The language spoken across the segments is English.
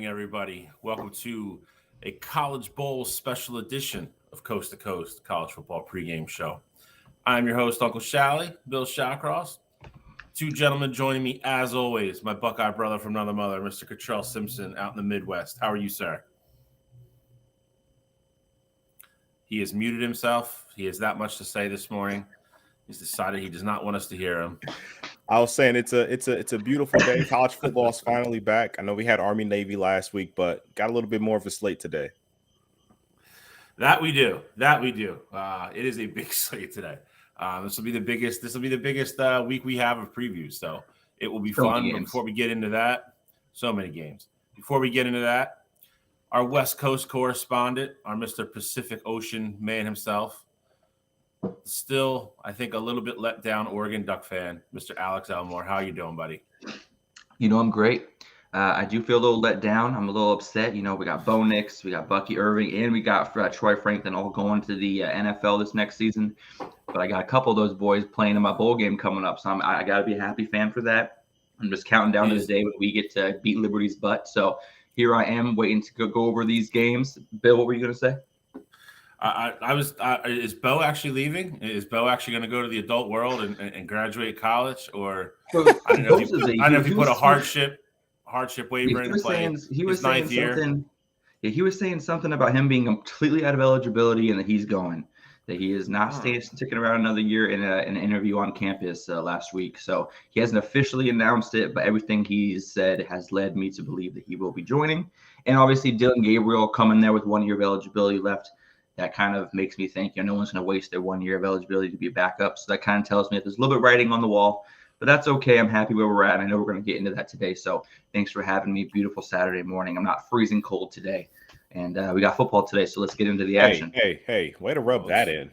morning, everybody. Welcome to a College Bowl special edition of Coast to Coast College Football Pregame Show. I'm your host, Uncle Shally, Bill Shawcross. Two gentlemen joining me, as always, my Buckeye brother from another mother, Mr. Cottrell Simpson, out in the Midwest. How are you, sir? He has muted himself. He has that much to say this morning. He's decided he does not want us to hear him. I was saying it's a beautiful day. College football is finally back. I know we had Army Navy last week, but got a little bit more of a slate today. That we do. It is a big slate today. This will be the biggest week we have of previews. So it will be fun. But before we get into that, so many games. Before we get into that, our West Coast correspondent, our Mr. Pacific Ocean man himself, still, I think, a little bit let down Oregon Duck fan, Mr. Alex Elmore. How you doing, buddy? I'm great. I do feel a little let down. I'm a little upset. We got Bo Nix, we got Bucky Irving, and we got Troy Franklin all going to the NFL this next season. But I got a couple of those boys playing in my bowl game coming up, so I got to be a happy fan for that. I'm just counting down to the day when we get to beat Liberty's butt. So here I am waiting to go over these games. Bill, what were you going to say? Is Bo actually leaving? Is Bo actually going to go to the adult world and graduate college? Or I don't know if he put a hardship waiver into play. He was saying something. Yeah, he was saying something about him being completely out of eligibility and that he's going. That he is not sticking around another year in an interview on campus last week. So he hasn't officially announced it, but everything he's said has led me to believe that he will be joining. And obviously Dylan Gabriel coming there with 1 year of eligibility left. That kind of makes me think, no one's going to waste their 1 year of eligibility to be a backup. So that kind of tells me that there's a little bit of writing on the wall, but that's okay. I'm happy where we're at. And I know we're going to get into that today. So thanks for having me. Beautiful Saturday morning. I'm not freezing cold today. And we got football today. So let's get into the action. Hey, way to rub that in.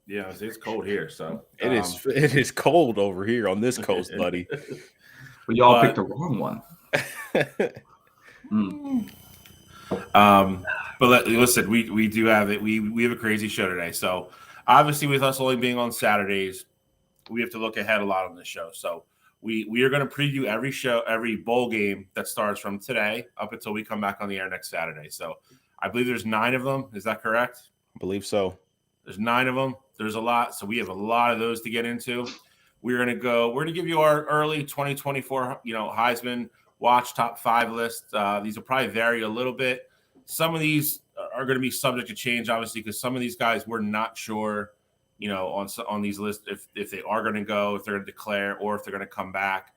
Yeah, it's cold here. So it is cold over here on this coast, buddy. But y'all picked the wrong one. But listen, we do have it. We have a crazy show today. So obviously, with us only being on Saturdays, we have to look ahead a lot on this show. So we are going to preview every bowl game that starts from today up until we come back on the air next Saturday. So I believe there's 9 of them. Is that correct? I believe so. There's 9 of them. There's a lot. So we have a lot of those to get into. We're going to give you our early 2024, Heisman Watch top 5 list. These will probably vary a little bit. Some of these are going to be subject to change, obviously, because some of these guys we're not sure, on these lists if they are going to go, if they're going to declare, or if they're going to come back.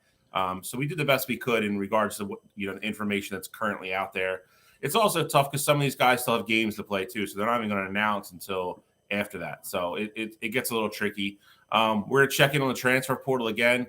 So we did the best we could in regards to the information that's currently out there. It's also tough because some of these guys still have games to play too, so they're not even going to announce until after that. So it gets a little tricky. We're going to check in on the transfer portal again.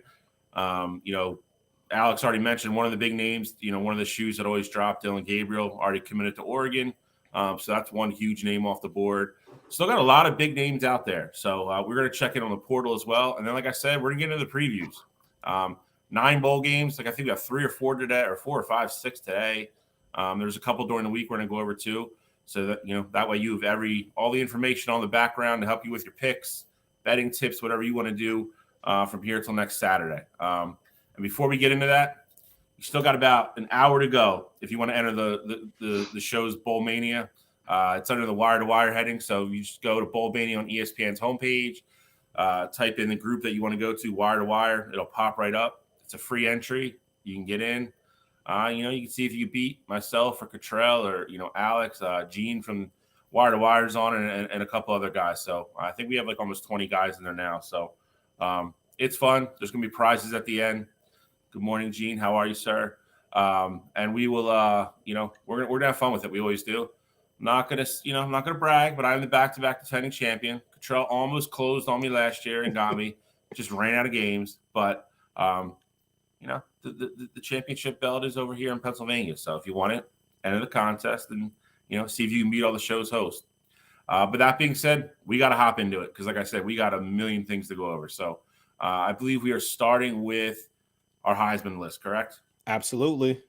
Alex already mentioned one of the big names, one of the shoes that always dropped, Dylan Gabriel, already committed to Oregon. So that's one huge name off the board. Still got a lot of big names out there. So we're going to check in on the portal as well. And then, like I said, we're going to get into the previews. 9 bowl games. Like I think we have 3 or 4 today, or 4 or 5, 6 today. There's a couple during the week we're going to go over too. So that, that way you have all the information on the background to help you with your picks, betting tips, whatever you want to do from here till next Saturday. And before we get into that, you still got about an hour to go if you want to enter the show's Bowl Mania. It's under the Wire to Wire heading, so you just go to Bowl Mania on ESPN's homepage, type in the group that you want to go to, Wire to Wire. It'll pop right up. It's a free entry. You can get in. You can see if you beat myself or Cottrell or Alex, Gene from Wire to Wire's on, and a couple other guys. So I think we have like almost 20 guys in there now. So it's fun. There's gonna be prizes at the end. Good morning, Gene. How are you, sir? And we will, we're gonna have fun with it. We always do. I'm not gonna brag, but I'm the back-to-back defending champion. Cottrell almost closed on me last year and got me. Just ran out of games, but the championship belt is over here in Pennsylvania. So if you want it, enter the contest and see if you can beat all the show's hosts. But that being said, we got to hop into it because, like I said, we got a million things to go over. So I believe we are starting with our Heisman list, correct? Absolutely.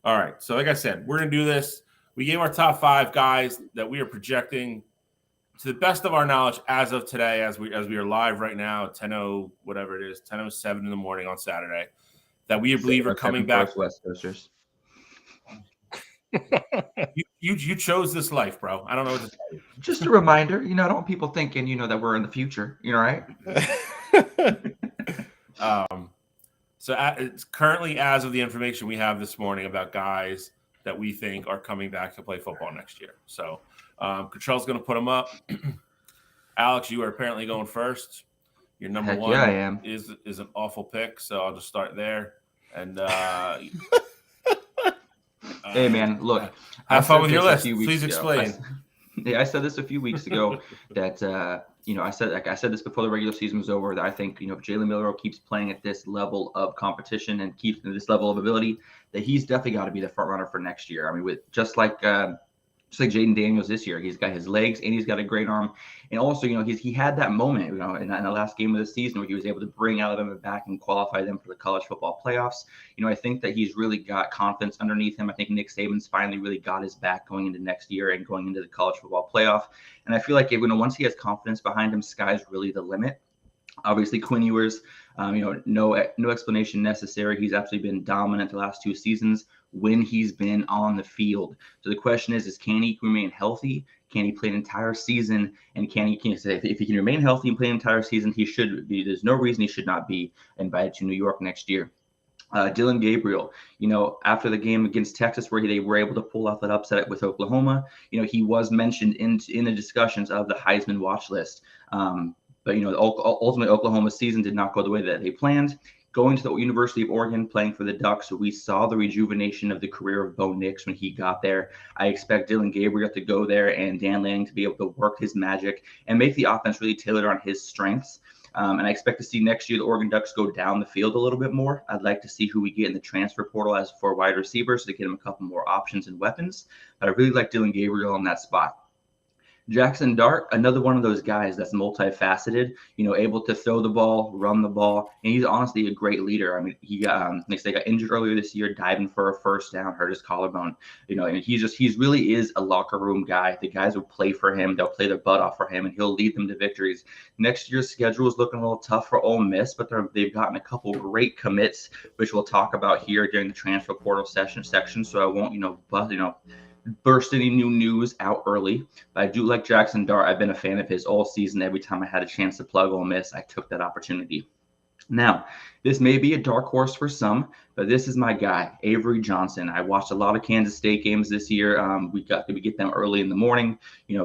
All right. So like I said, we're going to do this. We gave our top 5 guys that we are projecting to the best of our knowledge as of today, as we are live right now at 10:07 in the morning on Saturday, that we believe are coming back. West Coasters. You chose this life, bro. I don't know what to tell you. Just a reminder, I don't want people thinking, that we're in the future, right? So it's currently, as of the information we have this morning about guys that we think are coming back to play football next year. So Cottrell's going to put them up. Alex, you are apparently going first. Your number one I am. is an awful pick, so I'll just start there. And hey, man, look. Have fun with your list. Please explain. I said this a few weeks ago that I said this before the regular season was over, that I think if Jalen Milroe keeps playing at this level of competition and keeps this level of ability, that he's definitely got to be the front runner for next year. I mean, with just like Jaden Daniels this year, he's got his legs and he's got a great arm, and also he had that moment in the last game of the season where he was able to bring Alabama back and qualify them for the college football playoffs. I think that he's really got confidence underneath him. I think Nick Saban's finally really got his back going into next year and going into the college football playoff. And I feel like once he has confidence behind him, sky's really the limit. Obviously, Quinn Ewers, no explanation necessary. He's absolutely been dominant the last 2 seasons when he's been on the field. So the question is can he remain healthy? Can he play an entire season? And can he say if he can remain healthy and play an entire season, he should be. There's no reason he should not be invited to New York next year. Dylan Gabriel, after the game against Texas where they were able to pull off that upset with Oklahoma, he was mentioned in the discussions of the Heisman Watch list. But ultimately Oklahoma's season did not go the way that they planned. Going to the University of Oregon, playing for the Ducks, we saw the rejuvenation of the career of Bo Nix when he got there. I expect Dylan Gabriel to go there and Dan Lanning to be able to work his magic and make the offense really tailored on his strengths. And I expect to see next year the Oregon Ducks go down the field a little bit more. I'd like to see who we get in the transfer portal as for wide receivers to get him a couple more options and weapons. But I really like Dylan Gabriel in that spot. Jackson Dart, another one of those guys that's multifaceted, able to throw the ball, run the ball, and he's honestly a great leader. I mean, he got injured earlier this year, diving for a first down, hurt his collarbone. And he's really is a locker room guy. The guys will play for him, they'll play their butt off for him, and he'll lead them to victories. Next year's schedule is looking a little tough for Ole Miss, but they've gotten a couple great commits, which we'll talk about here during the transfer portal section. So I won't, burst any new news out early, but I do like Jackson Dart. I've been a fan of his all season. Every time I had a chance to plug Ole Miss, I took that opportunity. Now, this may be a dark horse for some, but this is my guy, Avery Johnson. I watched a lot of Kansas State games this year. We get them early in the morning.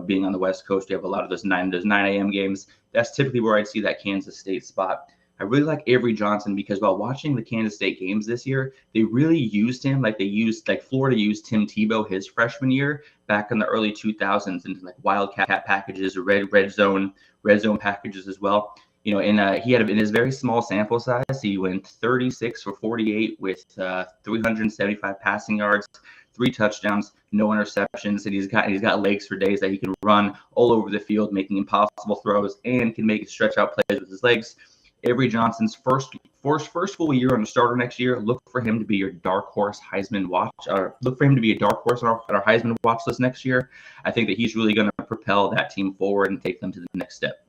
Being on the West Coast, we have a lot of those 9 a.m. games. That's typically where I'd see that Kansas State spot. I really like Avery Johnson because while watching the Kansas State games this year, they really used him like Florida used Tim Tebow his freshman year back in the early 2000s into like wildcat packages, red zone packages as well. He had in his very small sample size, he went 36 for 48 with 375 passing yards, 3 touchdowns, no interceptions, and he's got legs for days that he can run all over the field, making impossible throws and can make stretch out plays with his legs. Avery Johnson's first full year on the starter next year. Look for him to be your dark horse Heisman watch. Look for him to be a dark horse on our Heisman watch list next year. I think that he's really going to propel that team forward and take them to the next step.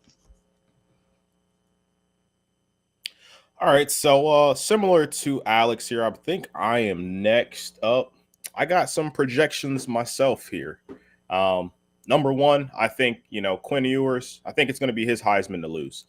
All right, so similar to Alex here, I think I am next up. I got some projections myself here. Number one, I think Quinn Ewers. I think it's going to be his Heisman to lose.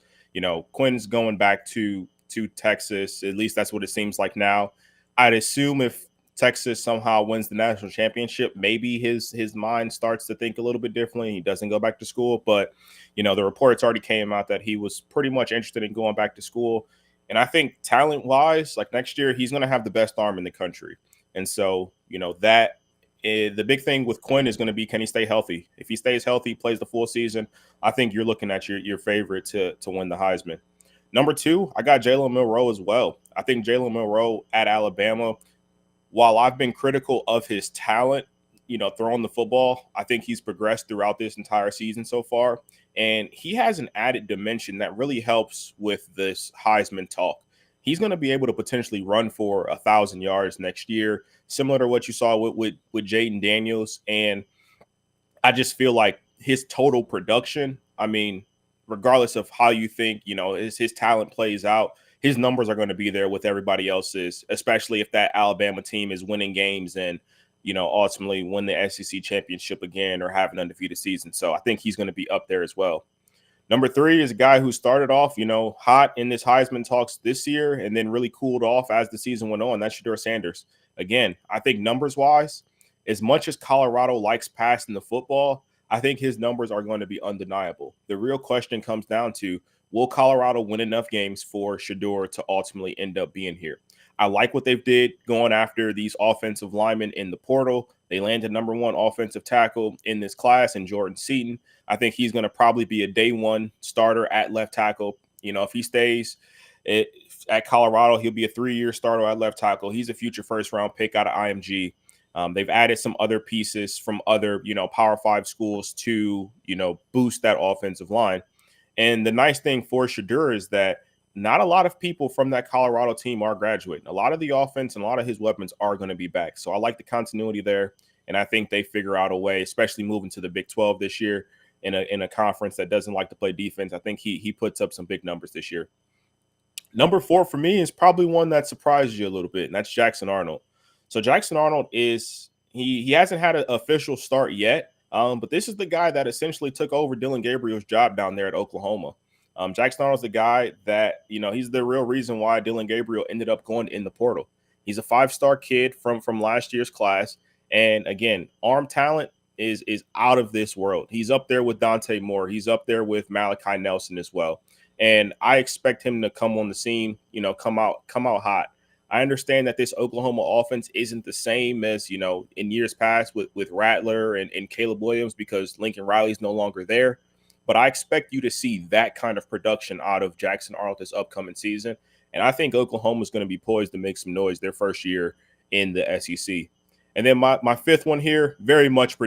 Quinn's going back to Texas. At least that's what it seems like now. I'd assume if Texas somehow wins the national championship, maybe his mind starts to think a little bit differently. He doesn't go back to school. But, the reports already came out that he was pretty much interested in going back to school. And I think talent-wise, like next year, he's going to have the best arm in the country. And so, the big thing with Quinn is going to be, can he stay healthy? If he stays healthy, plays the full season, I think you're looking at your favorite to win the Heisman. Number 2, I got Jalen Milroe as well. I think Jalen Milroe at Alabama, while I've been critical of his talent, throwing the football, I think he's progressed throughout this entire season so far. And he has an added dimension that really helps with this Heisman talk. He's going to be able to potentially run for 1,000 yards next year, similar to what you saw with Jaden Daniels. And I just feel like his total production, I mean, regardless of how you think, his talent plays out, his numbers are going to be there with everybody else's, especially if that Alabama team is winning games. And ultimately win the SEC championship again or have an undefeated season. So I think he's going to be up there as well. Number 3 is a guy who started off, hot in this Heisman talks this year and then really cooled off as the season went on. That's Shedeur Sanders. Again, I think numbers-wise, as much as Colorado likes passing the football, I think his numbers are going to be undeniable. The real question comes down to, will Colorado win enough games for Shedeur to ultimately end up being here? I like what they've did going after these offensive linemen in the portal. They landed number 1 offensive tackle in this class in Jordan Seaton. I think he's going to probably be a day 1 starter at left tackle. If he stays at Colorado, he'll be a 3-year starter at left tackle. He's a future first-round pick out of IMG. They've added some other pieces from other, Power 5 schools to, boost that offensive line. And the nice thing for Shedeur is that not a lot of people from that Colorado team are graduating. A lot of the offense and a lot of his weapons are going to be back. So I like the continuity there. And I think they figure out a way, especially moving to the Big 12 this year in a conference that doesn't like to play defense. I think he puts up some big numbers this year. Number 4 for me is probably one that surprised you a little bit, and that's Jackson Arnold. So Jackson Arnold he hasn't had an official start yet, but this is the guy that essentially took over Dillon Gabriel's job down there at Oklahoma. Jackson Arnold's the guy that, he's the real reason why Dillon Gabriel ended up going in the portal. He's a 5-star kid from last year's class. And again, arm talent is out of this world. He's up there with Dante Moore. He's up there with Malachi Nelson as well. And I expect him to come on the scene, come out hot. I understand that this Oklahoma offense isn't the same as, in years past with Rattler and Caleb Williams because Lincoln Riley's no longer there. But I expect you to see that kind of production out of Jackson Arnold this upcoming season. And I think Oklahoma is going to be poised to make some noise their first year in the SEC. And then my 5th one here, very much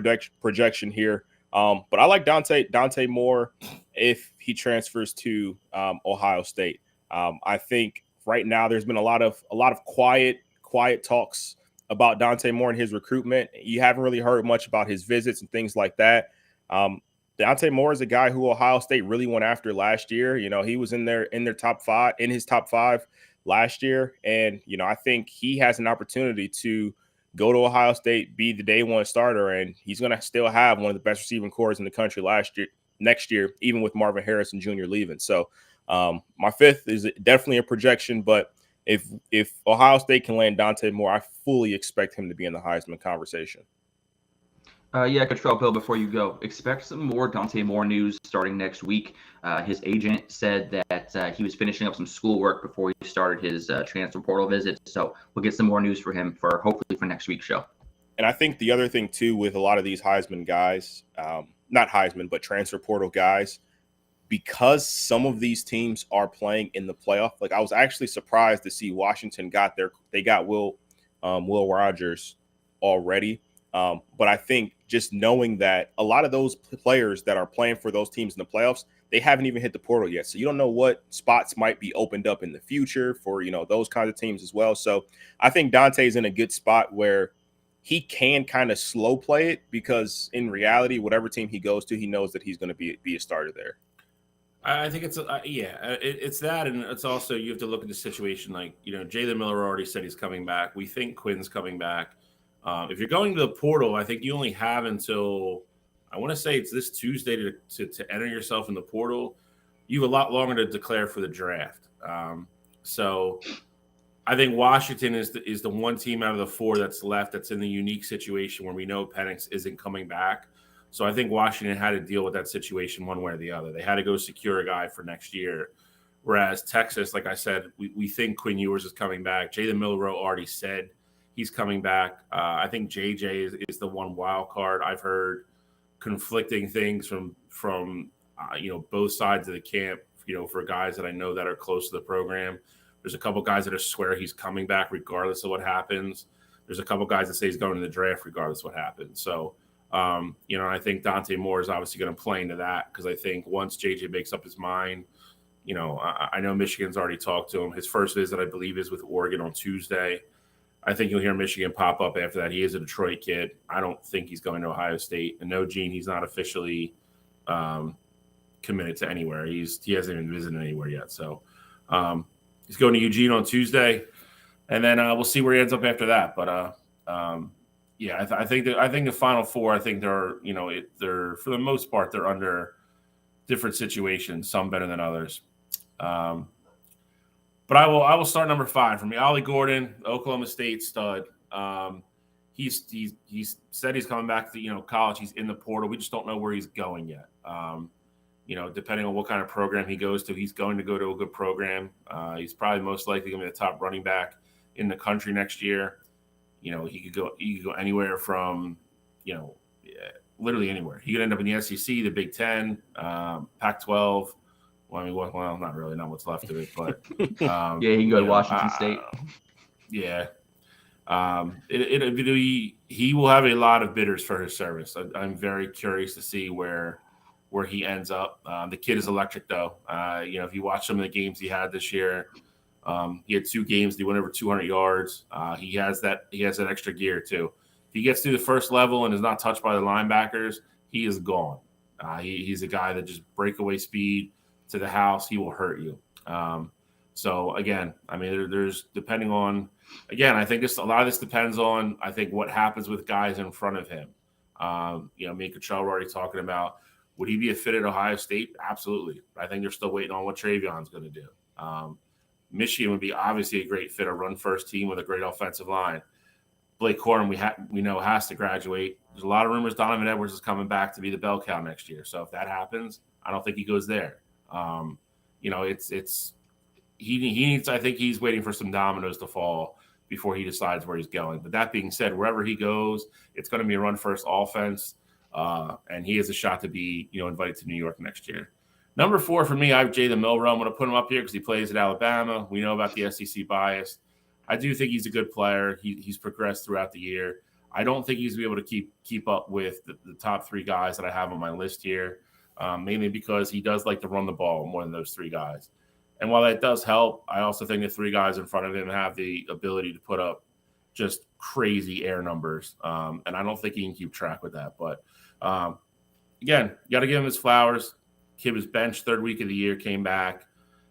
projection here. But I like Dante Moore if he transfers to Ohio State. I think right now there's been a lot of quiet talks about Dante Moore and his recruitment. You haven't really heard much about his visits and things like that. Dante Moore is a guy who Ohio State really went after last year. He was in his top 5 last year. And, I think he has an opportunity to go to Ohio State, be the day 1 starter, and he's going to still have one of the best receiving corps in the country next year, even with Marvin Harrison Jr. leaving. So my 5th is definitely a projection, but if Ohio State can land Dante Moore, I fully expect him to be in the Heisman conversation. Coach Bill, before you go, expect some more Dante Moore news starting next week. His agent said that he was finishing up some schoolwork before he started his transfer portal visit. So we'll get some more news for him hopefully for next week's show. And I think the other thing, too, with a lot of these Heisman guys, not Heisman, but transfer portal guys, because some of these teams are playing in the playoff, like I was actually surprised to see Washington got Will Rogers already. But I think just knowing that a lot of those players that are playing for those teams in the playoffs, they haven't even hit the portal yet. So you don't know what spots might be opened up in the future for, those kinds of teams as well. So I think Dante's in a good spot where he can kind of slow play it because in reality, whatever team he goes to, he knows that he's going to be a starter there. I think it's it's that, and it's also you have to look at the situation. Like Jalen Miller already said he's coming back. We think Quinn's coming back. If you're going to the portal, I think you only have until I want to say it's this Tuesday to enter yourself in the portal. You have a lot longer to declare for the draft. So I think Washington is the one team out of the 4 that's left that's in the unique situation where we know Penix isn't coming back. So I think Washington had to deal with that situation one way or the other. They had to go secure a guy for next year. Whereas Texas, like I said, we think Quinn Ewers is coming back. Jalen Milroe already said he's coming back. I think JJ is the one wild card. I've heard conflicting things from both sides of the camp, for guys that I know that are close to the program. There's a couple guys that swear he's coming back regardless of what happens. There's a couple guys that say he's going to the draft regardless of what happens. So, I think Dante Moore is obviously going to play into that because I think once JJ makes up his mind, I know Michigan's already talked to him. His first visit, I believe, is with Oregon on Tuesday. I think you'll hear Michigan pop up after that. He is a Detroit kid. I don't think he's going to Ohio State. And no, Gene, he's not officially committed to anywhere. He hasn't even visited anywhere yet. So he's going to Eugene on Tuesday. And then we'll see where he ends up after that. But, Yeah, I think the Final Four. I think they're they're for the most part they're under different situations. Some better than others. But I will start number 5 for me. Ollie Gordon, Oklahoma State stud. He's said he's coming back to college. He's in the portal. We just don't know where he's going yet. Depending on what kind of program he goes to, he's going to go to a good program. He's probably most likely going to be the top running back in the country next year. He could go anywhere from literally anywhere. He could end up in the SEC, the Big Ten, Pac-12. Well, not really, not what's left of it, but yeah, he can go to Washington State. Yeah, he will have a lot of bidders for his service. I'm very curious to see where he ends up. The kid is electric, though. If you watch some of the games he had this year, he had 2 games. He went over 200 yards. He has that extra gear too. If he gets through the first level and is not touched by the linebackers, he is gone. He's a guy that just breakaway speed to the house. He will hurt you. So again, I mean, there's depending on. Again, I think a lot of this depends on what happens with guys in front of him. Me and Cottrell were already talking about. Would he be a fit at Ohio State? Absolutely. I think they're still waiting on what Travion's going to do. Michigan would be obviously a great fit, a run-first team with a great offensive line. Blake Corum, we know has to graduate. There's a lot of rumors Donovan Edwards is coming back to be the bell cow next year. So if that happens, I don't think he goes there. He needs. I think he's waiting for some dominoes to fall before he decides where he's going. But that being said, wherever he goes, it's going to be a run-first offense. And he has a shot to be, invited to New York next year. Number 4 for me, I have Jalen Milroe. I'm going to put him up here because he plays at Alabama. We know about the SEC bias. I do think he's a good player. He's progressed throughout the year. I don't think he's going to be able to keep up with the top 3 guys that I have on my list here, mainly because he does like to run the ball more than those 3 guys. And while that does help, I also think the 3 guys in front of him have the ability to put up just crazy air numbers. And I don't think he can keep track with that. But again, you got to give him his flowers. Kid was benched 3rd week of the year, came back,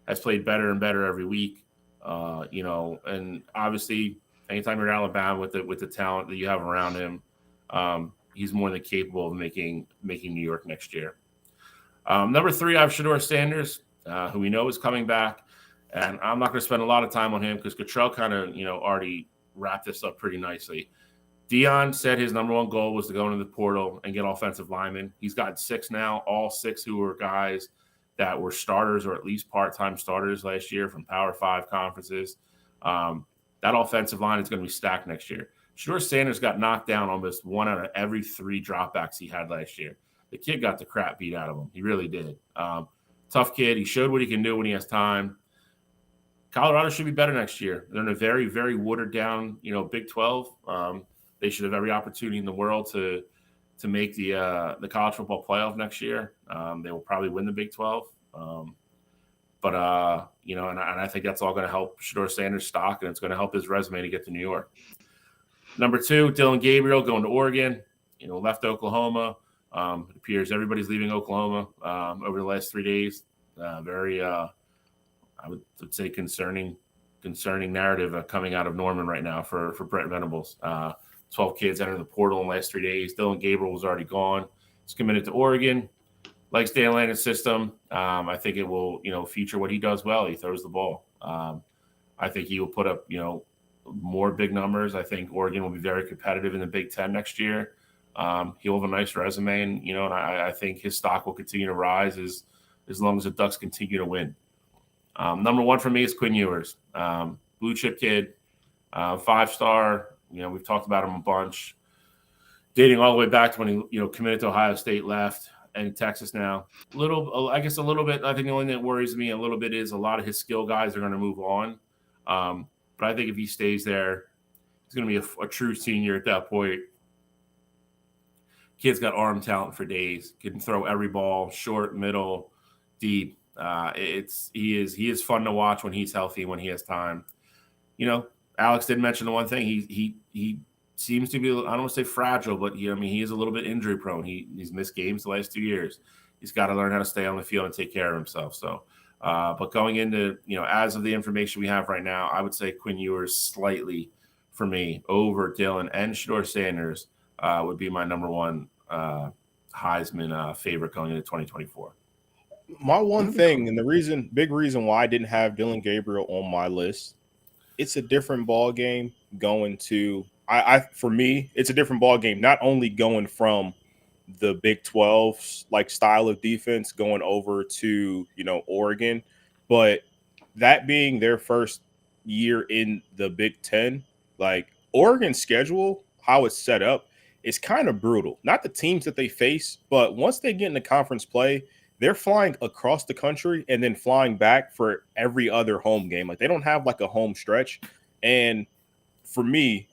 has played better and better every week. And obviously, anytime you're in Alabama with the talent that you have around him, he's more than capable of making New York next year. Number 3, I have Shedeur Sanders, who we know is coming back, and I'm not going to spend a lot of time on him because Cottrell kind of already wrapped this up pretty nicely. Deion said his number 1 goal was to go into the portal and get offensive linemen. He's got 6 now, all 6 who were guys that were starters or at least part-time starters last year from Power 5 conferences. That offensive line is going to be stacked next year. Shedeur Sanders got knocked down almost 1 out of every 3 dropbacks he had last year. The kid got the crap beat out of him. He really did. Tough kid. He showed what he can do when he has time. Colorado should be better next year. They're in a very, very watered down, Big 12. They should have every opportunity in the world to make the college football playoff next year. They will probably win the Big 12. And I think that's all going to help Shedeur Sanders' stock, and it's going to help his resume to get to New York. Number 2, Dylan Gabriel going to Oregon. Left Oklahoma. It appears everybody's leaving Oklahoma over the last 3 days. Very, I would say, concerning narrative coming out of Norman right now for Brent Venables. 12 kids entered the portal in the last 3 days. Dylan Gabriel was already gone. He's committed to Oregon. Likes Dan Lanning's system. I think it will, feature what he does well. He throws the ball. I think he will put up, more big numbers. I think Oregon will be very competitive in the Big Ten next year. He'll have a nice resume, and and I think his stock will continue to rise as long as the Ducks continue to win. Number 1 for me is Quinn Ewers, blue chip kid, 5-star. We've talked about him a bunch, dating all the way back to when he committed to Ohio State, left, and in Texas now. A little bit. I think the only thing that worries me a little bit is a lot of his skill guys are going to move on. But I think if he stays there, he's going to be a true senior at that point. Kid's got arm talent for days. Can throw every ball, short, middle, deep. He is fun to watch when he's healthy, when he has time. Alex did mention the one thing. He seems to be, I don't want to say fragile, but he is a little bit injury prone. He's missed games the last 2 years. He's got to learn how to stay on the field and take care of himself. So, but going into as of the information we have right now, I would say Quinn Ewers slightly for me over Dylan and Shador Sanders would be my number one Heisman favorite going into 2024. My one thing, and the big reason why I didn't have Dylan Gabriel on my list, it's a different ball game going to for me, it's a different ball game. Not only going from the Big 12's like style of defense going over to Oregon, but that being their first year in the Big 10, like Oregon's schedule, how it's set up, is kind of brutal. Not the teams that they face, but once they get into conference play, they're flying across the country and then flying back for every other home game. Like they don't have like a home stretch. And for me,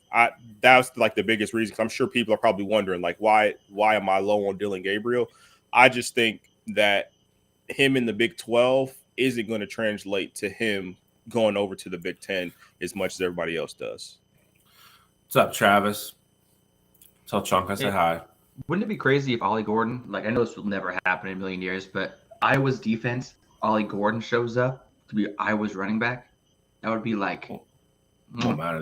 that's like the biggest reason. Cause I'm sure people are probably wondering like, why am I low on Dylan Gabriel? I just think that him in the Big 12 isn't going to translate to him going over to the Big 10 as much as everybody else does. What's up, Travis? Tell Chunk I say hi. Wouldn't it be crazy if Ollie Gordon, like I know this will never happen in a million years, but Iowa's defense, Ollie Gordon shows up to be Iowa's running back? That would be like, no matter.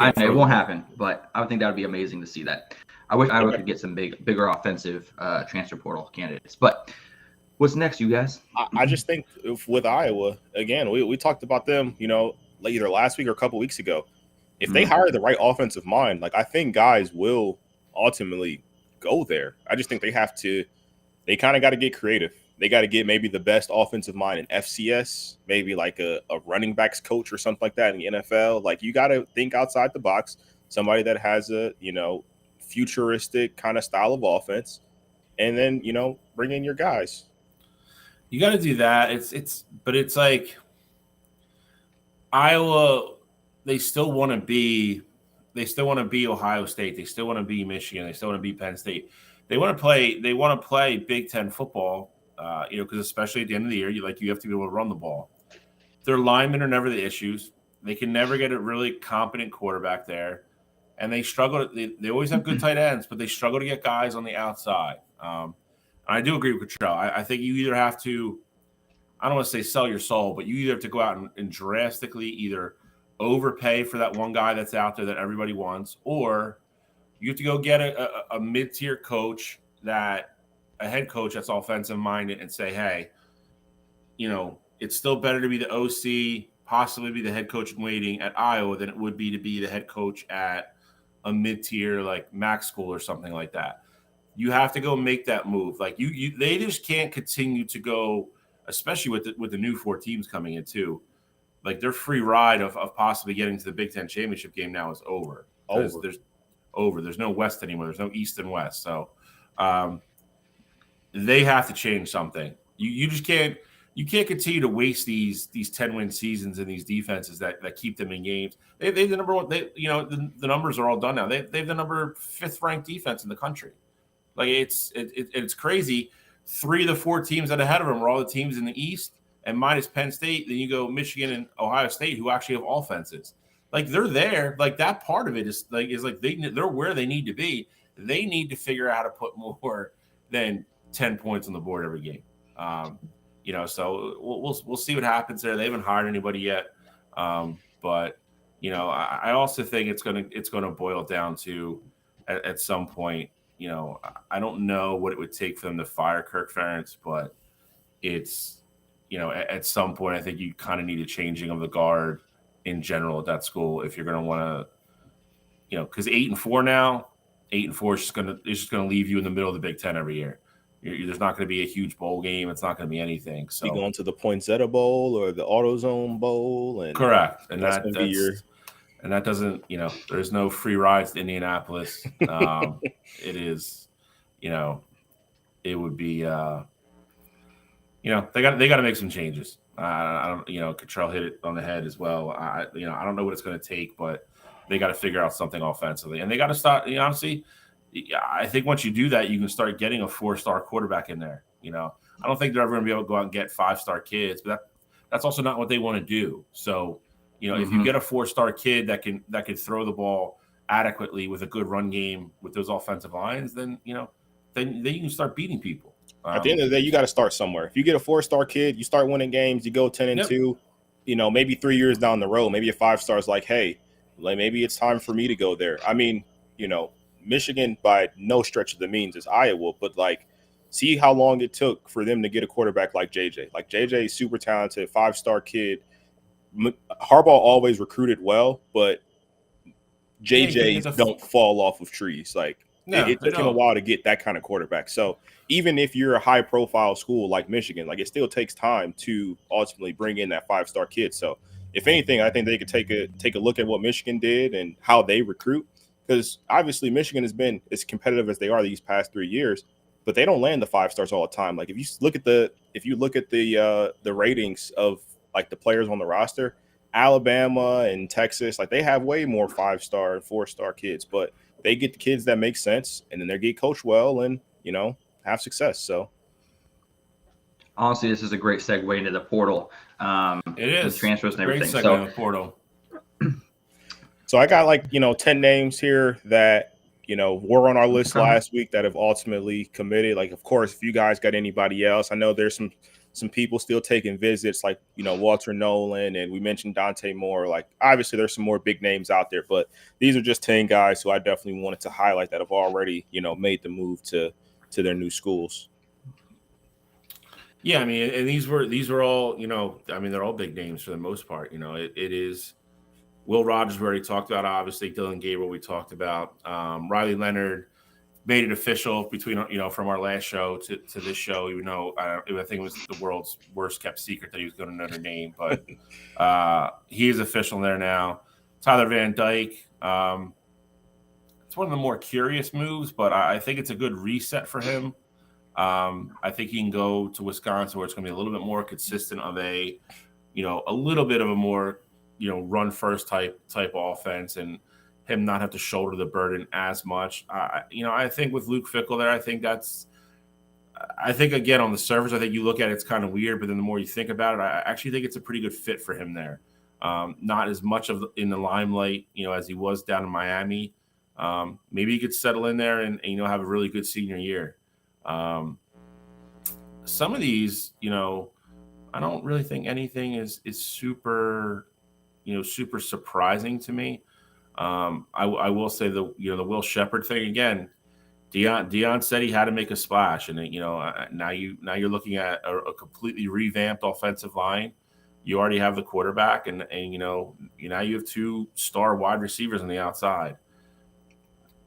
I know it won't happen, but I would think that would be amazing to see that. I wish Iowa could get some bigger offensive transfer portal candidates. But what's next, you guys? I just think with Iowa, again, we talked about them, either last week or a couple weeks ago. If they hire the right offensive mind, like I think guys will ultimately go there. I just think they kind of got to get creative. They got to get maybe the best offensive mind in FCS, maybe like a running backs coach or something like that in the NFL. Like you got to think outside the box, somebody that has a, futuristic kind of style of offense, and then, bring in your guys. You got to do that. But it's like Iowa, they still want to be Ohio State. They still want to be Michigan. They still want to be Penn State. They want to play Big Ten football, because especially at the end of the year, you have to be able to run the ball. Their linemen are never the issues. They can never get a really competent quarterback there, and they struggle. They always have good tight ends, but they struggle to get guys on the outside. And I do agree with Cottrell. I think you either have to, I don't want to say sell your soul, but you either have to go out and drastically either overpay for that one guy that's out there that everybody wants, or you have to go get a mid-tier coach, a head coach that's offensive minded, and say, hey, it's still better to be the OC, possibly be the head coach in waiting at Iowa than it would be to be the head coach at a mid-tier like Mac school or something like that. You have to go make that move. Like they just can't continue to go, especially with the new 4 teams coming in too. Like their free ride of possibly getting to the Big Ten championship game now is over. There's no West anymore. There's no East and West. So they have to change something. You just can't. You can't continue to waste these 10-win seasons and these defenses that keep them in games. They've the number one. The numbers are all done now. They've the number 5th ranked defense in the country. Like it's crazy. 3 of the 4 teams that are ahead of them are all the teams in the East, and minus Penn State. Then you go Michigan and Ohio State, who actually have offenses. Like they're there. Like that part of it is they're where they need to be. They need to figure out how to put more than 10 points on the board every game. So we'll see what happens there. They haven't hired anybody yet, but I also think it's gonna boil down to at some point. I don't know what it would take for them to fire Kirk Ferentz, but it's at some point I think you kind of need a changing of the guard in general at that school if you're going to want to, because 8-4 now, 8-4 is just gonna leave you in the middle of the Big Ten every year. There's not going to be a huge bowl game. It's not going to be anything. So you going to the Poinsettia Bowl or the AutoZone Bowl, and correct, and that's going to be your. And that doesn't, there's no free rides to Indianapolis. It is, it would be, they got to make some changes. I don't, Cottrell hit it on the head as well. I don't know what it's going to take, but they got to figure out something offensively, and they got to start. Honestly, I think once you do that, you can start getting a 4-star quarterback in there. I don't think they're ever going to be able to go out and get 5-star kids, but that's also not what they want to do. So. If you get a 4-star kid that can throw the ball adequately with a good run game with those offensive lines, then you can start beating people. At the end of the day, you got to start somewhere. If you get a 4-star kid, you start winning games. You go 10-2. Maybe 3 years down the road, maybe a 5-star is like, hey, like maybe it's time for me to go there. I mean, Michigan by no stretch of the means is Iowa, but like, see how long it took for them to get a quarterback like JJ. Like JJ is super talented, 5-star kid. Harbaugh always recruited well, but Yeah, he couldn't get JJs don't fall off of trees. Like no, it they took him a don't. while to get that kind of quarterback. So even if you're a high profile school like Michigan, like it still takes time to ultimately bring in that 5-star kid. So if anything, I think they could take a look at what Michigan did and how they recruit, because obviously Michigan has been as competitive as they are these past 3 years, but they don't land the 5 stars all the time. Like if you look at the ratings of like the players on the roster, Alabama and Texas, like they have way more 5-star and 4-star kids, but they get the kids that make sense, and then they get coached well and have success. So Honestly, this is a great segue into the portal, It with is. transfers It's a and great everything. segment So of the portal. so I got like 10 names here that were on our list Okay. last week that have ultimately committed. Like, of course, if you guys got anybody else, I know there's some people still taking visits, like Walter Nolan, and we mentioned Dante Moore. Like, obviously there's some more big names out there, but these are just 10 guys who I definitely wanted to highlight that have already made the move to their new schools. Yeah, I mean, and these were all, I mean, they're all big names for the most part. It is Will Rogers, we already talked about, obviously. Dylan Gabriel, we talked about. Riley Leonard made it official between, from our last show to this show, even though I think it was the world's worst kept secret that he was going to Notre Dame. But he is official there now. Tyler Van Dyke. It's one of the more curious moves, but I think it's a good reset for him. I think he can go to Wisconsin, where it's going to be a little bit more consistent of a little bit of a more, run first type offense, and him not have to shoulder the burden as much. I think with Luke Fickell there, I think again on the surface, I think you look at it, it's kind of weird, but then the more you think about it, I actually think it's a pretty good fit for him there. Not as much in the limelight, as he was down in Miami. Maybe he could settle in there and have a really good senior year. Some of these, I don't really think anything is super, super surprising to me. I will say the Will Shepherd thing again. Deion said he had to make a splash, and now you're looking at a completely revamped offensive line. You already have the quarterback, and now you have 2-star wide receivers on the outside.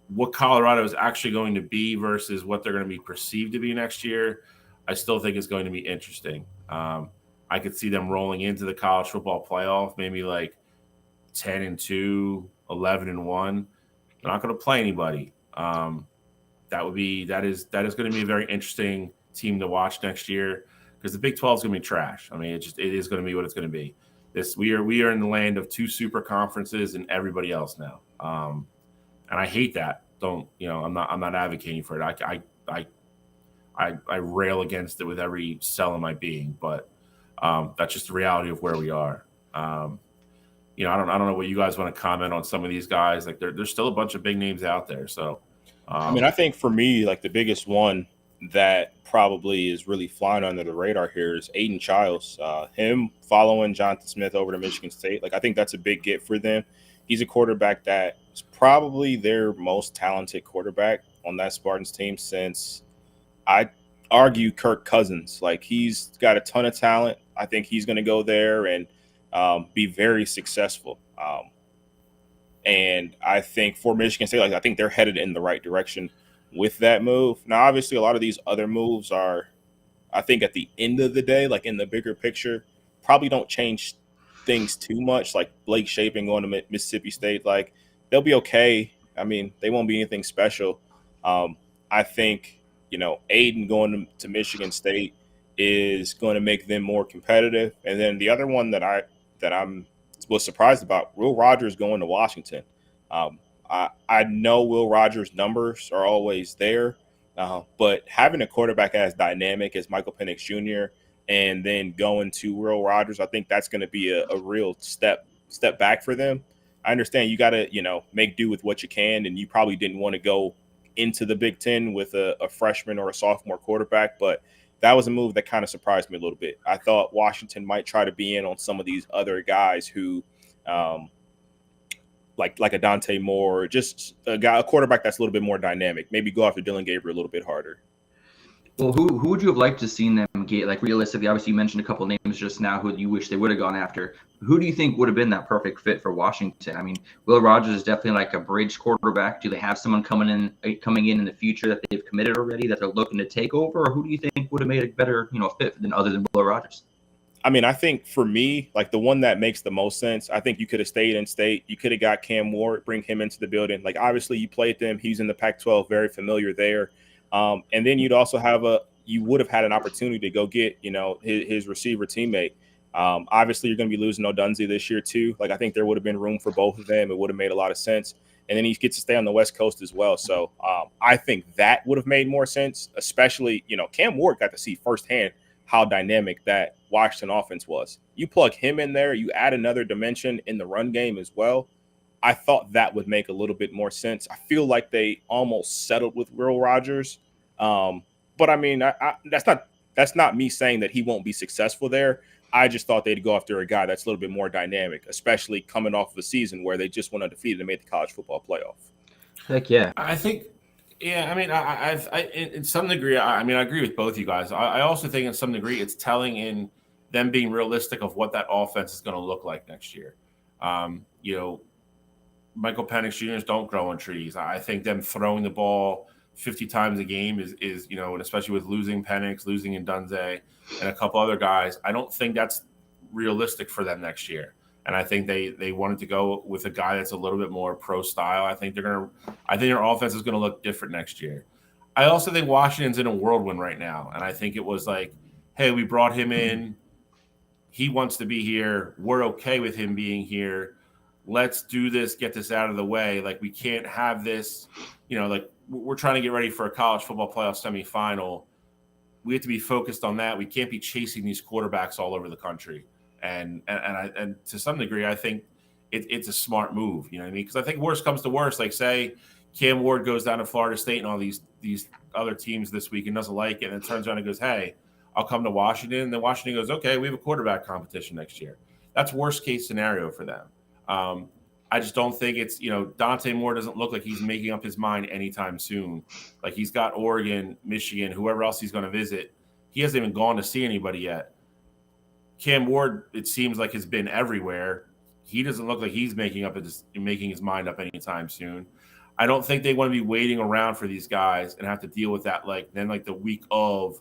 What Colorado is actually going to be versus what they're going to be perceived to be next year, I still think is going to be interesting. I could see them rolling into the college football playoff, maybe like 10-2, 11-1. They're not going to play anybody. That is going to be a very interesting team to watch next year, because the Big 12 is going to be trash. I mean, it is going to be what it's going to be. We are in the land of 2 super conferences and everybody else now. And I hate that. I'm not advocating for it. I rail against it with every cell in my being, but that's just the reality of where we are. I don't know what you guys want to comment on some of these guys. Like there's still a bunch of big names out there. So, I mean, I think for me, like the biggest one that probably is really flying under the radar here is Aiden Childs. Him following Jonathan Smith over to Michigan State. Like I think that's a big get for them. He's a quarterback that is probably their most talented quarterback on that Spartans team since, I argue, Kirk Cousins. Like he's got a ton of talent. I think he's going to go there and be very successful. And I think for Michigan State, like I think they're headed in the right direction with that move. Now, obviously, a lot of these other moves are, I think, at the end of the day, like in the bigger picture, probably don't change things too much. Like Blake Shapen going to Mississippi State, like they'll be okay. I mean, they won't be anything special. I think Aiden going to Michigan State is going to make them more competitive. And then the other one that I'm was surprised about, Will Rogers going to Washington. I know Will Rogers' numbers are always there, but having a quarterback as dynamic as Michael Penix Jr. and then going to Will Rogers, I think that's going to be a real step back for them. I understand you got to make do with what you can, and you probably didn't want to go into the Big Ten with a freshman or a sophomore quarterback, but that was a move that kind of surprised me a little bit. I thought Washington might try to be in on some of these other guys who like a Dante Moore, or just a quarterback that's a little bit more dynamic. Maybe go after Dylan Gabriel a little bit harder. Well, who would you have liked to seen them get? Like realistically, obviously you mentioned a couple names just now who you wish they would have gone after. Who do you think would have been that perfect fit for Washington? I mean, Will Rogers is definitely like a bridge quarterback. Do they have someone coming in the future that they've committed already that they're looking to take over, or who do you think would have made a better fit than other than Will Rogers? I mean, I think for me, like the one that makes the most sense, I think you could have stayed in state. You could have got Cam Ward, bring him into the building. Like obviously you played them. He's in the Pac-12, very familiar there. And then you'd also you would have had an opportunity to go get, his receiver teammate. Obviously, you're going to be losing Odunze this year, too. Like, I think there would have been room for both of them. It would have made a lot of sense. And then he gets to stay on the West Coast as well. So I think that would have made more sense, especially, Cam Ward got to see firsthand how dynamic that Washington offense was. You plug him in there, you add another dimension in the run game as well. I thought that would make a little bit more sense. I feel like they almost settled with Will Rogers. But I mean, that's not me saying that he won't be successful there. I just thought they'd go after a guy that's a little bit more dynamic, especially coming off of a season where they just went undefeated and made the college football playoff. Heck yeah. I think, yeah, I mean, I in some degree, I agree with both you guys. I also think in some degree it's telling in them being realistic of what that offense is going to look like next year. Michael Penix Jr.'s don't grow on trees. I think them throwing the ball 50 times a game is and especially with losing Penix, losing Ndunze, and a couple other guys, I don't think that's realistic for them next year. And I think they wanted to go with a guy that's a little bit more pro style. I think their offense is going to look different next year. I also think Washington's in a whirlwind right now, and I think it was like, hey, we brought him in. He wants to be here. We're okay with him being here. Let's do this, get this out of the way. Like, we can't have this, like we're trying to get ready for a college football playoff semifinal. We have to be focused on that. We can't be chasing these quarterbacks all over the country. And to some degree, I think it's a smart move. You know what I mean? Because I think worst comes to worst, like say Cam Ward goes down to Florida State and all these other teams this week and doesn't like it, and then turns around and goes, hey, I'll come to Washington. And then Washington goes, okay, we have a quarterback competition next year. That's worst case scenario for them. I just don't think it's, Dante Moore doesn't look like he's making up his mind anytime soon. Like he's got Oregon, Michigan, whoever else he's going to visit. He hasn't even gone to see anybody yet. Cam Ward, it seems like, has been everywhere. He doesn't look like he's making his mind up anytime soon. I don't think they want to be waiting around for these guys and have to deal with that. Then the week of,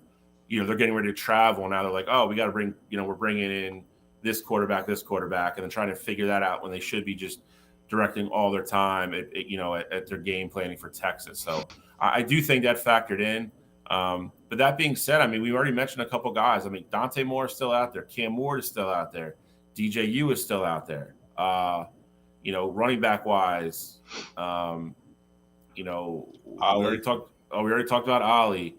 they're getting ready to travel. Now they're like, oh, we got to bring, we're bringing in this quarterback, and then trying to figure that out when they should be just directing all their time at their game planning for Texas. So I do think that factored in. But that being said, we already mentioned a couple guys. Dante Moore is still out there. Cam Ward is still out there. DJU is still out there. Running back wise, we already talked about Ali.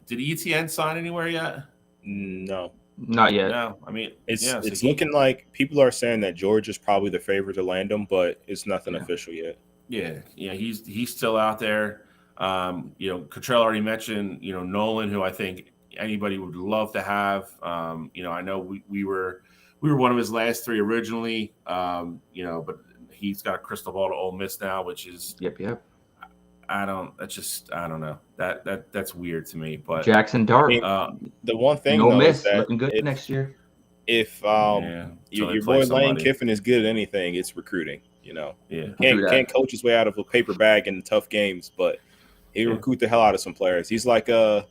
Did ETN sign anywhere yet? No. Not yet. No, it's looking like people are saying that George is probably the favorite to land him, but it's nothing official yet. Yeah, he's still out there. Cottrell already mentioned, Nolan, who I think anybody would love to have. I know we were one of his last three originally, but he's got a crystal ball to Ole Miss now, which is yep. I don't know. That's weird to me. But Jackson Dart, the one thing Ole though, Miss is that looking good next year. If your boy Lane Kiffin is good at anything, it's recruiting. Can't coach his way out of a paper bag in tough games, but he recruit the hell out of some players. He's like James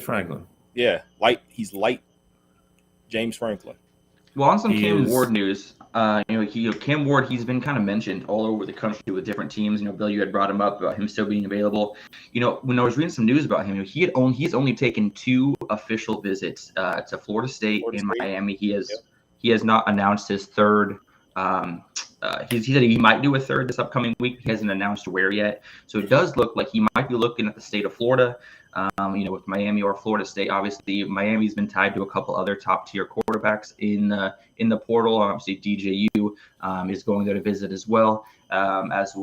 Franklin. Yeah, he's light James Franklin. Well, on some Cam Ward news, Cam Ward, he's been kind of mentioned all over the country with different teams. Bill, you had brought him up about him still being available. When I was reading some news about him, he's only taken 2 official visits to Florida State and Miami. He has not announced his third. He said he might do a third this upcoming week. He hasn't announced where yet. So it does look like he might be looking at the state of Florida, with Miami or Florida State. Obviously, Miami's been tied to a couple other top-tier quarterbacks in the portal. Obviously, DJU is going there to visit as well as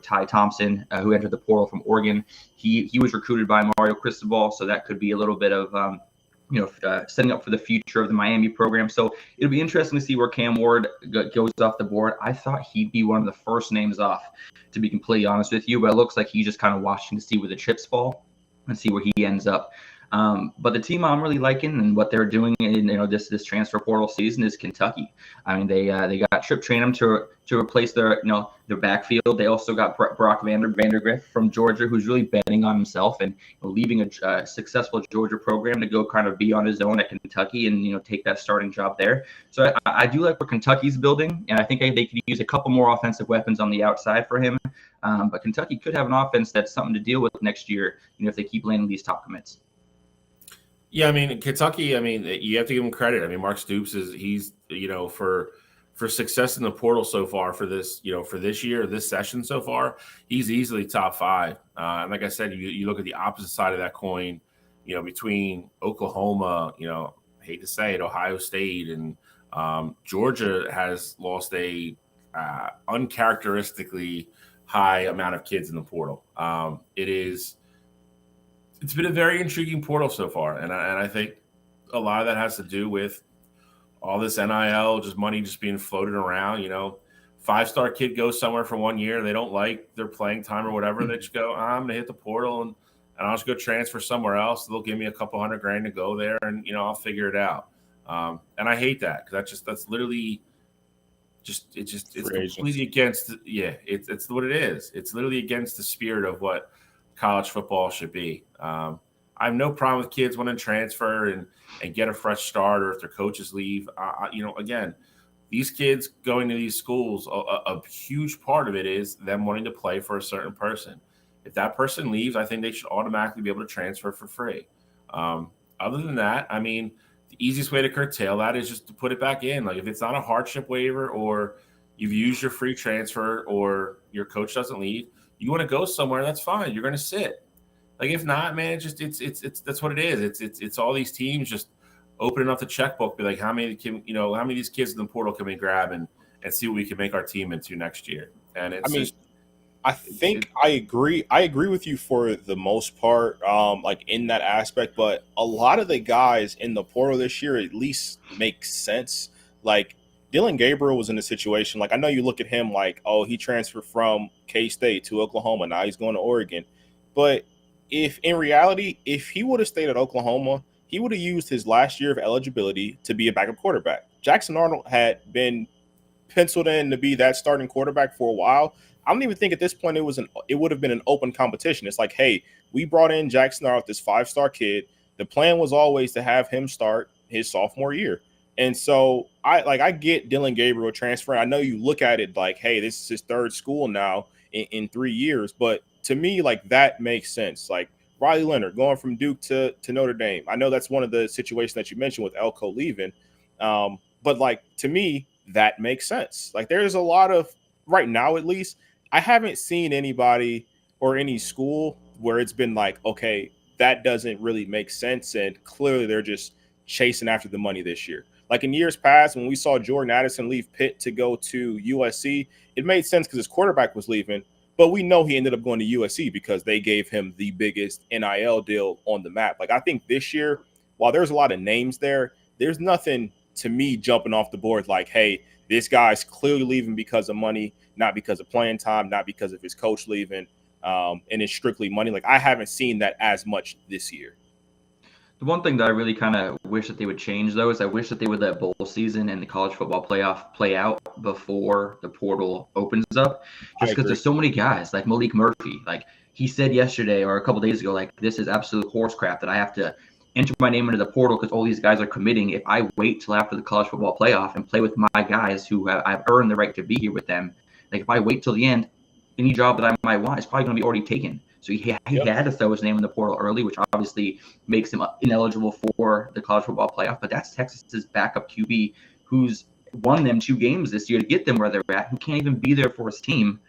Ty Thompson, who entered the portal from Oregon. He was recruited by Mario Cristobal, so that could be a little bit of setting up for the future of the Miami program. So it'll be interesting to see where Cam Ward goes off the board. I thought he'd be one of the first names off, to be completely honest with you, but it looks like he's just kind of watching to see where the chips fall and see where he ends up. But the team I'm really liking and what they're doing in this transfer portal season is Kentucky. I mean, they got Trip Trainum to replace their backfield. They also got Brock Vandergriff from Georgia, who's really betting on himself and leaving a successful Georgia program to go kind of be on his own at Kentucky and take that starting job there. So I do like what Kentucky's building, and I think they could use a couple more offensive weapons on the outside for him. But Kentucky could have an offense that's something to deal with next year, if they keep landing these top commits. Yeah, I mean, Kentucky, I mean, you have to give him credit. I mean, Mark Stoops he's for success in the portal so far for this year, this session so far, he's easily top 5. And like I said, you look at the opposite side of that coin, between Oklahoma, I hate to say it, Ohio State, and Georgia has lost a uncharacteristically high amount of kids in the portal. It's been a very intriguing portal so far, and I think a lot of that has to do with all this NIL, just money just being floated around. 5-star kid goes somewhere for 1 year, they don't like their playing time or whatever, they just go, I'm going to hit the portal and I'll just go transfer somewhere else. They'll give me a couple $100,000 to go there, and I'll figure it out. And I hate that because that's literally it's completely against. Yeah, it's what it is. It's literally against the spirit of what college football should be. I have no problem with kids wanting to transfer and get a fresh start, or if their coaches leave. Again, these kids going to these schools, a huge part of it is them wanting to play for a certain person. If that person leaves, I think they should automatically be able to transfer for free. Other than that, I mean, the easiest way to curtail that is just to put it back in. Like, if it's not a hardship waiver, or you've used your free transfer, or your coach doesn't leave, you want to go somewhere, that's fine. You're going to sit. Like, if not, man, it's that's what it is. It's all these teams just opening up the checkbook, be like, how many of these kids in the portal can we grab and see what we can make our team into next year? And I agree. I agree with you for the most part, like in that aspect. But a lot of the guys in the portal this year at least make sense. Like, Dylan Gabriel was in a situation, like, I know you look at him like, oh, he transferred from K-State to Oklahoma. Now he's going to Oregon. But if in reality, if he would have stayed at Oklahoma, he would have used his last year of eligibility to be a backup quarterback. Jackson Arnold had been penciled in to be that starting quarterback for a while. I don't even think at this point it would have been an open competition. It's like, hey, we brought in Jackson Arnold, this 5-star kid. The plan was always to have him start his sophomore year. And so I get Dylan Gabriel transferring. I know you look at it like, hey, this is his third school now in 3 years. But to me, like, that makes sense. Like, Riley Leonard going from Duke to Notre Dame. I know that's one of the situations that you mentioned with Elko leaving. But, like, to me, that makes sense. Like, there's a lot of, right now at least, I haven't seen anybody or any school where it's been like, okay, that doesn't really make sense. And clearly they're just chasing after the money this year. Like, in years past, when we saw Jordan Addison leave Pitt to go to USC, it made sense because his quarterback was leaving. But we know he ended up going to USC because they gave him the biggest NIL deal on the map. Like, I think this year, while there's a lot of names there, there's nothing to me jumping off the board like, hey, this guy's clearly leaving because of money, not because of playing time, not because of his coach leaving, and it's strictly money. Like, I haven't seen that as much this year. The one thing that I really kind of wish that they would change, though, is I wish that they would let bowl season and the college football playoff play out before the portal opens up. Just because there's so many guys like Malik Murphy. Like, he said yesterday or a couple days ago, like, this is absolute horse crap that I have to enter my name into the portal because all these guys are committing. If I wait till after the college football playoff and play with my guys who I've earned the right to be here with them, like, if I wait till the end, any job that I might want is probably going to be already taken. So he had to throw his name in the portal early, which obviously makes him ineligible for the college football playoff. But that's Texas's backup QB, who's won them 2 games this year to get them where they're at, who can't even be there for his team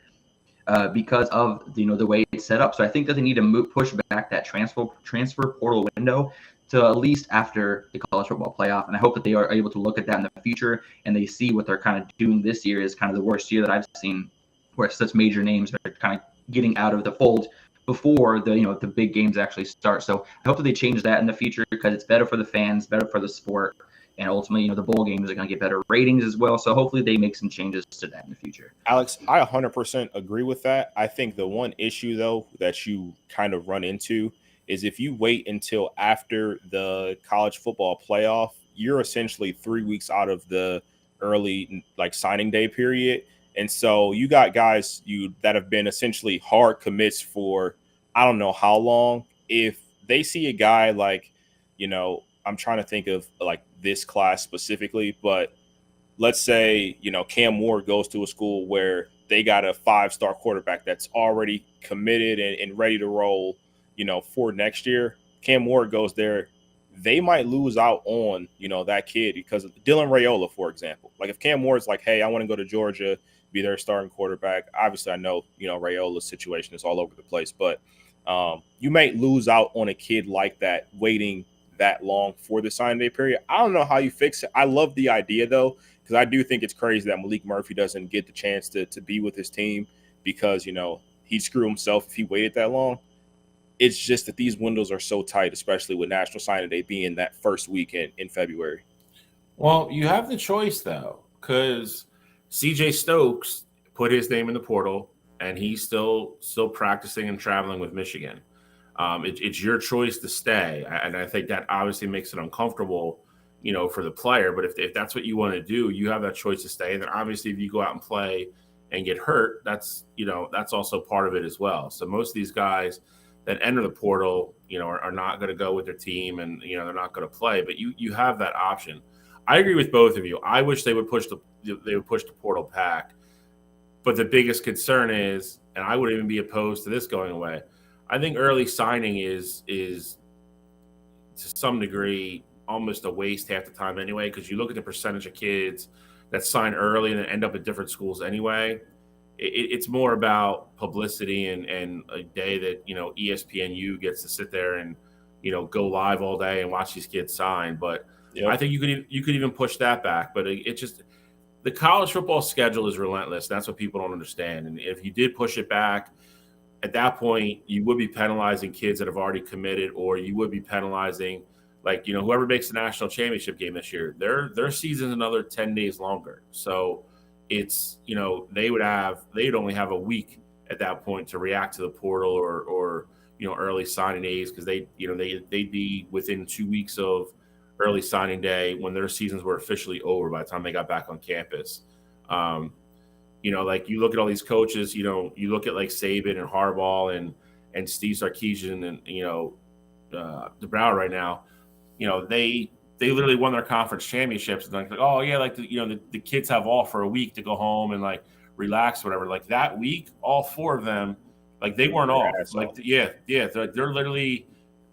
because of the way it's set up. So I think that they need to push back that transfer portal window to at least after the college football playoff. And I hope that they are able to look at that in the future and they see what they're kind of doing this year is kind of the worst year that I've seen, where such major names are kind of getting out of the fold before the big games actually start. So I hope that they change that in the future because it's better for the fans, better for the sport, and ultimately, the bowl games are going to get better ratings as well. So hopefully they make some changes to that in the future. Alex, I 100% agree with that. I think the one issue, though, that you kind of run into is if you wait until after the college football playoff, you're essentially 3 weeks out of the early signing day period. And so you got guys that have been essentially hard commits for I don't know how long. If they see a guy I'm trying to think of this class specifically, but let's say, Cam Ward goes to a school where they got a 5-star quarterback that's already committed and ready to roll, for next year. Cam Ward goes there. They might lose out on, that kid because of Dylan Raiola, for example. Like if Cam Ward's like, hey, I want to go to Georgia, be their starting quarterback. Obviously, I know, Raiola's situation is all over the place, but you might lose out on a kid like that waiting that long for the signing day period. I don't know how you fix it. I love the idea, though, because I do think it's crazy that Malik Murphy doesn't get the chance to be with his team because, he'd screw himself if he waited that long. It's just that these windows are so tight, especially with National Signing Day being that first weekend in February. Well, you have the choice, though, because CJ Stokes put his name in the portal, and he's still practicing and traveling with Michigan. It's your choice to stay, and I think that obviously makes it uncomfortable, for the player. But if that's what you want to do, you have that choice to stay. And then obviously, if you go out and play and get hurt, that's also part of it as well. So most of these guys that enter the portal, are not going to go with their team, and they're not going to play. But you have that option. I agree with both of you. I wish they would push the portal back. But the biggest concern is, and I wouldn't even be opposed to this going away, I think early signing is to some degree almost a waste half the time anyway, because you look at the percentage of kids that sign early and then end up at different schools anyway. It's more about publicity and a day that ESPNU gets to sit there and go live all day and watch these kids sign. But yep. I think you could even push that back. But it just the college football schedule is relentless. That's what people don't understand. And if you did push it back, at that point, you would be penalizing kids that have already committed, or you would be penalizing, whoever makes the national championship game this year. Their season's another 10 days longer. So it's, they'd only have a week at that point to react to the portal or early signing days, because they'd be within 2 weeks of early signing day when their seasons were officially over by the time they got back on campus. You look at all these coaches, you look at Saban and Harbaugh and Steve Sarkisian and, DeBrow right now, they literally won their conference championships. And oh yeah, the kids have off for a week to go home and relax, whatever. That week, all 4 of them, they weren't off. They're literally,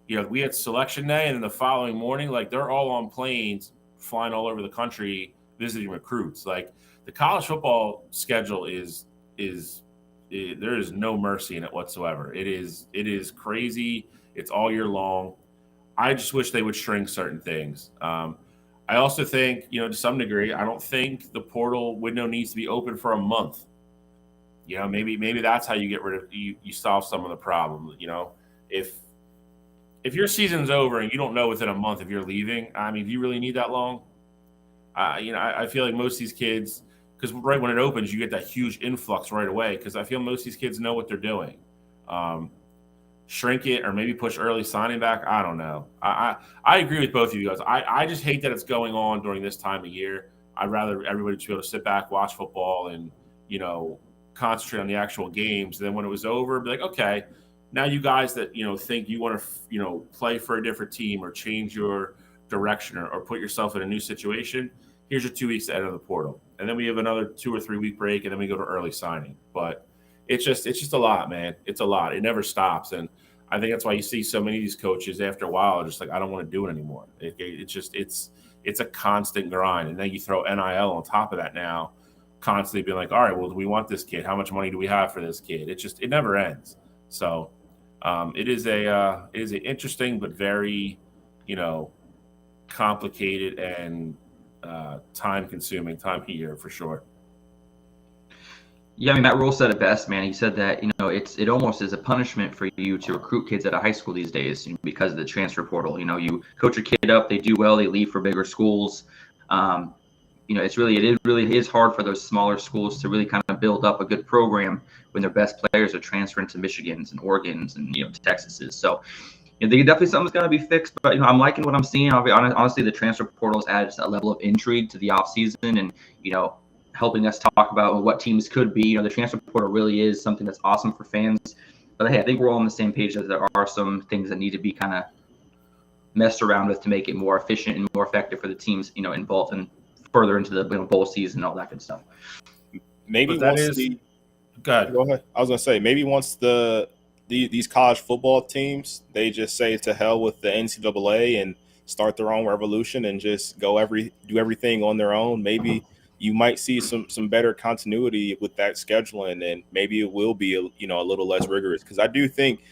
we had selection day, and then the following morning, they're all on planes flying all over the country visiting recruits. The college football schedule there is no mercy in it whatsoever. It is crazy. It's all year long. I just wish they would shrink certain things. I also think, to some degree, I don't think the portal window needs to be open for a month. Maybe that's how you get rid of you solve some of the problem. If your season's over and you don't know within a month if you're leaving, do you really need that long? I feel like most of these kids, because right when it opens, you get that huge influx right away, because I feel most of these kids know what they're doing. Shrink it or maybe push early signing back. I don't know. I agree with both of you guys. I just hate that it's going on during this time of year. I'd rather everybody just be able to sit back, watch football, and, concentrate on the actual games. And then when it was over, be like, okay, now you guys that, think you want to, play for a different team or change your direction or put yourself in a new situation, here's your 2 weeks to enter the portal. And then we have another 2 or 3 week break, and then we go to early signing. But it's just a lot, man. It's a lot. It never stops. And I think that's why you see so many of these coaches after a while are just I don't want to do it anymore. It's a constant grind. And then you throw NIL on top of that now, constantly being all right, well, do we want this kid? How much money do we have for this kid? It never ends. So it is an interesting but very, complicated and time-consuming time of year for sure. Yeah, I mean, Matt Rule said it best, man. He said that, it almost is a punishment for you to recruit kids out of high school these days, because of the transfer portal. You coach a kid up, they do well, they leave for bigger schools. It really is hard for those smaller schools to really kind of build up a good program when their best players are transferring to Michigans and Oregons and Texases. So they definitely something's got to be fixed. But I'm liking what I'm seeing. I'll be honest, honestly, the transfer portals adds a level of intrigue to the offseason, and helping us talk about what teams could be. The transfer portal really is something that's awesome for fans. But hey, I think we're all on the same page that there are some things that need to be kind of messed around with to make it more efficient and more effective for the teams involved and further into the bowl season and all that good stuff. Maybe But once go ahead. I was gonna say, maybe once these college football teams, they just say to hell with the NCAA and start their own revolution and just do everything on their own. Maybe you might see some better continuity with that scheduling, and maybe it will be a little less rigorous. Because I do think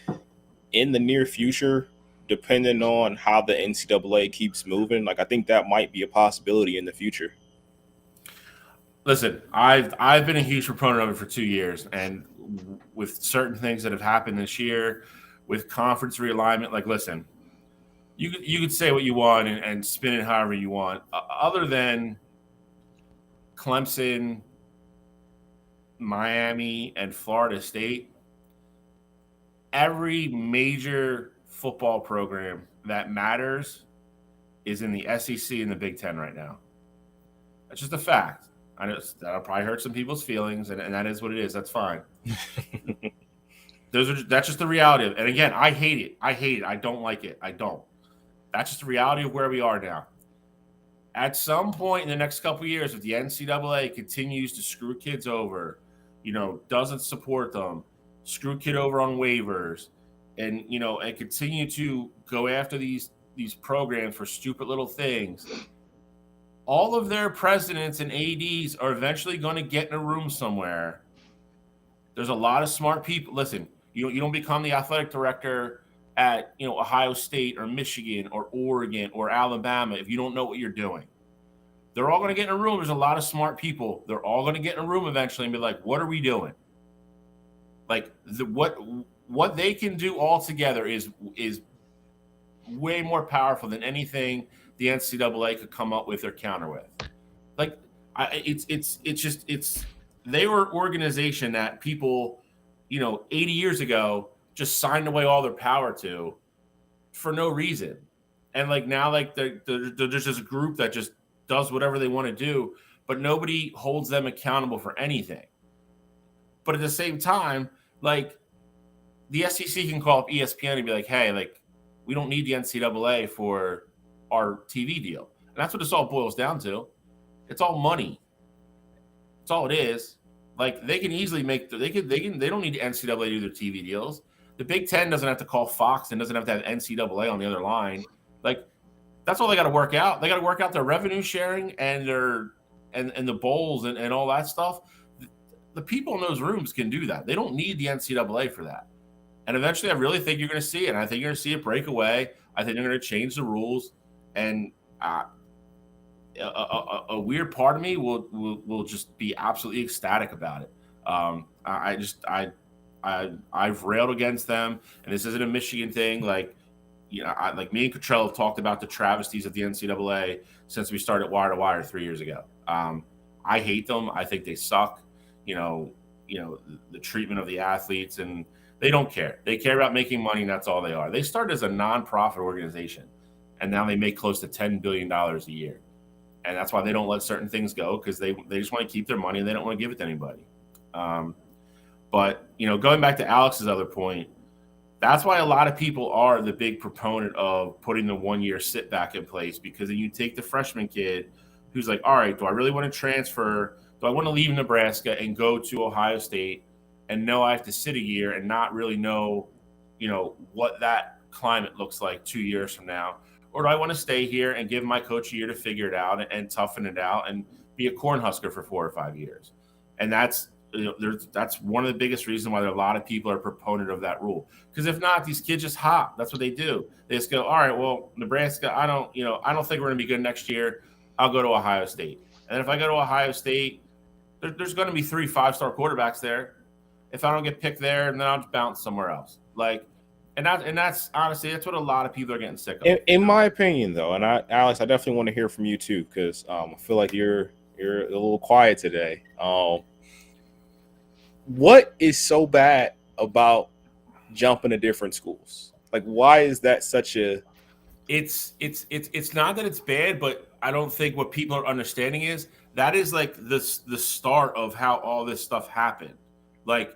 in the near future, depending on how the NCAA keeps moving, like I think that might be a possibility in the future. Listen, I've been a huge proponent of it for 2 years, and with certain things that have happened this year, with conference realignment, like listen, you could say what you want and spin it however you want, other than Clemson, Miami, and Florida State. Every major football program that matters is in the SEC and the Big Ten right now. That's just a fact. I know that'll probably hurt some people's feelings, and that is what it is. That's fine. That's just the reality of it. And again, I hate it. I don't like it. I don't. That's just the reality of where we are now. At some point in the next couple of years, if the NCAA continues to screw kids over, doesn't support them, screw kid over on waivers, and and continue to go after these programs for stupid little things, all of their presidents and ADs are eventually going to get in a room somewhere. There's a lot of smart people. Listen, you don't become the athletic director at Ohio State or Michigan or Oregon or Alabama if you don't know what you're doing. They're all going to get in a room. There's a lot of smart people. They're all going to get in a room eventually and be like, what are we doing? Like what they can do all together is way more powerful than anything the NCAA could come up with or counter with. Like they were an organization that people, 80 years ago just signed away all their power to for no reason. And like now, like there's just a group that just does whatever they want to do, but nobody holds them accountable for anything. But at the same time, like the SEC can call up ESPN and be like, hey, like we don't need the NCAA for our TV deal. And that's what this all boils down to. It's all money. That's all it is. Like they can easily make they don't need the NCAA to do their TV deals. The Big Ten doesn't have to call Fox and doesn't have to have NCAA on the other line. Like that's all they got to work out. They got to work out their revenue sharing and their and the bowls and all that stuff. The people in those rooms can do that. They don't need the NCAA for that. And eventually, I really think you're going to see it. And I think you're going to see it break away. I think they're going to change the rules. And a weird part of me will just be absolutely ecstatic about it. I've railed against them, and this isn't a Michigan thing. Like, like me and Cottrell have talked about the travesties of the NCAA since we started Wire to Wire 3 years ago. I hate them. I think they suck. The treatment of the athletes, and they don't care. They care about making money, and that's all they are. They started as a nonprofit organization, and now they make close to $10 billion a year. And that's why they don't let certain things go, because they just want to keep their money and they don't want to give it to anybody. But going back to Alex's other point, that's why a lot of people are the big proponent of putting the 1 year sit back in place, because then you take the freshman kid who's like, all right, do I really want to transfer? Do I want to leave Nebraska and go to Ohio State and know I have to sit a year and not really know, what that climate looks like 2 years from now? Or do I want to stay here and give my coach a year to figure it out and toughen it out and be a Cornhusker for 4 or 5 years? And that's that's one of the biggest reasons why a lot of people are proponent of that rule. Because if not, these kids just hop. That's what they do. They just go, all right, well, Nebraska, I don't think we're going to be good next year. I'll go to Ohio State. And if I go to Ohio State, there's going to be 3 5-star quarterbacks there. If I don't get picked there, then I'll just bounce somewhere else. Like, and that's honestly, that's what a lot of people are getting sick of. In my opinion, though, and Alex, I definitely want to hear from you too, because I feel like you're a little quiet today. What is so bad about jumping to different schools? Like, why is that such a? It's not that it's bad, but I don't think what people are understanding is that is like the start of how all this stuff happened. Like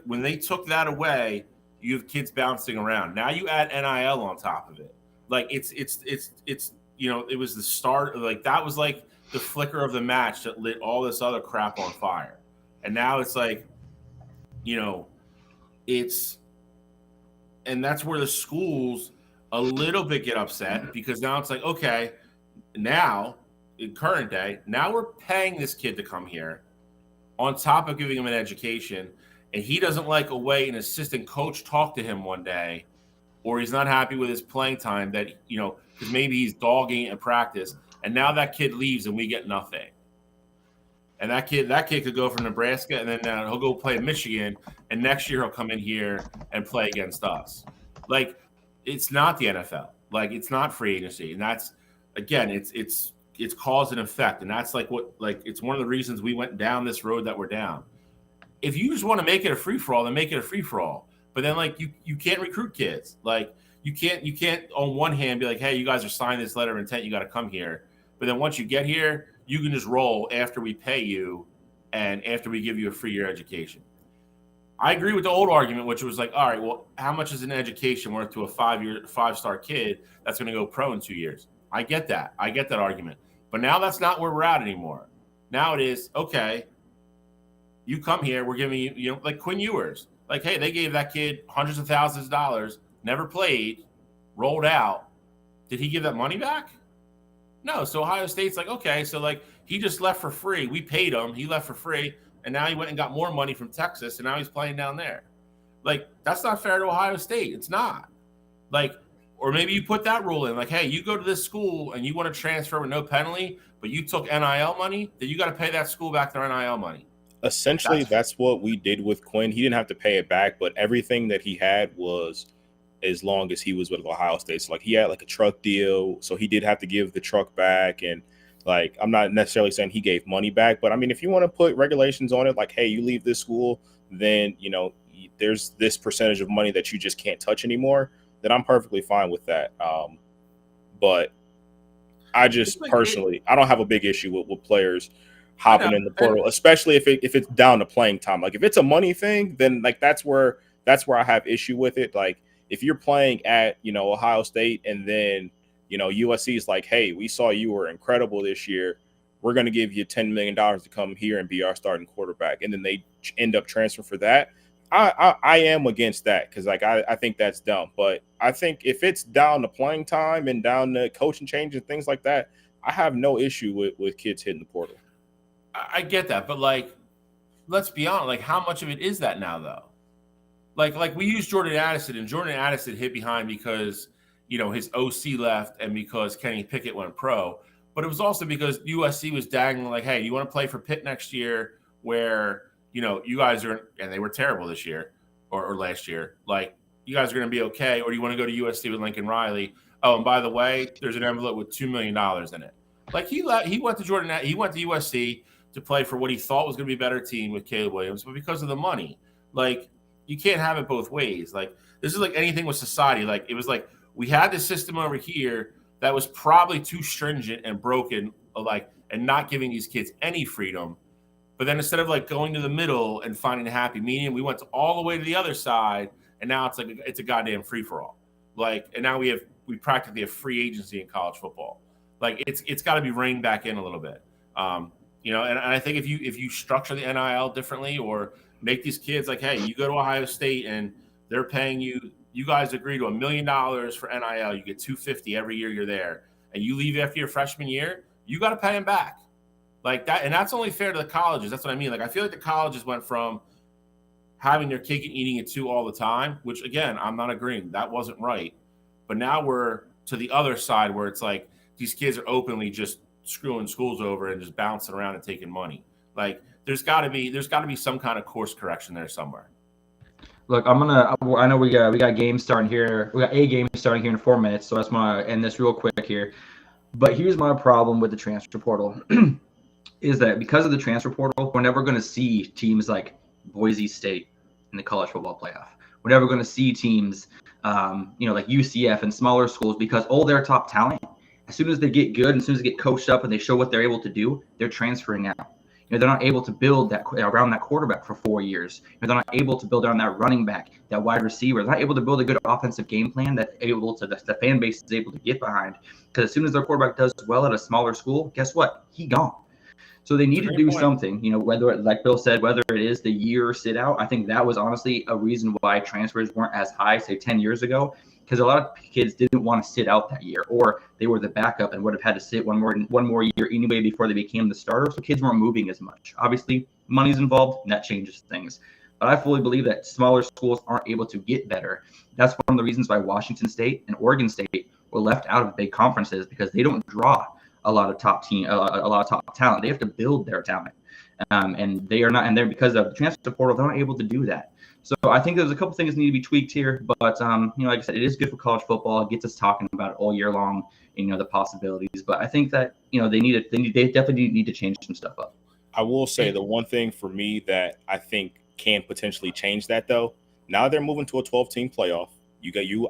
when they took that away, you have kids bouncing around. Now you add NIL on top of it. Like it's it was the start of, like, that was like the flicker of the match that lit all this other crap on fire. And now it's like, and that's where the schools a little bit get upset, because now it's like, okay, now in current day, now we're paying this kid to come here on top of giving him an education, and he doesn't like a way an assistant coach talked to him one day, or he's not happy with his playing time, that, because maybe he's dogging it in practice, and now that kid leaves and we get nothing. And that kid could go from Nebraska, and then he'll go play in Michigan, and next year he'll come in here and play against us. Like, it's not the NFL. Like, it's not free agency, and that's, again, it's cause and effect, and that's it's one of the reasons we went down this road that we're down. If you just want to make it a free for all, then make it a free for all. But then, like, you can't recruit kids. Like, you can't on one hand be like, hey, you guys are signing this letter of intent, you got to come here. But then once you get here, you can just roll after we pay you and after we give you a free year education. I agree with the old argument, which was like, all right, well, how much is an education worth to a 5-star kid that's going to go pro in 2 years? I get that. I get that argument. But now that's not where we're at anymore. Now it is, okay, you come here, we're giving you, like Quinn Ewers. Like, hey, they gave that kid hundreds of thousands of dollars, never played, rolled out. Did he give that money back? No. So Ohio State's like, okay, so like he just left for free. We paid him. He left for free. And now he went and got more money from Texas, and now he's playing down there. Like, that's not fair to Ohio State. It's not. Like, or maybe you put that rule in, like, hey, you go to this school and you want to transfer with no penalty, but you took NIL money, then you got to pay that school back their NIL money. Essentially, that's what we did with Quinn. He didn't have to pay it back, but everything that he had was as long as he was with Ohio State. So, like, he had like a truck deal, so he did have to give the truck back. And like, I'm not necessarily saying he gave money back, but I mean, if you want to put regulations on it, like, hey, you leave this school, then, there's this percentage of money that you just can't touch anymore, then I'm perfectly fine with that. But I just personally, I don't have a big issue with players hopping in the portal, especially if it's down to playing time. Like, if it's a money thing, then like that's where I have issue with it. Like, if you're playing at, Ohio State, and then, USC is like, hey, we saw you were incredible this year, we're going to give you $10 million to come here and be our starting quarterback, and then they end up transferring for that, I am against that, because like I think that's dumb. But I think if it's down to playing time and down to coaching changes and things like that, I have no issue with kids hitting the portal. I get that, but like, let's be honest, like, how much of it is that now, though? Like we used Jordan Addison, and Jordan Addison hit behind because, his OC left and because Kenny Pickett went pro. But it was also because USC was dangling like, hey, you want to play for Pitt next year, where, you guys are, and they were terrible this year or last year, like, you guys are going to be okay, or you want to go to USC with Lincoln Riley? Oh, and by the way, there's an envelope with $2 million in it. Like, he went to USC to play for what he thought was going to be a better team with Caleb Williams, but because of the money, like, you can't have it both ways. Like, this is like anything with society. Like, it was like we had this system over here that was probably too stringent and broken, like, and not giving these kids any freedom. But then instead of like going to the middle and finding a happy medium, we went all the way to the other side, and now it's like it's a goddamn free for all. Like, and now we practically have free agency in college football. Like, it's got to be reined back in a little bit. And I think if you structure the NIL differently, or make these kids like, hey, you go to Ohio State and they're paying you. You guys agree to $1 million for NIL. You get $250 every year you're there, and you leave after your freshman year. You got to pay them back, like that. And that's only fair to the colleges. That's what I mean. Like, I feel like the colleges went from having their cake and eating it too all the time, which again, I'm not agreeing. That wasn't right. But now we're to the other side, where it's like these kids are openly just screwing schools over and just bouncing around and taking money. Like, there's got to be some kind of course correction there somewhere. Look, I know we got games starting here. We got a game starting here in 4 minutes, so I just want to end this real quick here. But here's my problem with the transfer portal is that because of the transfer portal, we're never going to see teams like Boise State in the college football playoff. We're never going to see teams, like UCF and smaller schools, because all their top talent, as soon as they get good, as soon as they get coached up and they show what they're able to do, they're transferring out. They're not able to build that around that quarterback for 4 years. They're not able to build around that running back, that wide receiver. They're not able to build a good offensive game plan that the fan base is able to get behind. Because as soon as their quarterback does well at a smaller school, guess what? He gone. So they need to do something, whether, like Bill said, whether it is the year sit out. I think that was honestly a reason why transfers weren't as high, say 10 years ago, because a lot of kids didn't want to sit out that year, or they were the backup and would have had to sit one more year anyway before they became the starter. So kids weren't moving as much. Obviously, money's involved, and that changes things. But I fully believe that smaller schools aren't able to get better. That's one of the reasons why Washington State and Oregon State were left out of big conferences, because they don't draw a lot of top talent. They have to build their talent, and they are not. And they're, because of the transfer portal, they're not able to do that. So I think there's a couple things that need to be tweaked here. But like I said, it is good for college football. It gets us talking about it all year long. The possibilities. But I think that they definitely need to change some stuff up. I will say the one thing for me that I think can potentially change that, though, now they're moving to a 12-team playoff.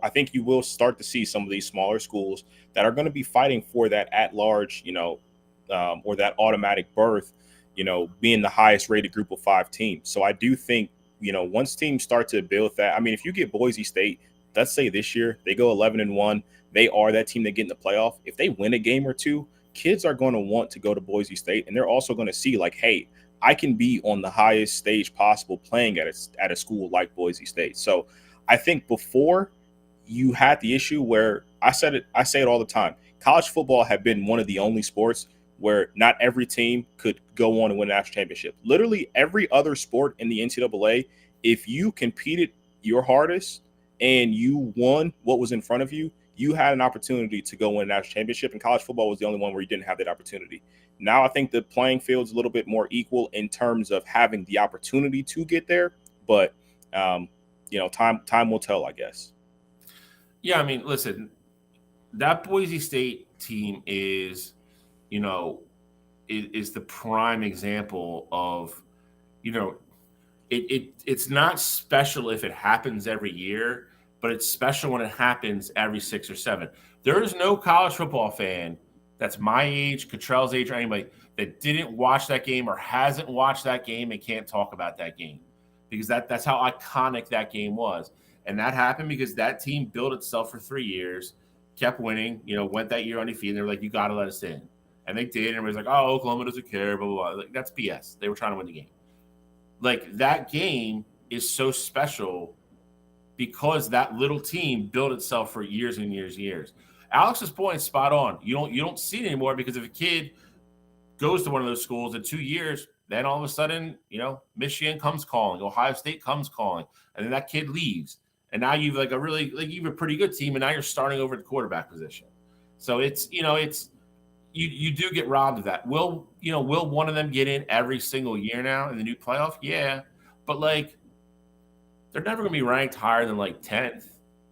I think you will start to see some of these smaller schools that are going to be fighting for that at-large, or that automatic berth, being the highest rated group of 5 teams. So I do think, once teams start to build that, I mean, if you get Boise State, let's say this year they go 11-1, they are that team that get in the playoff. If they win a game or two, kids are going to want to go to Boise State, and they're also going to see like, hey, I can be on the highest stage possible playing at a school like Boise State. So I think before you had the issue where I say it all the time. College football had been one of the only sports where not every team could go on and win a national championship. Literally every other sport in the NCAA, if you competed your hardest and you won what was in front of you, you had an opportunity to go win a national championship. And college football was the only one where you didn't have that opportunity. Now I think the playing field's a little bit more equal in terms of having the opportunity to get there. But time will tell, I guess. Yeah, I mean, listen, that Boise State team is the prime example of, it's not special if it happens every year, but it's special when it happens every 6 or 7. There is no college football fan that's my age, Cottrell's age, or anybody that didn't watch that game or hasn't watched that game and can't talk about that game, because that's how iconic that game was. And that happened because that team built itself for 3 years, kept winning, went that year undefeated. They're like, you got to let us in. And they did. And everybody's like, oh, Oklahoma doesn't care, blah, blah, blah. Like, that's BS. They were trying to win the game. Like, that game is so special because that little team built itself for years and years and years. Alex's point is spot on. You don't see it anymore, because if a kid goes to one of those schools in 2 years, then all of a sudden, Michigan comes calling, Ohio State comes calling, and then that kid leaves. And now you've you've a pretty good team, and now you're starting over at the quarterback position. So it's you do get robbed of that. Will one of them get in every single year now in the new playoff? Yeah, but they're never going to be ranked higher than 10th.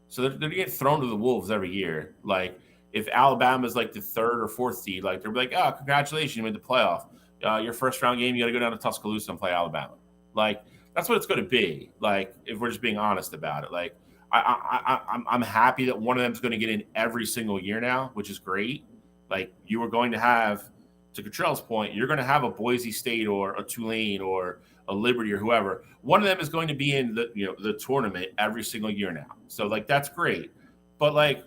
So they're getting thrown to the wolves every year. Like, if Alabama's the 3rd or 4th seed, they're like, oh, congratulations, you made the playoff. Your first round game, you got to go down to Tuscaloosa and play Alabama. That's what it's going to be. If we're just being honest about it, I'm happy that one of them is going to get in every single year now, which is great. You were going to have, to Cottrell's point, you're going to have a Boise State or a Tulane or a Liberty or whoever. One of them is going to be in the tournament every single year now. So that's great, but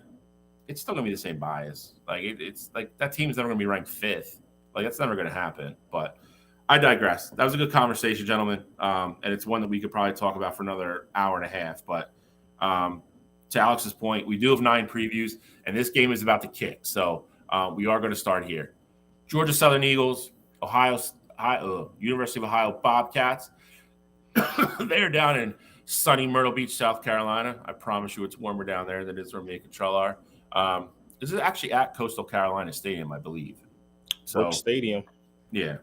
it's still going to be the same bias. It's that team is never going to be ranked 5th. That's never going to happen. But I digress. That was a good conversation, gentlemen. And it's one that we could probably talk about for another hour and a half. But to Alex's point, we do have 9 previews, and this game is about to kick. So we are going to start here. Georgia Southern Eagles, University of Ohio Bobcats. They are down in sunny Myrtle Beach, South Carolina. I promise you it's warmer down there than it is where me and Cottrell are. This is actually at Coastal Carolina Stadium, I believe. So Stadium. Yeah.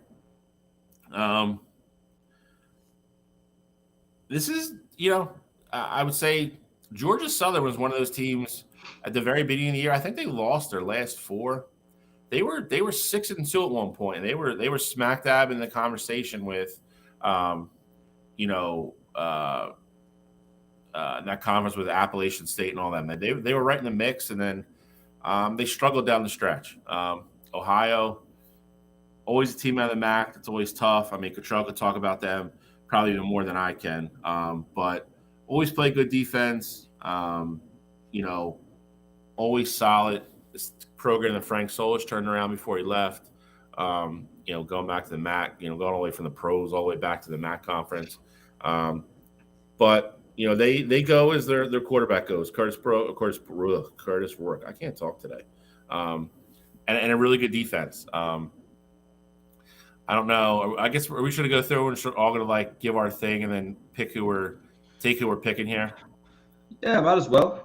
this is, I would say Georgia Southern was one of those teams at the very beginning of the year. I think they lost their last 4. They were 6-2 at one point. They were smack dab in the conversation with, you know, that conference with Appalachian State and all that. Man, they were right in the mix, and then they struggled down the stretch. Ohio, always a team out of the MAC. It's always tough. I mean, Cottrell could talk about them probably even more than I can. But always play good defense. Always solid. This program that Frank Solich turned around before he left. Going back to the MAC. Going all the way from the pros all the way back to the MAC conference. But they go as their quarterback goes. Curtis Rourke. I can't talk today. And a really good defense. I don't know. I guess we should go through and all going to give our thing and then pick who we're picking here. Yeah, might as well.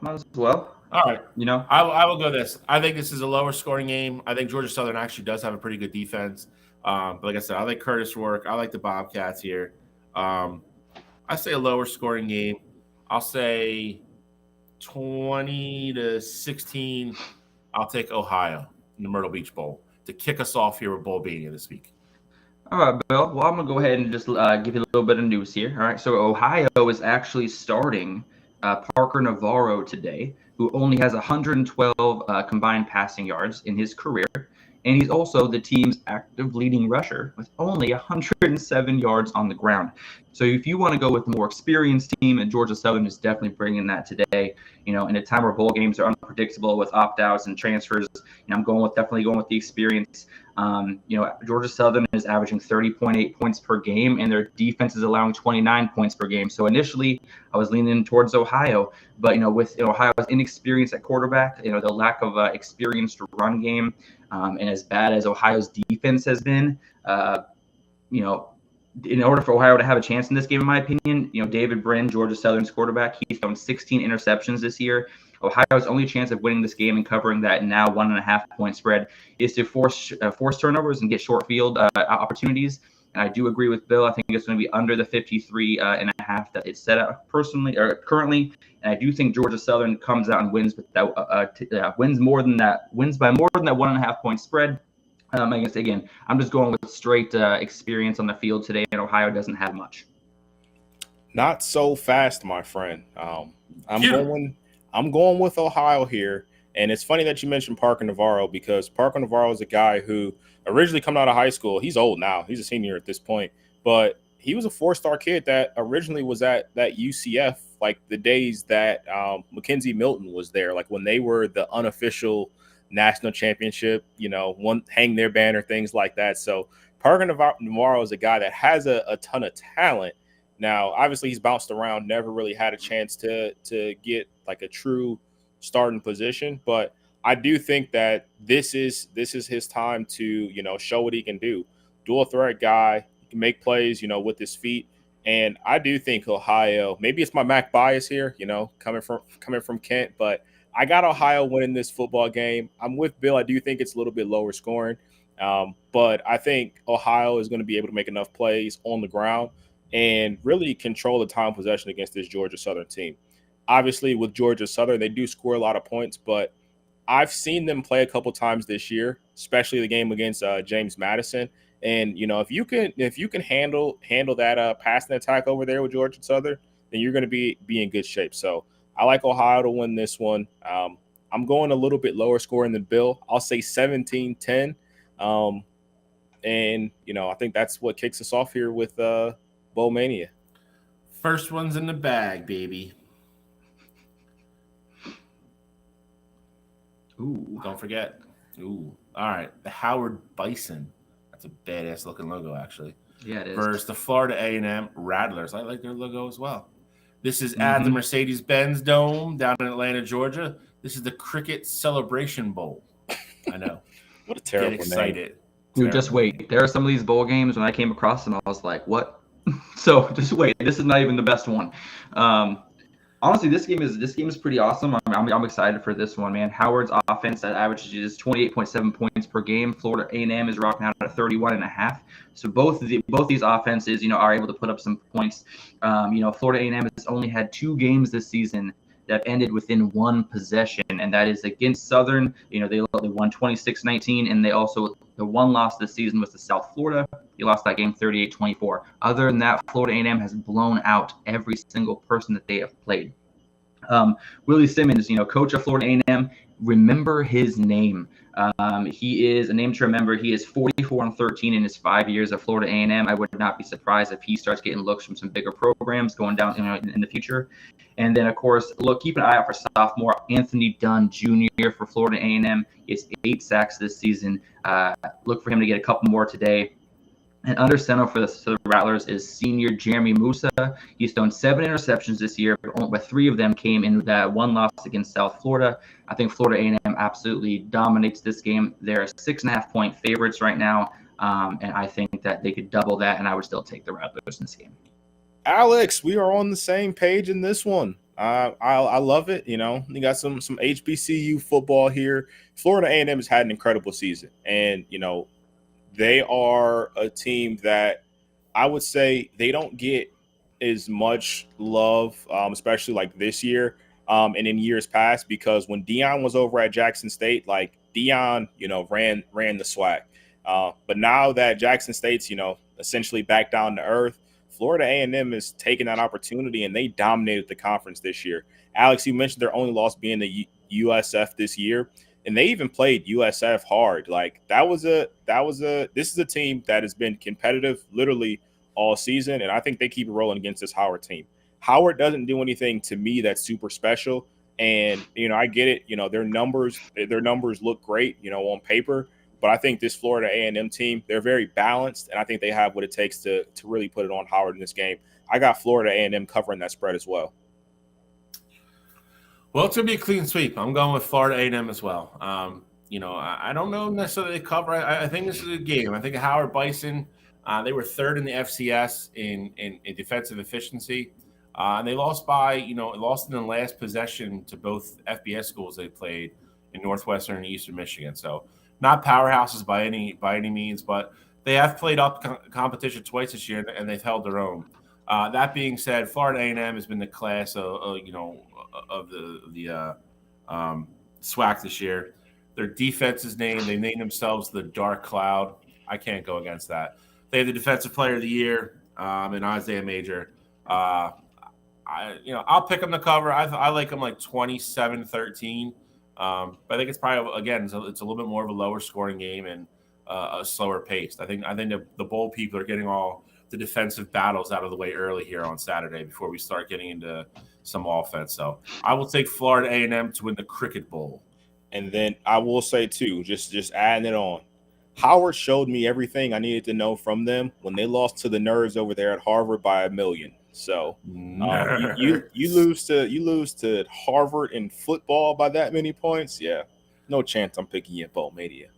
All right. I will go this. I think this is a lower scoring game. I think Georgia Southern actually does have a pretty good defense. But like I said, I like Curtis Rourke. I like the Bobcats here. I say a lower scoring game. I'll say 20-16. I'll take Ohio in the Myrtle Beach Bowl to kick us off here with Bowl Mania this week. All right, Bill. Well, I'm going to go ahead and just give you a little bit of news here. All right, so Ohio is actually starting Parker Navarro today, who only has 112 combined passing yards in his career. And he's also the team's active leading rusher with only 107 yards on the ground. So if you want to go with a more experienced team, and Georgia Southern is definitely bringing that today, in a time where bowl games are unpredictable with opt-outs and transfers, I'm definitely going with the experience. Georgia Southern is averaging 30.8 points per game, and their defense is allowing 29 points per game. So initially, I was leaning towards Ohio, but with Ohio's inexperience at quarterback, the lack of experienced run game, and as bad as Ohio's defense has been, in order for Ohio to have a chance in this game, in my opinion, David Brin, Georgia Southern's quarterback, he's thrown 16 interceptions this year. Ohio's only chance of winning this game and covering that now 1.5 point spread is to force turnovers and get short field opportunities. And I do agree with Bill. I think it's going to be under the 53.5 that it's set up currently. And I do think Georgia Southern comes out and wins with that wins by more than that 1.5 point spread. I guess again, I'm just going with straight experience on the field today, and Ohio doesn't have much. Not so fast, my friend. I'm going with Ohio here. And it's funny that you mentioned Parker Navarro, because Parker Navarro is a guy who originally coming out of high school. He's old now. He's a senior at this point. But he was a 4-star kid that originally was at that UCF, like the days that Mackenzie Milton was there, like when they were the unofficial national championship, hang their banner, things like that. So Parker Navarro is a guy that has a ton of talent. Now, obviously, he's bounced around, never really had a chance to get like a true starting position. But I do think that this is his time to, show what he can do. Dual threat guy, he can make plays, with his feet. And I do think Ohio, maybe it's my MAC bias here, coming from Kent, but I got Ohio winning this football game. I'm with Bill. I do think it's a little bit lower scoring. But I think Ohio is going to be able to make enough plays on the ground and really control the time possession against this Georgia Southern team. Obviously, with Georgia Southern, they do score a lot of points, but I've seen them play a couple times this year, especially the game against James Madison. And if you can handle that passing attack over there with Georgia Southern, then you're going to be in good shape. So I like Ohio to win this one. I'm going a little bit lower scoring than Bill. I'll say 17-10. And I think that's what kicks us off here with Bowl Mania. First one's in the bag, baby. Ooh. Don't forget. Ooh. All right. The Howard Bison. That's a badass looking logo, actually. Yeah, it is. Versus the Florida A&M Rattlers. I like their logo as well. This is at the Mercedes-Benz Dome down in Atlanta, Georgia. This is the Cricket Celebration Bowl. I know. What a terrible Get excited. name. Dude, just wait. There are some of these bowl games when I came across them, I was like, what? So just wait. This is not even the best one. All Honestly, this game is pretty awesome. I'm excited for this one, man. Howard's offense that averages 28.7 points per game. Florida A&M is rocking out at 31.5. So both these offenses, are able to put up some points. Florida A&M has only had 2 games this season that ended within 1 possession, and that is against Southern. They won 26-19, and the one loss this season was to South Florida. They lost that game 38-24. Other than that, Florida A&M has blown out every single person that they have played. Willie Simmons, coach of Florida A&M, remember his name. He is a name to remember. He is 44-13 in his 5 years at Florida A&M. I would not be surprised if he starts getting looks from some bigger programs going down in the future. And then, of course, keep an eye out for sophomore Anthony Dunn Jr. for Florida A&M. He has 8 sacks this season. Look for him to get a couple more today. And under center for the Rattlers is senior Jeremy Musa. He's thrown 7 interceptions this year, but 3 of them came in that one loss against South Florida. I think Florida A&M absolutely dominates this game. They're 6.5-point favorites right now, and I think that they could double that, and I would still take the Rattlers in this game. Alex, we are on the same page in this one. I love it. You got some HBCU football here. Florida A&M has had an incredible season, and they are a team that I would say they don't get as much love, especially like this year and in years past, because when Deion was over at Jackson State, like Deion, ran the swag. But now that Jackson State's, essentially back down to earth, Florida A&M is taking that opportunity, and they dominated the conference this year. Alex, you mentioned their only loss being the USF this year. And they even played USF hard. Like this is a team that has been competitive literally all season. And I think they keep it rolling against this Howard team. Howard doesn't do anything to me that's super special. And, I get it. Their numbers look great, on paper. But I think this Florida A&M team, they're very balanced. And I think they have what it takes to really put it on Howard in this game. I got Florida A&M covering that spread as well. Well, it's going to be a clean sweep. I'm going with Florida A&M as well. I don't know necessarily they cover. I think this is a game. I think Howard Bison, they were 3rd in the FCS in defensive efficiency. And they lost lost in the last possession to both FBS schools they played in Northwestern and Eastern Michigan. So not powerhouses by any means, but they have played up competition twice this year, and they've held their own. That being said, Florida A&M has been the class of the SWAC this year. Their defense is named. They named themselves the Dark Cloud. I can't go against that. They have the Defensive Player of the Year in Isaiah Major. I'll pick them to cover. I like them like 27-13. But I think it's probably, again, it's a little bit more of a lower scoring game and a slower pace. I think the bowl people are getting all the defensive battles out of the way early here on Saturday before we start getting into some offense. So I will take Florida A&M to win the Cricket Bowl. And then I will say too, just adding it on, Howard showed me everything I needed to know from them when they lost to the nerds over there at Harvard by 1 million. So you lose to Harvard in football by that many points. Yeah, no chance I'm picking you at Bowl Mania.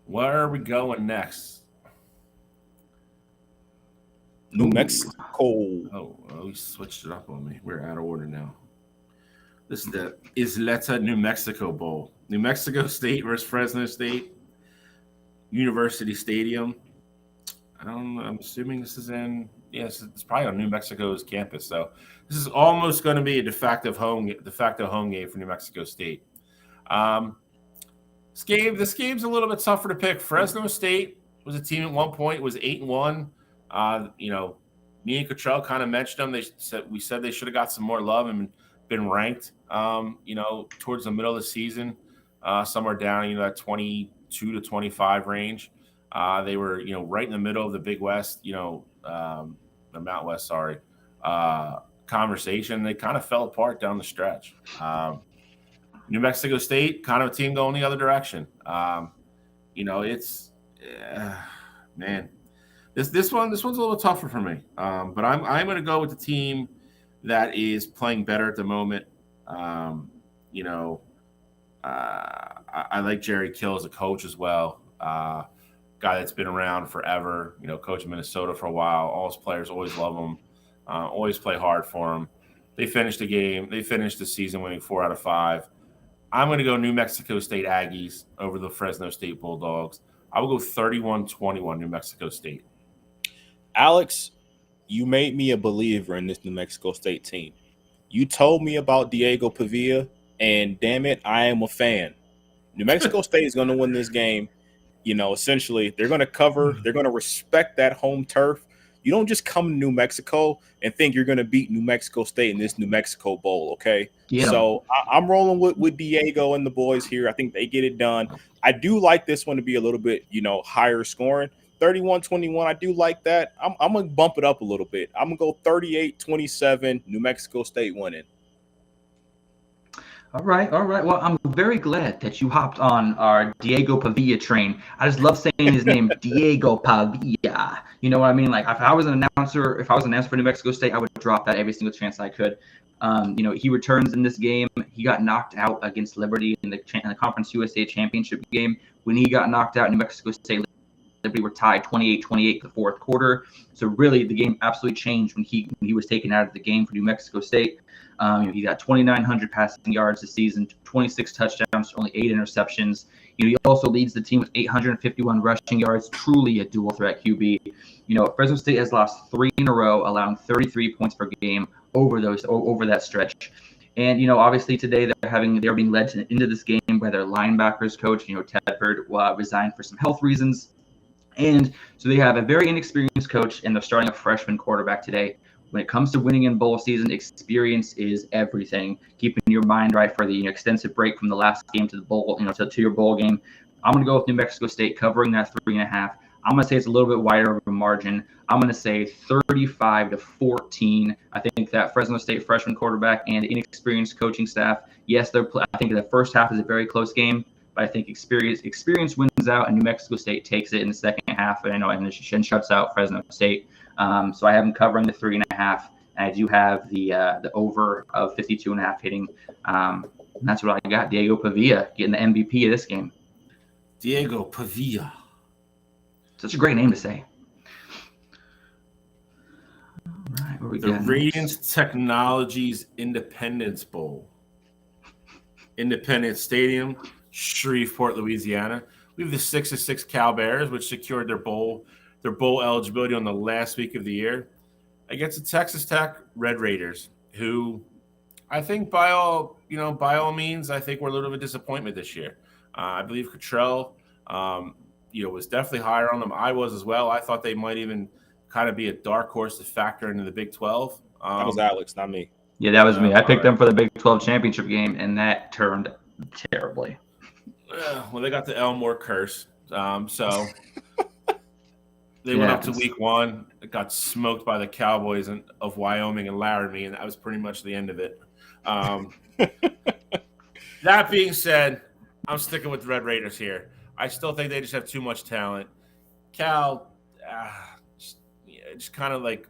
Where are we going next? New Mexico. Oh, we switched it up on me. We're out of order now. This is the Isleta, New Mexico Bowl. New Mexico State versus Fresno State. University Stadium. I'm assuming this is it's probably on New Mexico's campus. So this is almost going to be a de facto home game for New Mexico State. This game's a little bit tougher to pick. Fresno State was a team at one point. It was 8-1. Me and Cottrell kind of mentioned them. We said they should have got some more love and been ranked, towards the middle of the season, somewhere down, that 22 to 25 range. They were, right in the middle of the Big West, the Mount West, conversation. They kind of fell apart down the stretch. New Mexico State, kind of a team going the other direction. Man. This one's a little tougher for me, but I'm going to go with the team that is playing better at the moment. I like Jerry Kill as a coach as well. Guy that's been around forever. Coaching Minnesota for a while. All his players always love him. Always play hard for them. They finished the game. They finished the season winning 4 out of 5. I'm going to go New Mexico State Aggies over the Fresno State Bulldogs. I will go 31-21 New Mexico State. Alex, you made me a believer in this New Mexico State team. You told me about Diego Pavia, and damn it, I am a fan. New Mexico State is going to win this game. Essentially, they're going to cover. They're going to respect that home turf. You don't just come to New Mexico and think you're going to beat New Mexico State in this New Mexico Bowl, okay? Yeah. So I'm rolling with Diego and the boys here. I think they get it done. I do like this one to be a little bit, higher scoring. 31-21, I do like that. I'm going to bump it up a little bit. I'm going to go 38-27, New Mexico State winning. All right. Well, I'm very glad that you hopped on our Diego Pavia train. I just love saying his name, Diego Pavia. You know what I mean? Like, if I was an announcer for New Mexico State, I would drop that every single chance I could. He returns in this game. He got knocked out against Liberty in the Conference USA Championship game. When he got knocked out, New Mexico State Liberty were tied 28-28 the fourth quarter. So really, the game absolutely changed when he was taken out of the game for New Mexico State. He got 2,900 passing yards this season, 26 touchdowns, only 8 interceptions. He also leads the team with 851 rushing yards, truly a dual threat QB. Fresno State has lost 3 in a row, allowing 33 points per game over that stretch. And, obviously today they're being led into this game by their linebackers coach. Tedford resigned for some health reasons. And so they have a very inexperienced coach, and they're starting a freshman quarterback today. When it comes to winning in bowl season, experience is everything. Keeping your mind right for the extensive break from the last game to the bowl, to your bowl game. I'm going to go with New Mexico State covering that 3.5. I'm going to say it's a little bit wider of a margin. I'm going to say 35-14. I think that Fresno State freshman quarterback and inexperienced coaching staff, yes, I think the first half is a very close game, but I think experience wins out, and New Mexico State takes it in the second half, and shuts out Fresno State. So I have them covering the 3.5, and I do have the over of 52.5 hitting. And that's what I got. Diego Pavia getting the MVP of this game. Diego Pavia. Such a great name to say. All right, where we the Radiant Technologies Independence Bowl. Independence Stadium, Shreveport, Louisiana. We have the 6-6 Cal Bears, which secured their bowl eligibility on the last week of the year against the Texas Tech Red Raiders, who I think by all means, I think we're a little bit of a disappointment this year. I believe Cottrell, was definitely higher on them. I was as well. I thought they might even kind of be a dark horse to factor into the Big 12. That was Alex, not me. Yeah, that was me. I picked them for the Big 12 championship game, and that turned terribly. Well, they got the Elmore curse. So they went up to week 1. It got smoked by the Cowboys of Wyoming and Laramie, and that was pretty much the end of it. That being said, I'm sticking with the Red Raiders here. I still think they just have too much talent. Cal, just kind of like,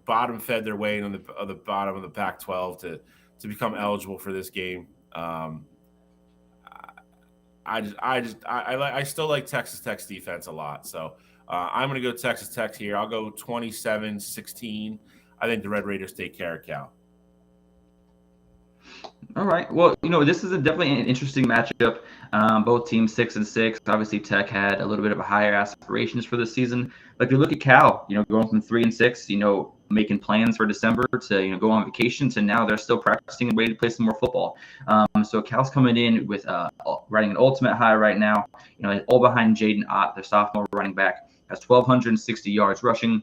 bottom fed their way on the bottom of the Pac-12 to become eligible for this game. I still like Texas Tech's defense a lot. So I'm going to go Texas Tech here. I'll go 27-16. I think the Red Raiders take care of Cal. All right. Well, this is definitely an interesting matchup. Both teams 6-6. Obviously, Tech had a little bit of a higher aspirations for this season. But if you look at Cal, going from 3-6, making plans for December to go on vacation to now they're still practicing and ready to play some more football. So Cal's coming in with riding an ultimate high right now. All behind Jaden Ott, their sophomore running back, has 1,260 yards rushing.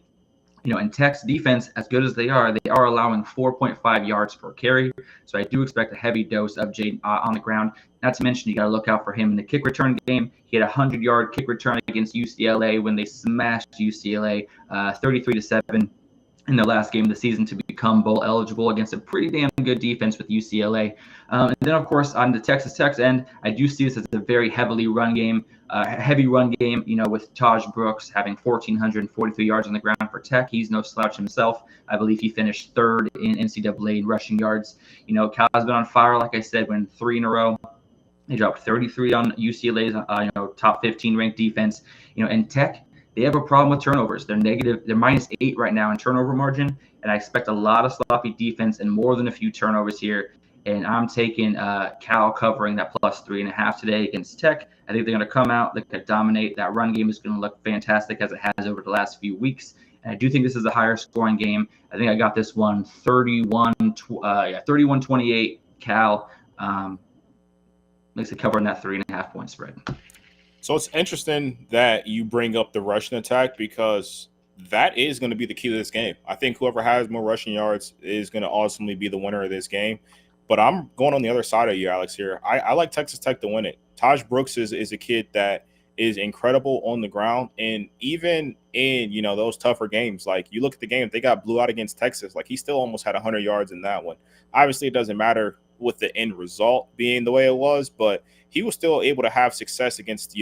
And Tech's defense, as good as they are allowing 4.5 yards per carry. So I do expect a heavy dose of Jaden on the ground. Not to mention, you got to look out for him in the kick return game. He had a 100-yard kick return against UCLA when they smashed UCLA 33-7 in their last game of the season to become bowl eligible against a pretty damn good defense with UCLA. And then, of course, on the Texas Tech's end, I do see this as a very heavy run game, with Taj Brooks having 1,443 yards on the ground for Tech. He's no slouch himself. I believe he finished 3rd in NCAA in rushing yards. Cal's been on fire, like I said, winning 3 in a row. They dropped 33 on UCLA's, top 15 ranked defense. And Tech, They have a problem with turnovers. They're -8 right now in turnover margin, and I expect a lot of sloppy defense and more than a few turnovers here. And I'm taking Cal covering that +3.5 today against Tech. I think they're going to come out, they're going to dominate. That run game is going to look fantastic as it has over the last few weeks. And I do think this is a higher scoring game. I think I got this one 31-28 Cal. Makes it covering that 3.5 point spread. So it's interesting that you bring up the rushing attack because that is going to be the key to this game. I think whoever has more rushing yards is going to ultimately be the winner of this game. But I'm going on the other side of you, Alex, here. I like Texas Tech to win it. Taj Brooks is a kid that is incredible on the ground. And even in, those tougher games, like you look at the game, they got blew out against Texas. Like he still almost had 100 yards in that one. Obviously, it doesn't matter with the end result being the way it was, but he was still able to have success against,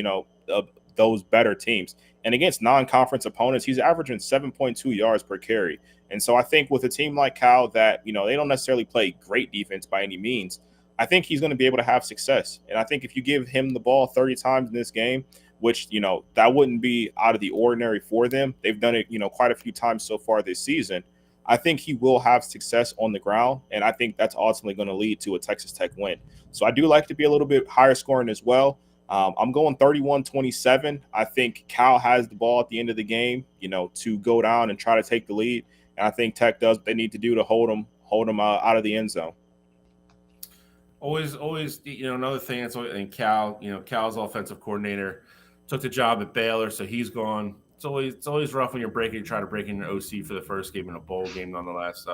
those better teams. And against non-conference opponents, he's averaging 7.2 yards per carry. And so I think with a team like Cal that, they don't necessarily play great defense by any means, I think he's going to be able to have success. And I think if you give him the ball 30 times in this game, which, that wouldn't be out of the ordinary for them. They've done it, quite a few times so far this season. I think he will have success on the ground, and I think that's ultimately going to lead to a Texas Tech win. So I do like to be a little bit higher scoring as well. I'm going 31-27. I think Cal has the ball at the end of the game, to go down and try to take the lead. And I think Tech does what they need to do to hold them out of the end zone. Always, another thing that's and Cal, Cal's offensive coordinator took the job at Baylor, so he's gone. It's always rough when you're try to break in your OC for the first game in a bowl game, nonetheless.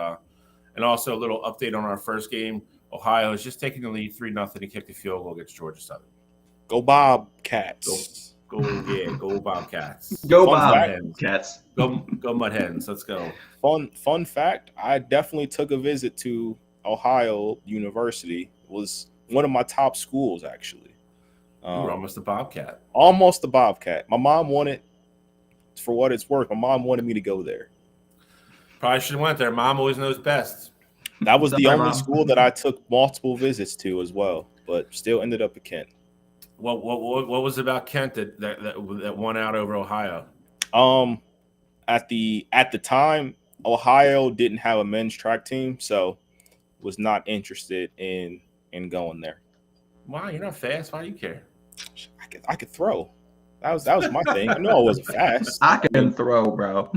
And also a little update on our first game. Ohio is just taking the lead 3-0 to kick the field goal against Georgia Southern. Go Bobcats. Go Bobcats. Go Bobcats. Go Mud Hens. Let's go. Fun fact, I definitely took a visit to Ohio University. It was one of my top schools, actually. You were almost a Bobcat. Almost a Bobcat. My mom wanted, for what it's worth, my mom wanted me to go there. Probably should have went there. Mom always knows best. That was the only school that I took multiple visits to as well, but still ended up at Kent. What was it about Kent that won out over Ohio? At the time, Ohio didn't have a men's track team, so was not interested in going there. Wow, you're not fast. Why do you care? I could throw. That was my thing. I know I wasn't fast. I can throw, bro.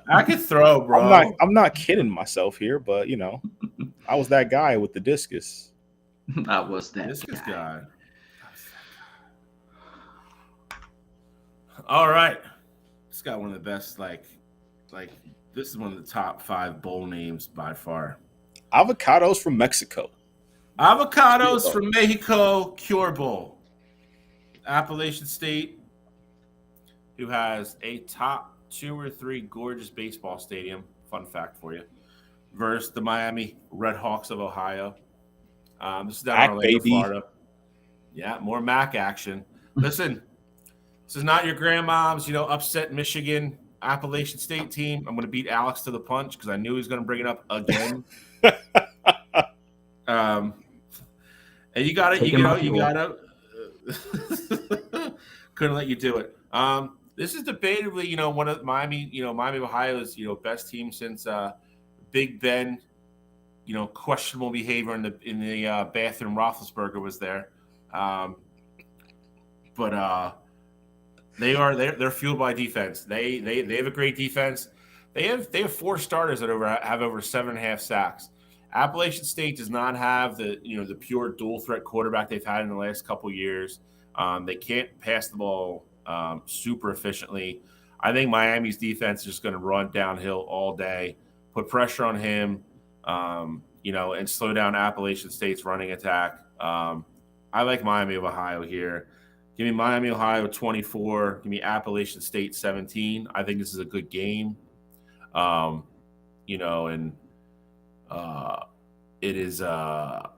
I could throw, bro. I'm not kidding myself here, but I was that guy with the discus. I was that discus guy. All right. It's got one of the best, like this is one of the top 5 bowl names by far. Avocados from Mexico. Avocados from Mexico Cure Bowl. Appalachian State, who has a top 2 or 3 gorgeous baseball stadium. Fun fact for you. Versus the Miami Redhawks of Ohio. This is down in Orlando, Florida. Yeah, more MAC action. Listen, this is not your grandmom's, upset Michigan Appalachian State team. I'm going to beat Alex to the punch because I knew he was going to bring it up again. And you got it. You got it. Couldn't let you do it. This is debatably, one of Miami Ohio's, best team since Big Ben, questionable behavior in the bathroom. Roethlisberger was there, but they're fueled by defense. They have a great defense. They have 4 starters that have over 7.5 sacks. Appalachian State does not have the pure dual threat quarterback they've had in the last couple years. They can't pass the ball super efficiently. I think Miami's defense is just going to run downhill all day, put pressure on him, and slow down Appalachian State's running attack. I like Miami of Ohio here. Give me Miami, Ohio 24. Give me Appalachian State 17. I think this is a good game. It is what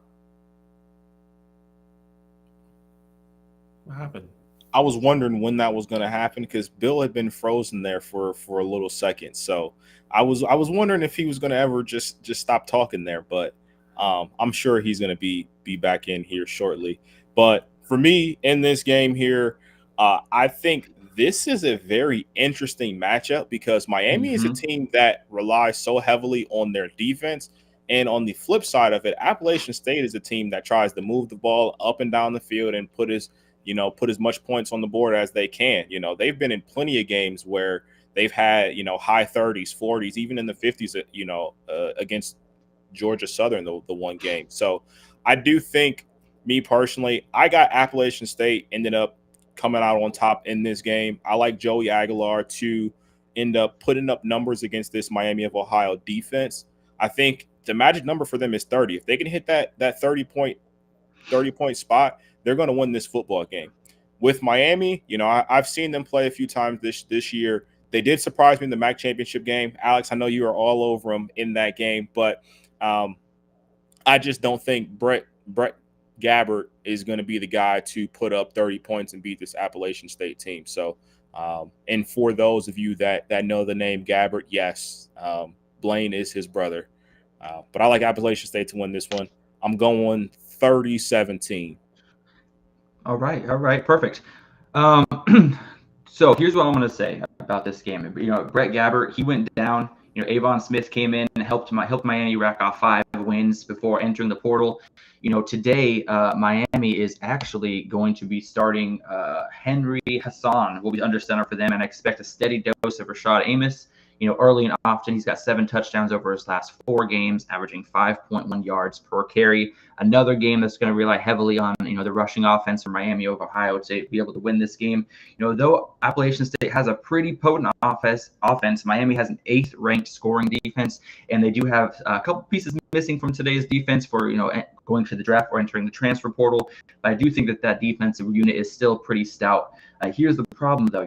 happened? I was wondering when that was going to happen because Bill had been frozen there for a little second. So I was wondering if he was going to ever just stop talking there, but I'm sure he's going to be back in here shortly. But for me in this game here, I think this is a very interesting matchup because Miami is a team that relies so heavily on their defense. And on the flip side of it, Appalachian State is a team that tries to move the ball up and down the field and put as much points on the board as they can. They've been in plenty of games where they've had, high 30s, 40s, even in the 50s, against Georgia Southern, the one game. So I do think, me personally, I got Appalachian State ended up coming out on top in this game. I like Joey Aguilar to end up putting up numbers against this Miami of Ohio defense. I think the magic number for them is 30. If they can hit that 30-point spot, they're going to win this football game. With Miami, I've seen them play a few times this year. They did surprise me in the MAC championship game. Alex, I know you are all over them in that game, but I just don't think Brett Gabbert is going to be the guy to put up 30 points and beat this Appalachian State team. So, and for those of you that know the name Gabbert, yes, Blaine is his brother. But I like Appalachian State to win this one. I'm going 30-17. All right, perfect. So here's what I'm going to say about this game. Brett Gabbert, he went down. Avon Smith came in and helped Miami rack off 5 wins before entering the portal. Today Miami is actually going to be starting Henry Hassan will be under center for them, and I expect a steady dose of Rashad Amos. Early and often, he's got 7 touchdowns over his last 4 games, averaging 5.1 yards per carry. Another game that's going to rely heavily on, the rushing offense from Miami of Ohio to be able to win this game. Though Appalachian State has a pretty potent offense, Miami has an 8th ranked scoring defense, and they do have a couple pieces missing from today's defense for, going to the draft or entering the transfer portal. But I do think that defensive unit is still pretty stout. Here's the problem, though,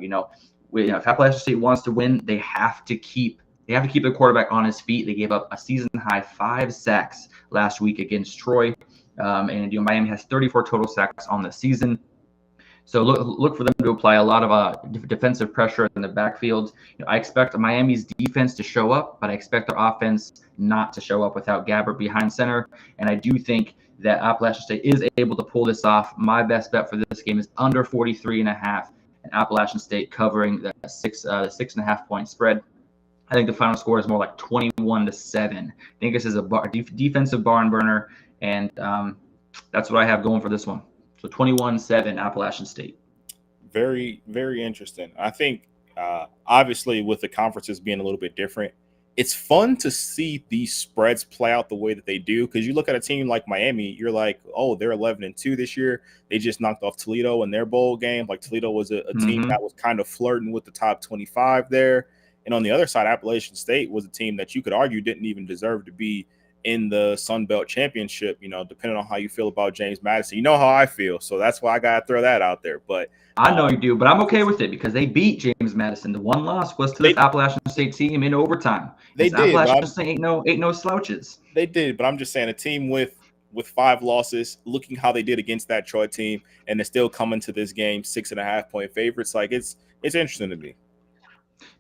if Appalachian State wants to win, they have to keep the quarterback on his feet. They gave up a season-high 5 sacks last week against Troy, and Miami has 34 total sacks on the season. So look for them to apply a lot of defensive pressure in the backfield. I expect Miami's defense to show up, but I expect their offense not to show up without Gabbert behind center. And I do think that Appalachian State is able to pull this off. My best bet for this game is under 43.5. And Appalachian State covering the 6.5 point spread. I think the final score is more like 21-7. I think this is a defensive barn burner, and that's what I have going for this one. So 21-7 Appalachian State. Very, very interesting. I think obviously with the conferences being a little bit different, it's fun to see these spreads play out the way that they do, because you look at a team like Miami, you're like, oh, they're 11-2 this year. They just knocked off Toledo in their bowl game. Like, Toledo was a team that was kind of flirting with the top 25 there. And on the other side, Appalachian State was a team that you could argue didn't even deserve to be in the Sun Belt Championship, depending on how you feel about James Madison. You know how I feel, so that's why I got to throw that out there. But I know you do, but I'm okay with it because they beat James Madison. The one loss was to the Appalachian State team in overtime. They did. Appalachian State ain't no slouches. They did, but I'm just saying, a team with 5 losses, looking how they did against that Troy team, and they're still coming to this game 6.5 point favorites. Like, it's interesting to me.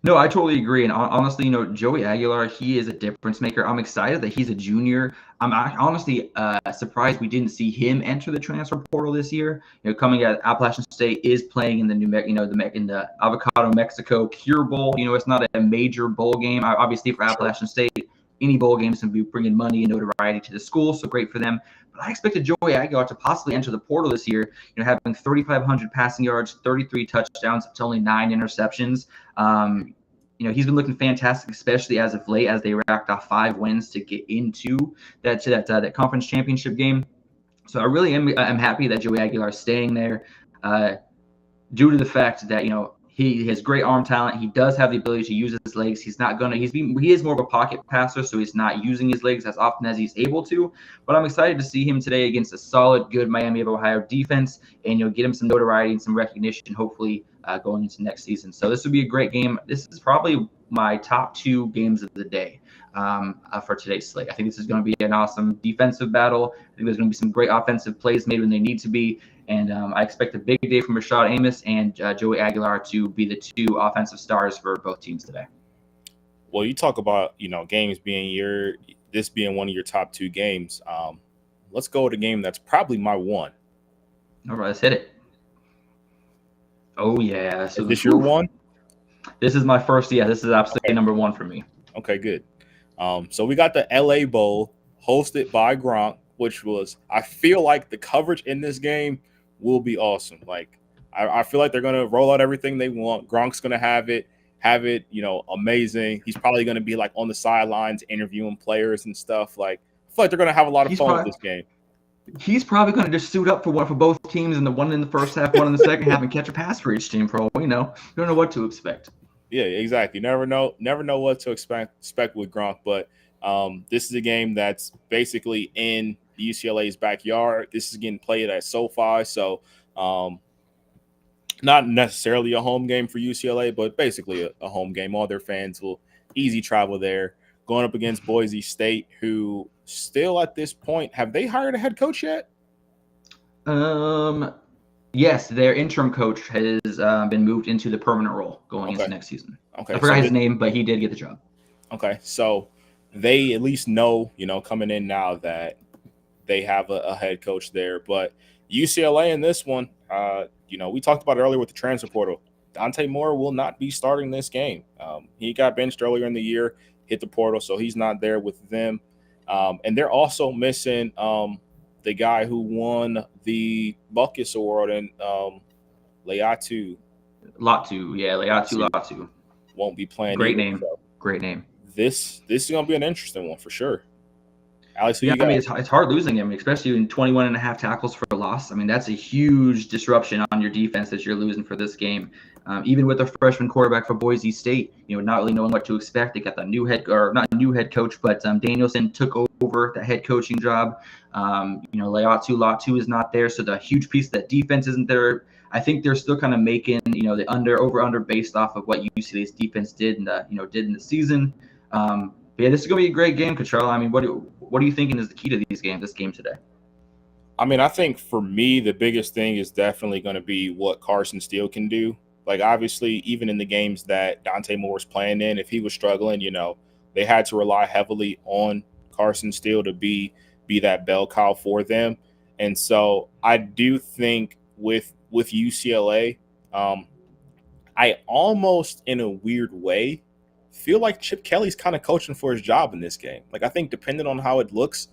No, I totally agree. And honestly, Joey Aguilar, he is a difference maker. I'm excited that he's a junior. I'm honestly surprised we didn't see him enter the transfer portal this year. Coming at Appalachian State is playing in the in the Avocado Mexico Cure Bowl. It's not a major bowl game. Obviously, for Appalachian State, any bowl games can be bringing money and notoriety to the school, so great for them. But I expected Joey Aguilar to possibly enter the portal this year, having 3,500 passing yards, 33 touchdowns to only 9 interceptions. He's been looking fantastic, especially as of late, as they racked off 5 wins to get into that conference championship game. So I really am happy that Joey Aguilar is staying there, due to the fact that he has great arm talent. He does have the ability to use his legs. He is more of a pocket passer, so he's not using his legs as often as he's able to. But I'm excited to see him today against a solid, good Miami of Ohio defense, and get him some notoriety and some recognition, hopefully going into next season. So this would be a great game. This is probably my top 2 games of the day for today's slate. I think this is going to be an awesome defensive battle. I think there's going to be some great offensive plays made when they need to be. And I expect a big day from Rashad Amos and Joey Aguilar to be the 2 offensive stars for both teams today. Well, you talk about, games being this being one of your top 2 games. Let's go with a game that's probably my one. All right, let's hit it. Oh yeah. So Is this your one? This is my first. Yeah, this is absolutely Okay. number one for me. Okay, good. So we got the LA Bowl hosted by Gronk, which was, I feel like the coverage in this game will be awesome. Like, I feel like they're going to roll out everything they want. Gronk's going to have it, amazing. He's probably going to be like on the sidelines interviewing players and stuff. Like, I feel like they're going to have a lot of fun with this game. He's probably going to just suit up for both teams, and the one in the first half, one in the second half, and catch a pass for each team. You don't know what to expect. Yeah, exactly. Never know what to expect with Gronk. But this is a game that's basically in UCLA's backyard. This is getting played at SoFi, so not necessarily a home game for UCLA, but basically a home game. All their fans will easy travel there. Going up against Boise State, who still at this point, have they hired a head coach yet? Yes, their interim coach has been moved into the permanent role going into next season. Okay, I forgot his name, but he did get the job. Okay, so they at least know, coming in now that they have a head coach there. But UCLA in this one, we talked about it earlier with the transfer portal. Dante Moore will not be starting this game. He got benched earlier in the year, hit the portal, so he's not there with them. And they're also missing the guy who won the Buckus Award and Latu. Latu. Won't be playing. Great name. So great name. This is going to be an interesting one for sure. Alex, it's hard losing him, especially in 21.5 tackles for a loss. I mean, that's a huge disruption on your defense that you're losing for this game. Even with a freshman quarterback for Boise State, not really knowing what to expect. They got the not new head coach, but Danielson took over the head coaching job. Latu is not there, so the huge piece of that defense isn't there. I think they're still kind of making, the over based off of what UCLA's defense did in the season. But yeah, this is going to be a great game, Cottrell. I mean, what are you thinking is the key to this game today? I mean, I think for me, the biggest thing is definitely going to be what Carson Steele can do. Like, obviously, even in the games that Dante Moore was playing in, if he was struggling, they had to rely heavily on Carson Steele to be that bell cow for them. And so I do think with UCLA, I almost, in a weird way, feel like Chip Kelly's kind of coaching for his job in this game. Like, I think depending on how it looks,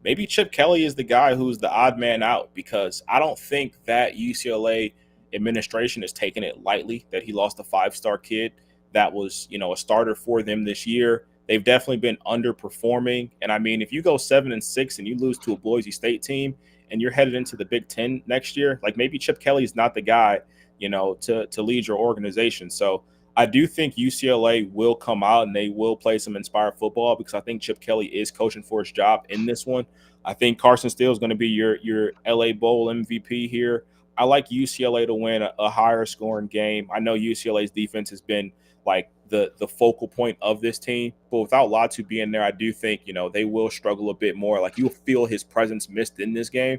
maybe Chip Kelly is the guy who's the odd man out, because I don't think that UCLA administration is taking it lightly that he lost a 5-star kid that was, a starter for them this year. They've definitely been underperforming. And I mean, if you go 7-6 and you lose to a Boise State team and you're headed into the Big Ten next year, like maybe Chip Kelly's not the guy, to lead your organization. So I do think UCLA will come out and they will play some inspired football, because I think Chip Kelly is coaching for his job in this one. I think Carson Steele is going to be your LA Bowl MVP here. I like UCLA to win a higher scoring game. I know UCLA's defense has been like the focal point of this team, but without Latu being there, I do think, they will struggle a bit more. Like, you'll feel his presence missed in this game.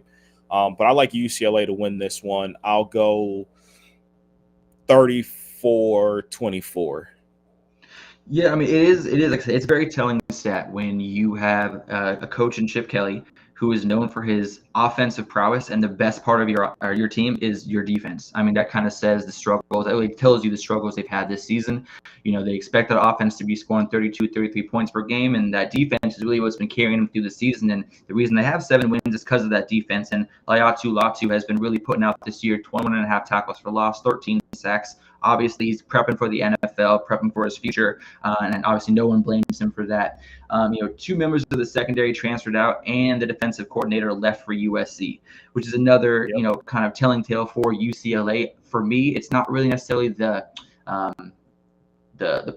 But I like UCLA to win this one. I'll go 34-24. Yeah, I mean, it is. It's a very telling stat when you have a coach in Chip Kelly who is known for his offensive prowess, and the best part of your team is your defense. I mean, that kind of says the struggles. It really tells you the struggles they've had this season. They expect that offense to be scoring 32, 33 points per game, and that defense is really what's been carrying them through the season. And the reason they have 7 wins is because of that defense. And Latu has been really putting out this year 21.5 tackles for loss, 13 sacks. Obviously, he's prepping for the NFL, prepping for his future, and obviously no one blames him for that. 2 members of the secondary transferred out, and the defensive coordinator left for USC, which is another, kind of telling tale for UCLA. For me, it's not really necessarily the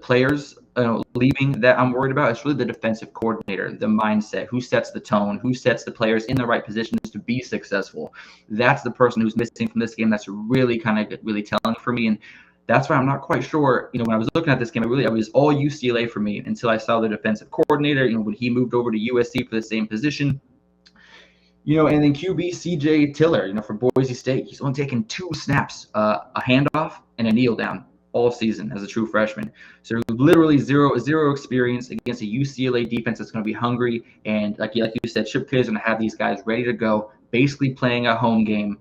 players leaving that I'm worried about. It's really the defensive coordinator, the mindset, who sets the tone, who sets the players in the right positions to be successful. That's the person who's missing from this game. That's really telling for me. And that's why I'm not quite sure. When I was looking at this game, it was all UCLA for me until I saw the defensive coordinator, when he moved over to USC for the same position. And then QB CJ Tiller, for Boise State, he's only taken 2 snaps, a handoff and a kneel down all season as a true freshman. So literally zero experience against a UCLA defense that's going to be hungry. And like you said, Chip Kelly's going to have these guys ready to go, basically playing a home game,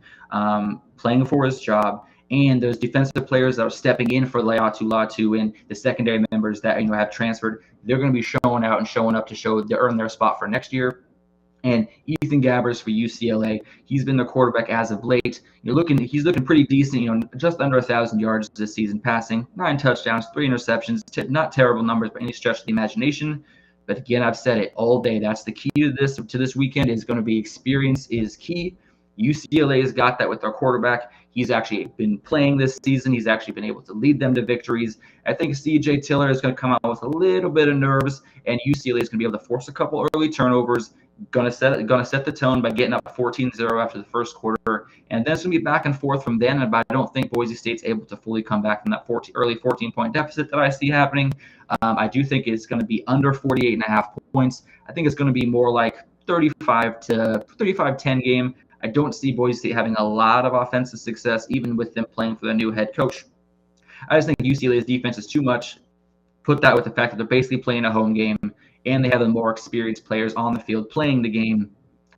playing for his job. and those defensive players that are stepping in for Latu and the secondary members that have transferred, they're going to be showing out and showing up to earn their spot for next year. And Ethan Gabbers for UCLA, he's been the quarterback as of late. He's looking pretty decent. Just under 1,000 yards this season passing, 9 touchdowns, 3 interceptions. Not terrible numbers by any stretch of the imagination. But again, I've said it all day. That's the key to this weekend. Is going to be experience is key. UCLA has got that with their quarterback. He's actually been playing this season. He's actually been able to lead them to victories. I think CJ Tiller is going to come out with a little bit of nerves, and UCLA is going to be able to force a couple early turnovers. Going to set the tone by getting up 14-0 after the first quarter, and then it's going to be back and forth from then. But I don't think Boise State's able to fully come back from that early 14-point deficit that I see happening. I do think it's going to be under 48.5 points. I think it's going to be more like 35-10 game. I don't see Boise State having a lot of offensive success, even with them playing for their new head coach. I just think UCLA's defense is too much. Put that with the fact that they're basically playing a home game, and they have the more experienced players on the field playing the game.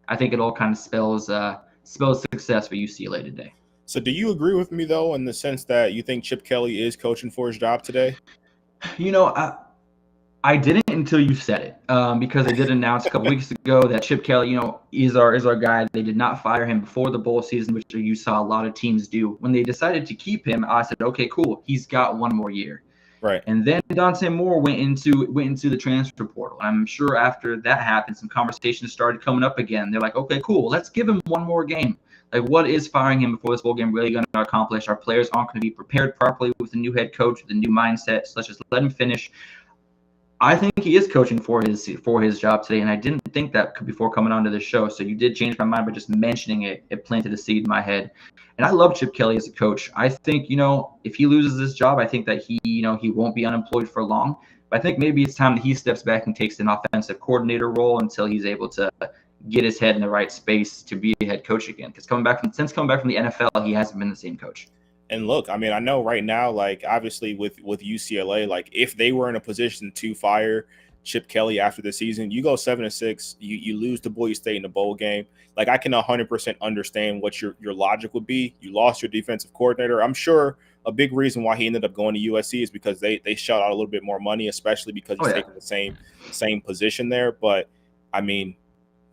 I think it all kind of spells success for UCLA today. So do you agree with me, though, in the sense that you think Chip Kelly is coaching for his job today? I didn't until you said it, because they did announce a couple weeks ago that Chip Kelly, is our guy. They did not fire him before the bowl season, which you saw a lot of teams do. When they decided to keep him, I said, okay, cool. He's got one more year. Right. And then Dante Moore went into the transfer portal. And I'm sure after that happened, some conversations started coming up again. They're like, okay, cool. Let's give him one more game. Like, what is firing him before this bowl game really going to accomplish? Our players aren't going to be prepared properly with the new head coach, with the new mindset. So let's just let him finish. I think he is coaching for his job today, and I didn't think that before coming onto the show. So you did change my mind by just mentioning it. It planted a seed in my head. And I love Chip Kelly as a coach. I think, if he loses this job, I think that he won't be unemployed for long. But I think maybe it's time that he steps back and takes an offensive coordinator role until he's able to get his head in the right space to be a head coach again. Because coming back from the NFL, he hasn't been the same coach. And look, I mean, I know right now, like, obviously with UCLA, like, if they were in a position to fire Chip Kelly after the season, you go 7-6, you lose to Boise State in the bowl game. Like, I can 100% understand what your logic would be. You lost your defensive coordinator. I'm sure a big reason why he ended up going to USC is because they shelled out a little bit more money, especially because he's taking the same position there. But I mean,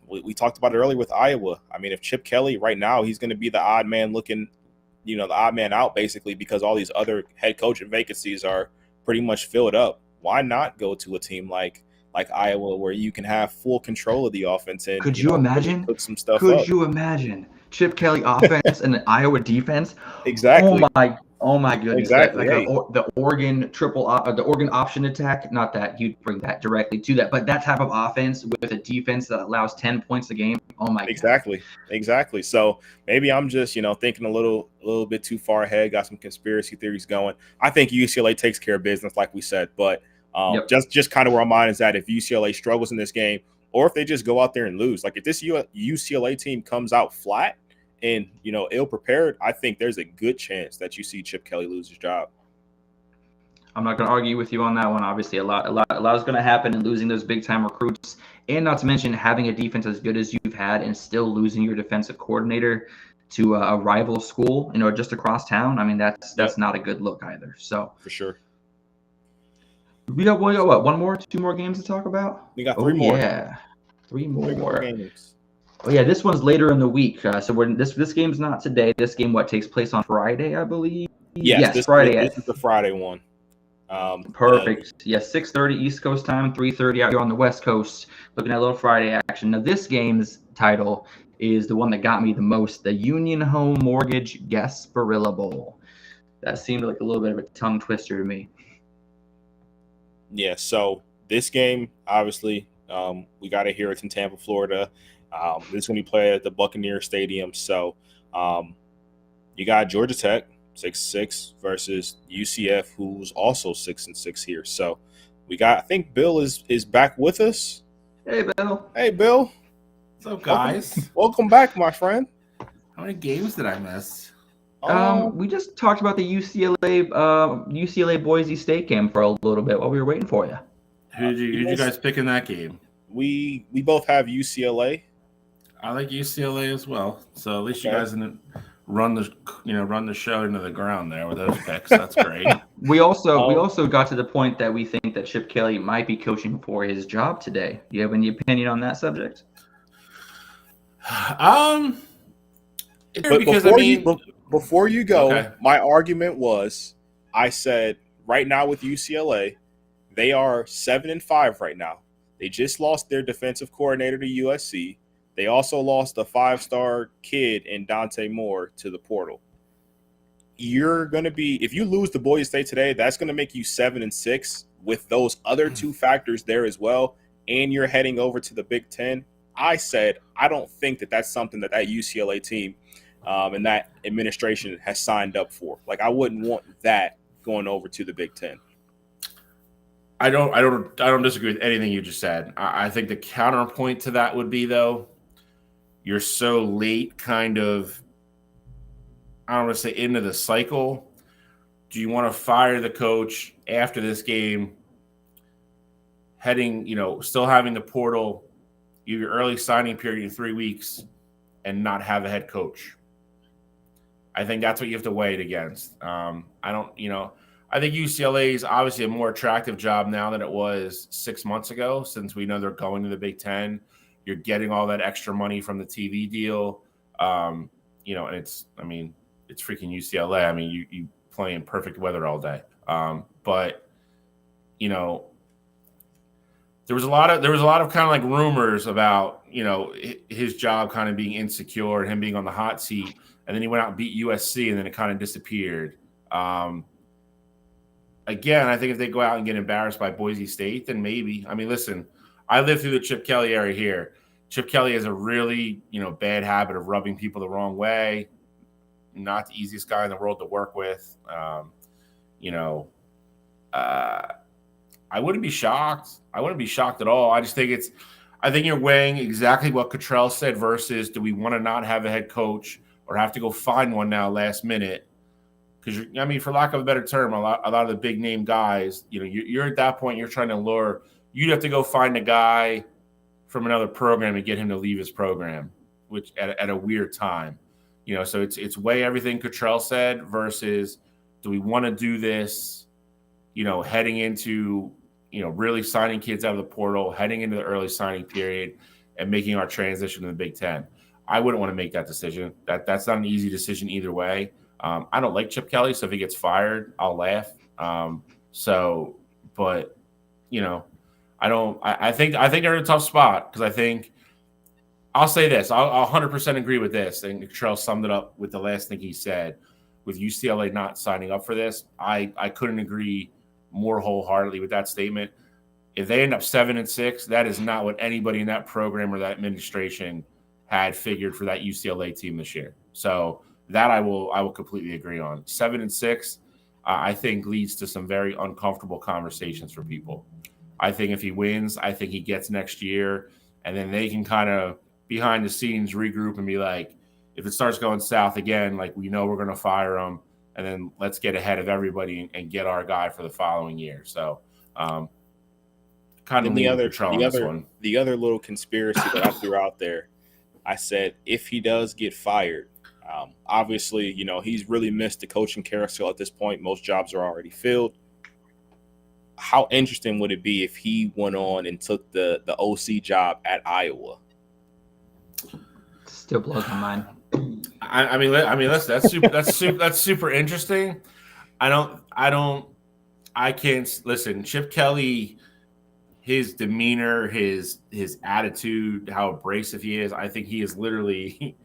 we talked about it earlier with Iowa. I mean, if Chip Kelly right now, he's going to be the odd man looking, the odd man out, basically, because all these other head coaching vacancies are pretty much filled up. Why not go to a team like Iowa, where you can have full control of the offense? And could you imagine? Put some stuff could up. you imagine Chip Kelly offense and the Iowa defense? Exactly. Oh my goodness! Exactly. The Oregon the Oregon option attack. Not that you'd bring that directly to that, but that type of offense with a defense that allows 10 points a game. Oh my! Exactly. So maybe I'm just thinking a little bit too far ahead. Got some conspiracy theories going. I think UCLA takes care of business, like we said. But just kind of where my mind is at. If UCLA struggles in this game, or if they just go out there and lose, like if this UCLA team comes out flat and ill prepared, I think there's a good chance that you see Chip Kelly lose his job. I'm not going to argue with you on that one. Obviously, a lot is going to happen in losing those big time recruits, and not to mention having a defense as good as you've had and still losing your defensive coordinator to a rival school, just across town. I mean, that's not a good look either. So for sure. We got what? One more, 2 more games to talk about? We got 3 more. Yeah, 3 more. 3 more games. Oh yeah, this one's later in the week. So this game's not today. This game takes place on Friday, I believe. Yes, Friday. This is the Friday one. Perfect. 6:30 East Coast time, 3:30 out here on the West Coast. Looking at a little Friday action. Now this game's title is the one that got me the most: the Union Home Mortgage Gasparilla Bowl. That seemed like a little bit of a tongue twister to me. Yeah. So this game, obviously, we got it here. It's in Tampa, Florida. This is going to be played at the Buccaneer Stadium. So you got Georgia Tech 6-6 versus UCF, who's also 6-6 here. So we got, I think Bill is back with us. Hey, Bill. Hey, Bill. What's up, guys? Welcome back, my friend. How many games did I miss? We just talked about the UCLA Boise State game for a little bit while we were waiting for you. Who did you guys pick in that game? We both have UCLA. I like UCLA as well. So at least you guys run the show into the ground there with those picks. That's great. We also got to the point that we think that Chip Kelly might be coaching for his job today. Do you have any opinion on that subject? But Because before you go, okay. my argument was, I said right now with UCLA, they are 7-5 right now. They just lost their defensive coordinator to USC. They also lost a 5-star kid in Dante Moore to the portal. You're going to be, if you lose to Boise State today, that's going to make you 7-6 with those other two factors there as well. And you're heading over to the Big Ten. I said, I don't think that that's something that UCLA team and that administration has signed up for. Like, I wouldn't want that going over to the Big Ten. I don't disagree with anything you just said. I think the counterpoint to that would be, though, you're so late kind of, I don't want to say into the cycle. Do you want to fire the coach after this game, heading, still having the portal, your early signing period in 3 weeks, and not have a head coach? I think that's what you have to weigh it against. I think UCLA is obviously a more attractive job now than it was 6 months ago, since we know they're going to the Big Ten. You're getting all that extra money from the TV deal. And it's freaking UCLA. I mean, you play in perfect weather all day. But there was a lot of kind of like rumors about, his job kind of being insecure and him being on the hot seat. And then he went out and beat USC, and then it kind of disappeared. Again, I think if they go out and get embarrassed by Boise State, then maybe. I mean, listen, I lived through the Chip Kelly era here. Chip Kelly has a really, bad habit of rubbing people the wrong way. Not the easiest guy in the world to work with. I wouldn't be shocked. I wouldn't be shocked at all. I think you're weighing exactly what Cottrell said versus, do we want to not have a head coach or have to go find one now last minute? Because, for lack of a better term, a lot of the big name guys, you're at that point, you're trying to lure. You'd have to go find a guy from another program and get him to leave his program, which at a weird time. So it's weigh everything Cottrell said versus, do we want to do this, heading into, really signing kids out of the portal, heading into the early signing period and making our transition to the Big Ten. I wouldn't want to make that decision. That's not an easy decision either way. I don't like Chip Kelly, so if he gets fired, I'll laugh. I think they're in a tough spot because I think I'll say this. I'll 100% agree with this. And Cottrell summed it up with the last thing he said with UCLA not signing up for this. I couldn't agree more wholeheartedly with that statement. If they end up 7-6, that is not what anybody in that program or that administration had figured for that UCLA team this year. So that I will completely agree on. 7-6, I think leads to some very uncomfortable conversations for people. I think if he wins, I think he gets next year, and then they can kind of behind the scenes regroup and be like, if it starts going south again, like we know we're going to fire him, and then let's get ahead of everybody and get our guy for the following year. So, kind of the other little conspiracy that I threw out there, I said if he does get fired, obviously, he's really missed the coaching carousel at this point. Most jobs are already filled. How interesting would it be if he went on and took the OC job at Iowa? Still blows my mind. That's super interesting. I can't listen. Chip Kelly, his demeanor, his attitude, how abrasive he is. I think he is literally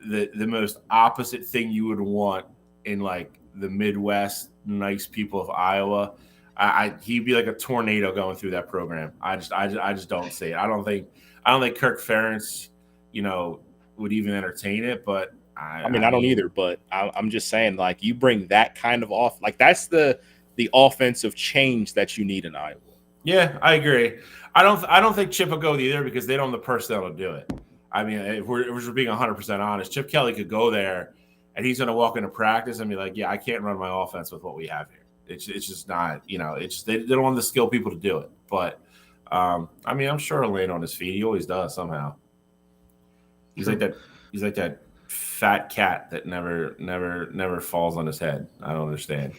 the most opposite thing you would want in like the Midwest, nice people of Iowa. He'd be like a tornado going through that program. I just don't see it. I don't think Kirk Ferentz, would even entertain it. But I don't either. But I'm just saying, like, you bring that kind of off, like that's the offensive change that you need in Iowa. Yeah, I agree. I don't think Chip will go either because they don't have the personnel to do it. I mean, if we're being 100% honest, Chip Kelly could go there and he's going to walk into practice and be like, yeah, I can't run my offense with what we have here. It's just not, it's just, they don't have the skilled people to do it. But, I'm sure he'll land on his feet. He always does somehow. He's like that fat cat that never falls on his head. I don't understand.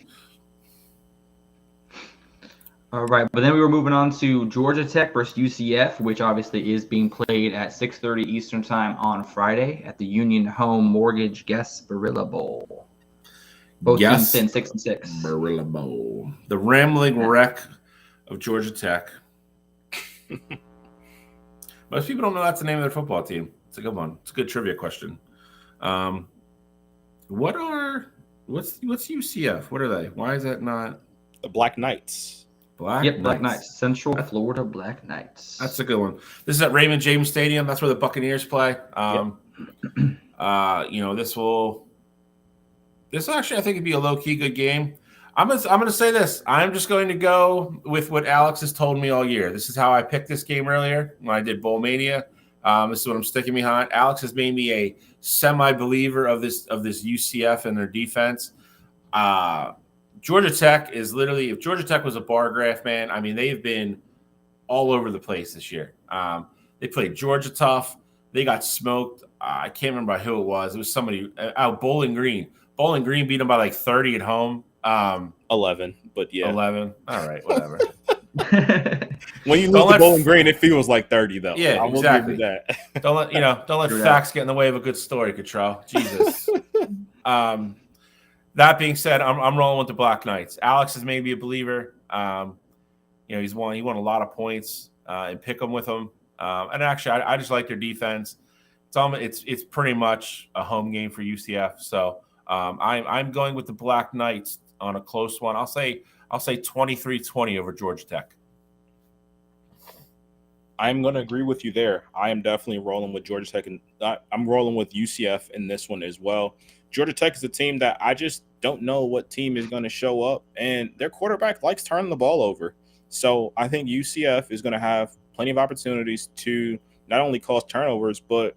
All right, but then we were moving on to Georgia Tech versus UCF, which obviously is being played at 6:30 Eastern Time on Friday at the Union Home Mortgage Gasparilla Bowl. Both teams sitting 6-6. Barilla Bowl. The rambling wreck of Georgia Tech. Most people don't know that's the name of their football team. It's a good one. It's a good trivia question. What's UCF? What are they? Why is that not The Black Knights. Black Knights. Central Florida Black Knights. That's a good one. This is at Raymond James Stadium. That's where the Buccaneers play. This actually, I think, would be a low-key good game. I'm gonna say this. I'm just going to go with what Alex has told me all year. This is how I picked this game earlier when I did Bowl Mania. This is what I'm sticking behind. Alex has made me a semi-believer of this UCF and their defense. Georgia Tech is literally, if Georgia Tech was a bar graph, man, I mean, they've been all over the place this year. They played Georgia tough. They got smoked. I can't remember who it was. It was somebody out Bowling Green. Bowling Green beat them by like 30 at home. 11, but yeah. 11. All right, whatever. When you lose to Bowling Green, it feels like 30, though. Yeah, exactly. That. Don't let facts get in the way of a good story, Cottrell. Jesus. That being said, I'm rolling with the Black Knights. Alex has made me a believer. He won a lot of points and pick them with them. And actually, I just like their defense. It's pretty much a home game for UCF. So I'm going with the Black Knights on a close one. I'll say 23-20 over Georgia Tech. I'm going to agree with you there. I am definitely rolling with Georgia Tech, and I'm rolling with UCF in this one as well. Georgia Tech is a team that I just don't know what team is going to show up, and their quarterback likes turning the ball over. So I think UCF is going to have plenty of opportunities to not only cause turnovers, but,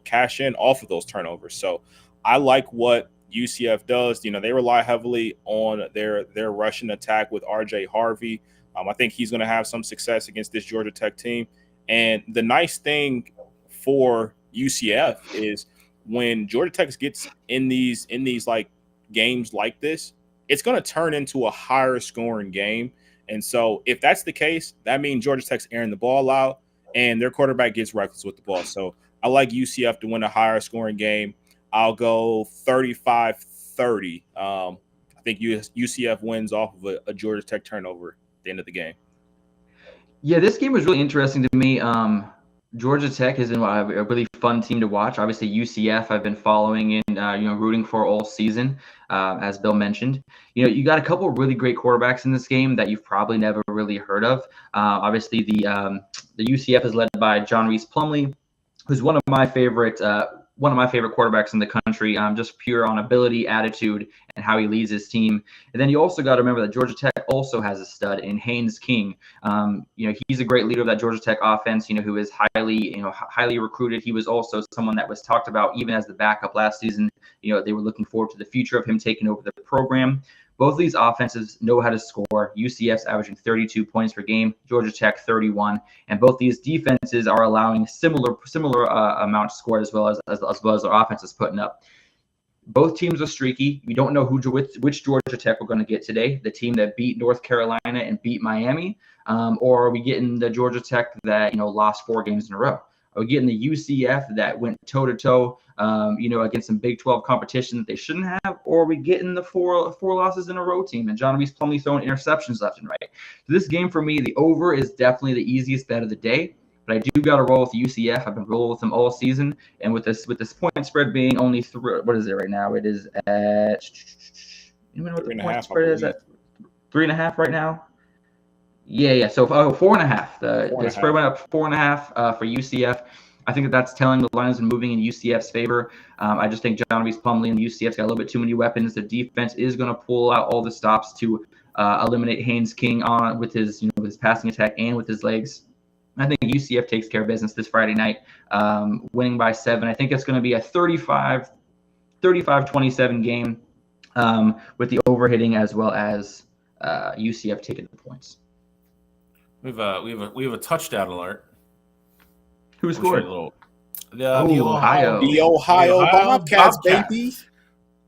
cash in off of those turnovers. So I like what UCF does. They rely heavily on their rushing attack with RJ Harvey. I think he's going to have some success against this Georgia Tech team. And the nice thing for UCF is when Georgia Tech gets in these like games like this, it's going to turn into a higher scoring game. And so if that's the case, that means Georgia Tech's airing the ball out and their quarterback gets reckless with the ball. So I like UCF to win a higher scoring game. I'll go 35-30. I think UCF wins off of a Georgia Tech turnover at the end of the game. Yeah, this game was really interesting to me. Georgia Tech has been a really fun team to watch. Obviously, UCF I've been following and rooting for all season, as Bill mentioned. You got a couple of really great quarterbacks in this game that you've probably never really heard of. Obviously, the UCF is led by John Reese Plumlee, who's one of my favorite quarterbacks in the country, just pure on ability, attitude, and how he leads his team. And then you also got to remember that Georgia Tech also has a stud in Haynes King. He's a great leader of that Georgia Tech offense, who is highly recruited. He was also someone that was talked about even as the backup last season. They were looking forward to the future of him taking over the program. Both of these offenses know how to score. UCF's averaging 32 points per game, Georgia Tech 31, and both these defenses are allowing similar amount scored as well as their offense is putting up. Both teams are streaky. We don't know which Georgia Tech we're going to get today. The team that beat North Carolina and beat Miami, or are we getting the Georgia Tech that lost 4 games in a row? Are we getting the UCF that went toe-to-toe, against some Big 12 competition that they shouldn't have? Or are we getting the four losses in a row team and John Reese Plumlee throwing interceptions left and right? So this game for me, the over is definitely the easiest bet of the day. But I do got to roll with UCF. I've been rolling with them all season. And with this point spread being only 3, what is it right now? It is at – you know what the point spread is at? 3.5 right now? Yeah. So 4.5. The spread went up 4.5 for UCF. I think that's telling the line has been moving in UCF's favor. I just think John Reese Plumlee and UCF's got a little bit too many weapons. The defense is going to pull out all the stops to eliminate Haynes King with his passing attack and with his legs. I think UCF takes care of business this Friday night, winning by 7. I think it's going to be a 35-27 game with the overhitting as well as UCF taking the points. We have a touchdown alert. Who scored? The Ohio. The Ohio Bobcats, baby.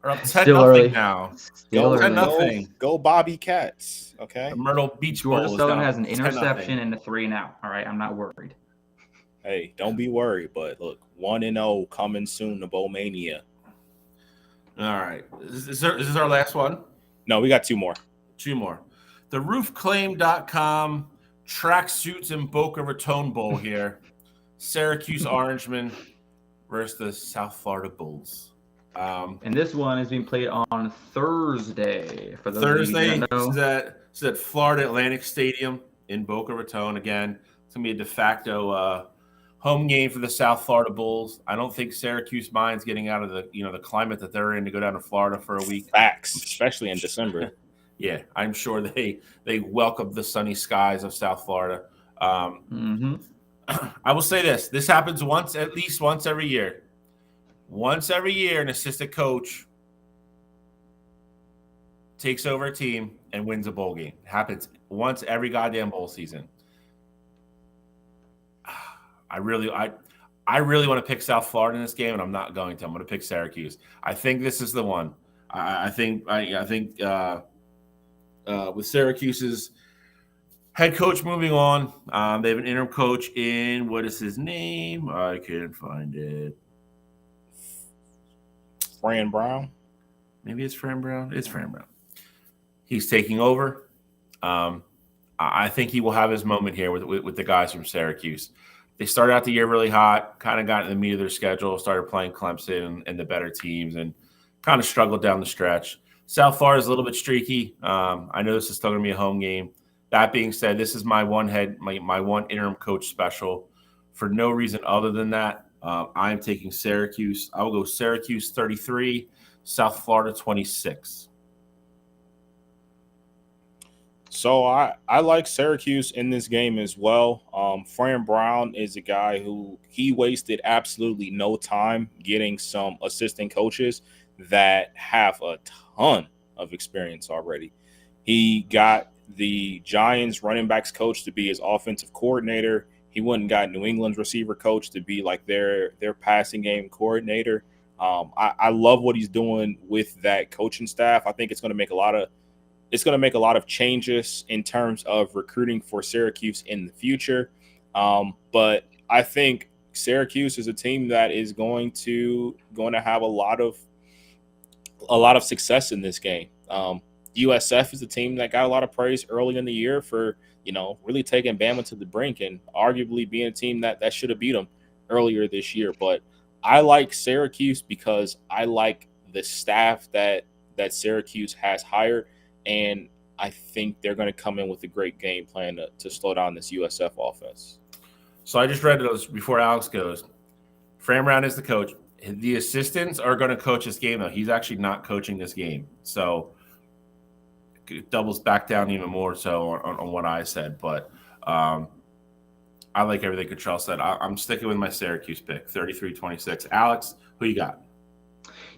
Are up 10-0 Still early. now. Still Go, early. Nothing. go Bobby Cats. Okay. The Myrtle Beach Georgia Bowl is Southern down has an 10-0. interception and a 3-and-out. All right, I'm not worried. Hey, don't be worried. But look, 1-0 coming soon to Bowl Mania. All right. Is this our last one? No, we got two more. Two more. The roofclaim.com tracksuits and Boca Raton Bowl here. Syracuse Orangemen versus the South Florida Bulls. And this one is being played on Thursday. For those Thursday, of you who don't know. this is at Florida Atlantic Stadium in Boca Raton. Again, it's going to be a de facto home game for the South Florida Bulls. I don't think Syracuse minds getting out of the climate that they're in to go down to Florida for a week. Facts, especially in December. Yeah, I'm sure they welcome the sunny skies of South Florida. I will say this: this happens at least once every year. Once every year, an assistant coach takes over a team and wins a bowl game. It happens once every goddamn bowl season. I really want to pick South Florida in this game, and I'm not going to. I'm going to pick Syracuse. I think this is the one. I think with Syracuse's head coach moving on, they have an interim coach in, what is his name? I can't find it. Fran Brown. Maybe it's Fran Brown. It's Fran Brown. He's taking over. I think he will have his moment here with the guys from Syracuse. They started out the year really hot, kind of got in the meat of their schedule, started playing Clemson and the better teams, and kind of struggled down the stretch. South Florida is a little bit streaky. I know this is still going to be a home game. That being said, this is my one interim coach special. For no reason other than that, I am taking Syracuse. I will go Syracuse 33, South Florida 26. So I like Syracuse in this game as well. Fran Brown is a guy who he wasted absolutely no time getting some assistant coaches that have a ton of experience already. He got the Giants running backs coach to be his offensive coordinator. He went and got New England's receiver coach to be like their passing game coordinator. I love what he's doing with that coaching staff. I think it's going to make a lot of changes in terms of recruiting for Syracuse in the future. But I think Syracuse is a team that is going to have a lot of success in this game. USF is a team that got a lot of praise early in the year for, really taking Bama to the brink and arguably being a team that should have beat them earlier this year. But I like Syracuse because I like the staff that Syracuse has hired, and I think they're going to come in with a great game plan to slow down this USF offense. So I just read those before Alex goes. Fran Brown is the coach. The assistants are going to coach this game, though. He's actually not coaching this game. So it doubles back down even more so on what I said. But I like everything Cottrell said. I'm sticking with my Syracuse pick, 33-26. Alex, who you got?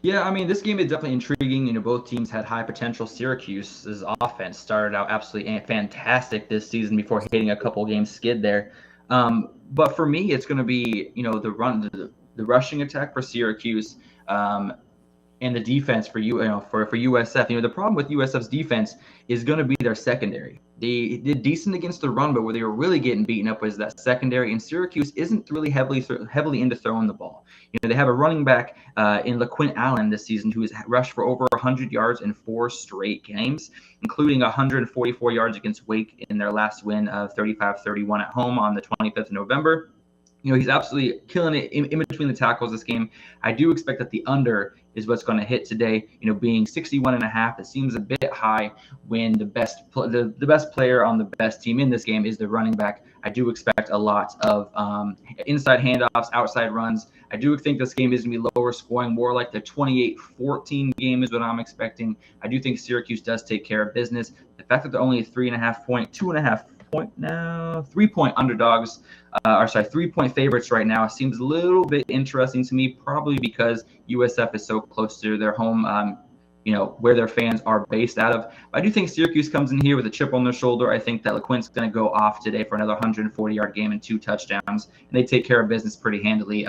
Yeah, I mean, this game is definitely intriguing. Both teams had high potential. Syracuse's offense started out absolutely fantastic this season before hitting a couple games skid there. But for me, it's going to be, the rushing attack for Syracuse, and the defense for USF. The problem with USF's defense is going to be their secondary. They did decent against the run, but where they were really getting beaten up was that secondary. And Syracuse isn't really heavily into throwing the ball. They have a running back in LaQuint Allen this season who has rushed for over 100 yards in 4 straight games, including 144 yards against Wake in their last win of 35-31 at home on the 25th of November. He's absolutely killing it in between the tackles this game. I do expect that the under is what's going to hit today. Being 61.5, it seems a bit high when the best player on the best team in this game is the running back. I do expect a lot of inside handoffs, outside runs. I do think this game is going to be lower scoring, more like the 28-14 game is what I'm expecting. I do think Syracuse does take care of business. The fact that they're only a 3.5 underdogs, 3-point favorites right now seems a little bit interesting to me, probably because USF is so close to their home where their fans are based out of. I do think Syracuse comes in here with a chip on their shoulder. I think that LeQuint's going to go off today for another 140-yard game and 2 touchdowns, and they take care of business pretty handily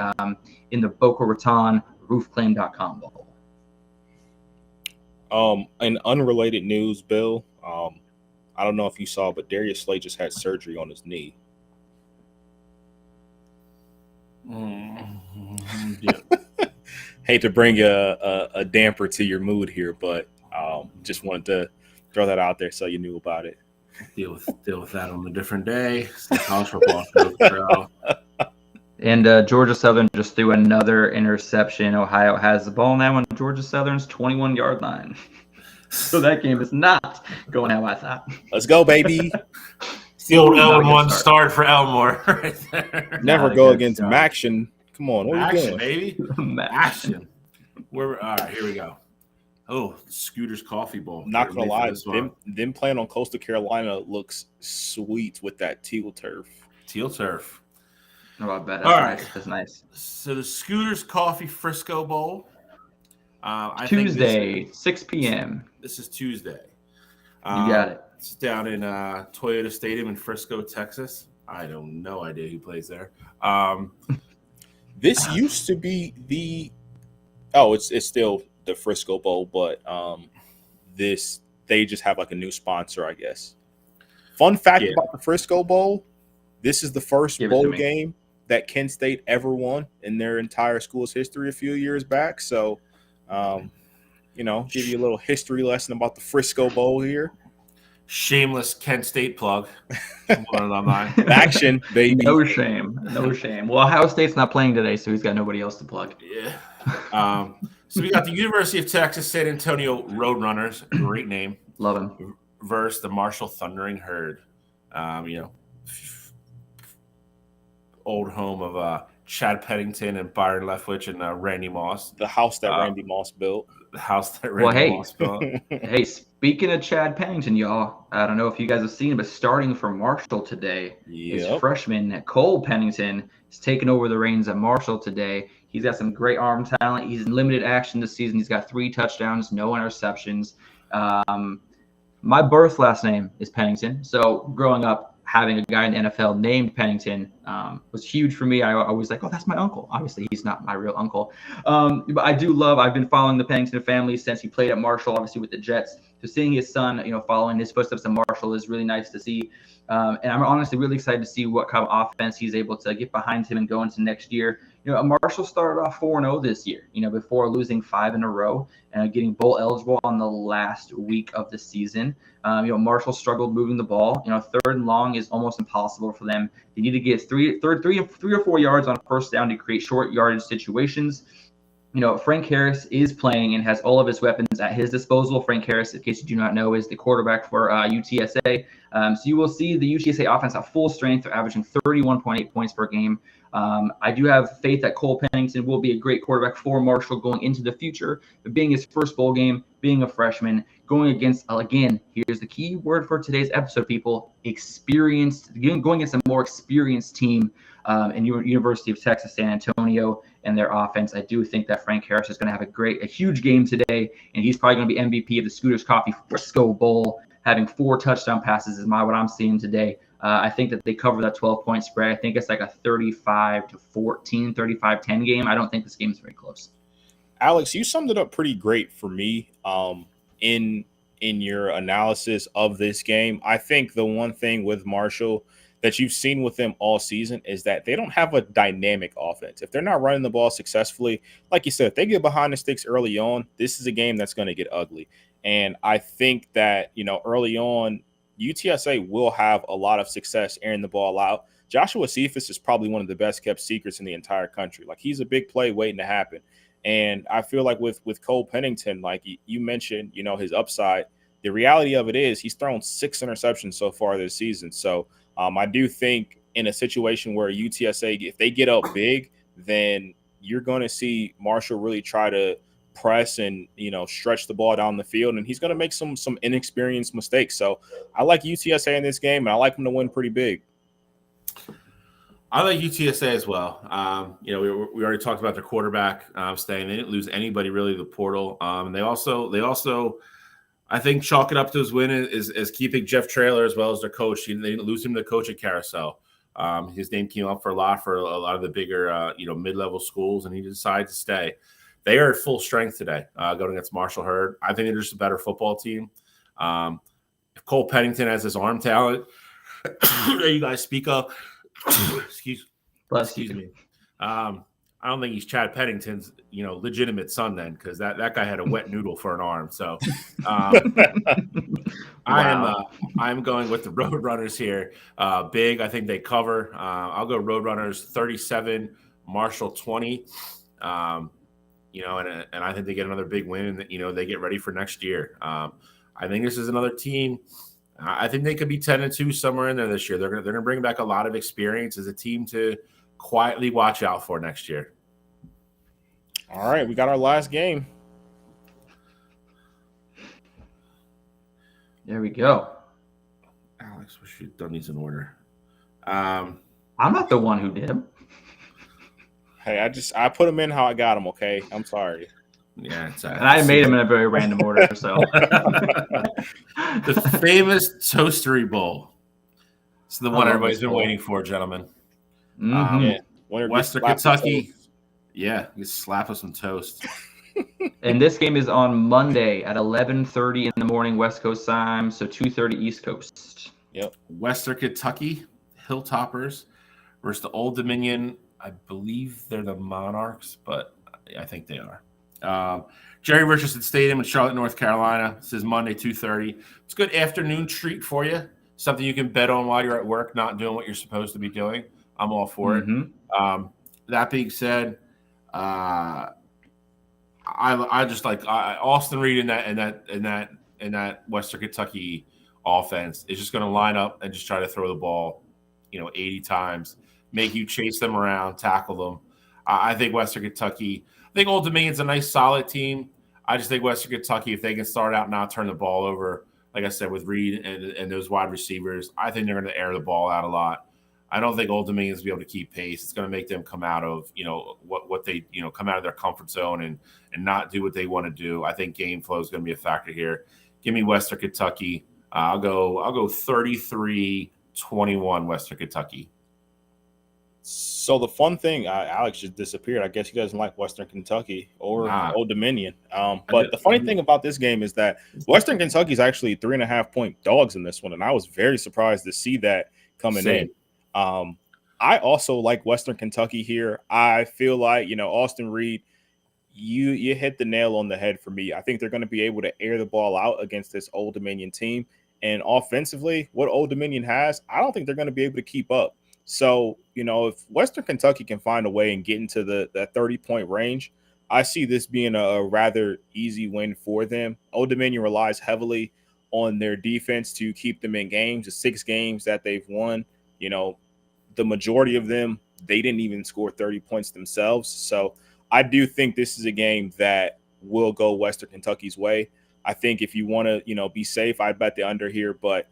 in the Boca Raton roofclaim.com bowl. In unrelated news, Bill, I don't know if you saw, but Darius Slay just had surgery on his knee. Yeah. Hate to bring a damper to your mood here, but just wanted to throw that out there so you knew about it. Deal with that on a different day. It's the college football show, bro. And Georgia Southern just threw another interception. Ohio has the ball now on Georgia Southern's 21-yard line. So that game is not going how I thought. Let's go, baby. The old L1 start for Elmore right there. Never go against Maction. Come on, what are you doing? Baby. Action. All right, here we go. Oh, Scooter's Coffee Bowl. Not gonna lie, them playing on Coastal Carolina looks sweet with that teal turf. Teal turf. Oh, I bet. That's nice. So the Scooter's Coffee Frisco Bowl. Tuesday, 6 p.m. This is Tuesday. You got it. It's down in Toyota Stadium in Frisco, Texas. I have no idea who plays there. This used to be it's still the Frisco Bowl, but they just have like a new sponsor, I guess. Fun fact about the Frisco Bowl: this is the first bowl game that Kent State ever won in their entire school's history a few years back. So, give you a little history lesson about the Frisco Bowl here. Shameless Kent State plug. Action, baby. No shame. Well, Ohio State's not playing today, so he's got nobody else to plug. Yeah. So we got the University of Texas San Antonio Roadrunners, great name. Love him. Versus the Marshall Thundering Herd. Old home of Chad Pennington and Byron Leftwich and Randy Moss. The house that Randy Moss built. The house that Randy Moss built. Hey, speaking of Chad Pennington, y'all, I don't know if you guys have seen, but starting for Marshall today is freshman Cole Pennington. Is taking over the reins at Marshall today. He's got some great arm talent. He's in limited action this season. He's got 3 touchdowns, no interceptions. My birth last name is Pennington. So growing up, having a guy in the NFL named Pennington was huge for me. I was like, oh, that's my uncle. Obviously, he's not my real uncle. But I've been following the Pennington family since he played at Marshall, obviously with the Jets. So seeing his son, following his footsteps at Marshall is really nice to see. And I'm honestly really excited to see what kind of offense he's able to get behind him and go into next year. Marshall started off 4-0 this year, before losing 5 in a row and getting bowl eligible on the last week of the season. Marshall struggled moving the ball. 3rd and long is almost impossible for them. They need to get 3 or 4 yards on first down to create short yardage situations. Frank Harris is playing and has all of his weapons at his disposal. Frank Harris, in case you do not know, is the quarterback for UTSA. So you will see the UTSA offense at full strength. They're averaging 31.8 points per game. I do have faith that Cole Pennington will be a great quarterback for Marshall going into the future. But being his first bowl game, being a freshman, going against, again, here's the key word for today's episode, people, going against a more experienced team in University of Texas San Antonio and their offense. I do think that Frank Harris is going to have a huge game today, and he's probably going to be MVP of the Scooters Coffee Frisco Bowl, having 4 touchdown passes is what I'm seeing today. I think that they cover that 12-point spread. I think it's like a 35-14, 35-10 game. I don't think this game is very close. Alex, you summed it up pretty great for me in your analysis of this game. I think the one thing with Marshall that you've seen with them all season is that they don't have a dynamic offense. If they're not running the ball successfully, like you said, if they get behind the sticks early on, this is a game that's going to get ugly. And I think that, early on, UTSA will have a lot of success airing the ball out. Joshua Cephas is probably one of the best kept secrets in the entire country. Like, he's a big play waiting to happen. And I feel like with Cole Pennington, like you mentioned, his upside, the reality of it is he's thrown 6 interceptions so far this season. So I do think in a situation where UTSA, if they get up big, then you're going to see Marshall really try to press and, stretch the ball down the field. And he's going to make some inexperienced mistakes. So I like UTSA in this game, and I like them to win pretty big. I like UTSA as well. We already talked about their quarterback staying. They didn't lose anybody really to the portal. They also, I think, chalk it up to his win is keeping Jeff Traylor as well as their coach. They didn't lose him to the coaching carousel. His name came up for a lot of the bigger, mid-level schools, and he decided to stay. They are at full strength today, going against Marshall Hurd. I think they're just a better football team. If Cole Pennington has his arm talent that you guys speak of, excuse me. I don't think he's Chad Pennington's, legitimate son then, because that guy had a wet noodle for an arm. So I'm going with the Roadrunners here. Big, I think they cover. I'll go Roadrunners 37, Marshall 20. And I think they get another big win, and they get ready for next year. I think this is another team. I think they could be 10-2 somewhere in there this year. They're gonna bring back a lot of experience as a team to quietly watch out for next year. All right, we got our last game. There we go. Alex, we should have done these in order. I'm not the one who did them. Hey, I put them in how I got them. Okay, I'm sorry. Yeah, and I made them in a very random order. So the famous Toastery Bowl. It's the one everybody's been waiting for, gentlemen. Western Kentucky. Yeah, you slap us some toast. And this game is on Monday at 11:30 in the morning West Coast time, so 2:30 East Coast. Yep. Western Kentucky Hilltoppers versus the Old Dominion. I believe they're the Monarchs, but I think they are. Jerry Richardson Stadium in Charlotte, North Carolina. This is Monday, 2:30. It's a good afternoon treat for you. Something you can bet on while you're at work, not doing what you're supposed to be doing. I'm all for it. That being said, I just like Austin Reed in that Western Kentucky offense is just going to line up and just try to throw the ball, 80 times, make you chase them around, tackle them. I think Western Kentucky. I think Old Dominion's a nice, solid team. I just think Western Kentucky, if they can start out and not turn the ball over, like I said, with Reed and those wide receivers, I think they're going to air the ball out a lot. I don't think Old Dominion's going to be able to keep pace. It's going to make them come out of, what they, come out of their comfort zone and not do what they want to do. I think game flow is going to be a factor here. Give me Western Kentucky. I'll go 33-21 Western Kentucky. So the fun thing, Alex just disappeared. I guess he doesn't like Western Kentucky or Old Dominion. But the funny thing about this game is that Western Kentucky is actually 3.5-point dogs in this one, and I was very surprised to see that coming in. I also like Western Kentucky here. I feel like, Austin Reed, you hit the nail on the head for me. I think they're going to be able to air the ball out against this Old Dominion team. And offensively, what Old Dominion has, I don't think they're going to be able to keep up. So, if Western Kentucky can find a way and get into that 30-point range, I see this being a rather easy win for them. Old Dominion relies heavily on their defense to keep them in games. The 6 games that they've won, the majority of them, they didn't even score 30 points themselves. So I do think this is a game that will go Western Kentucky's way. I think if you want to, be safe, I'd bet the under here, but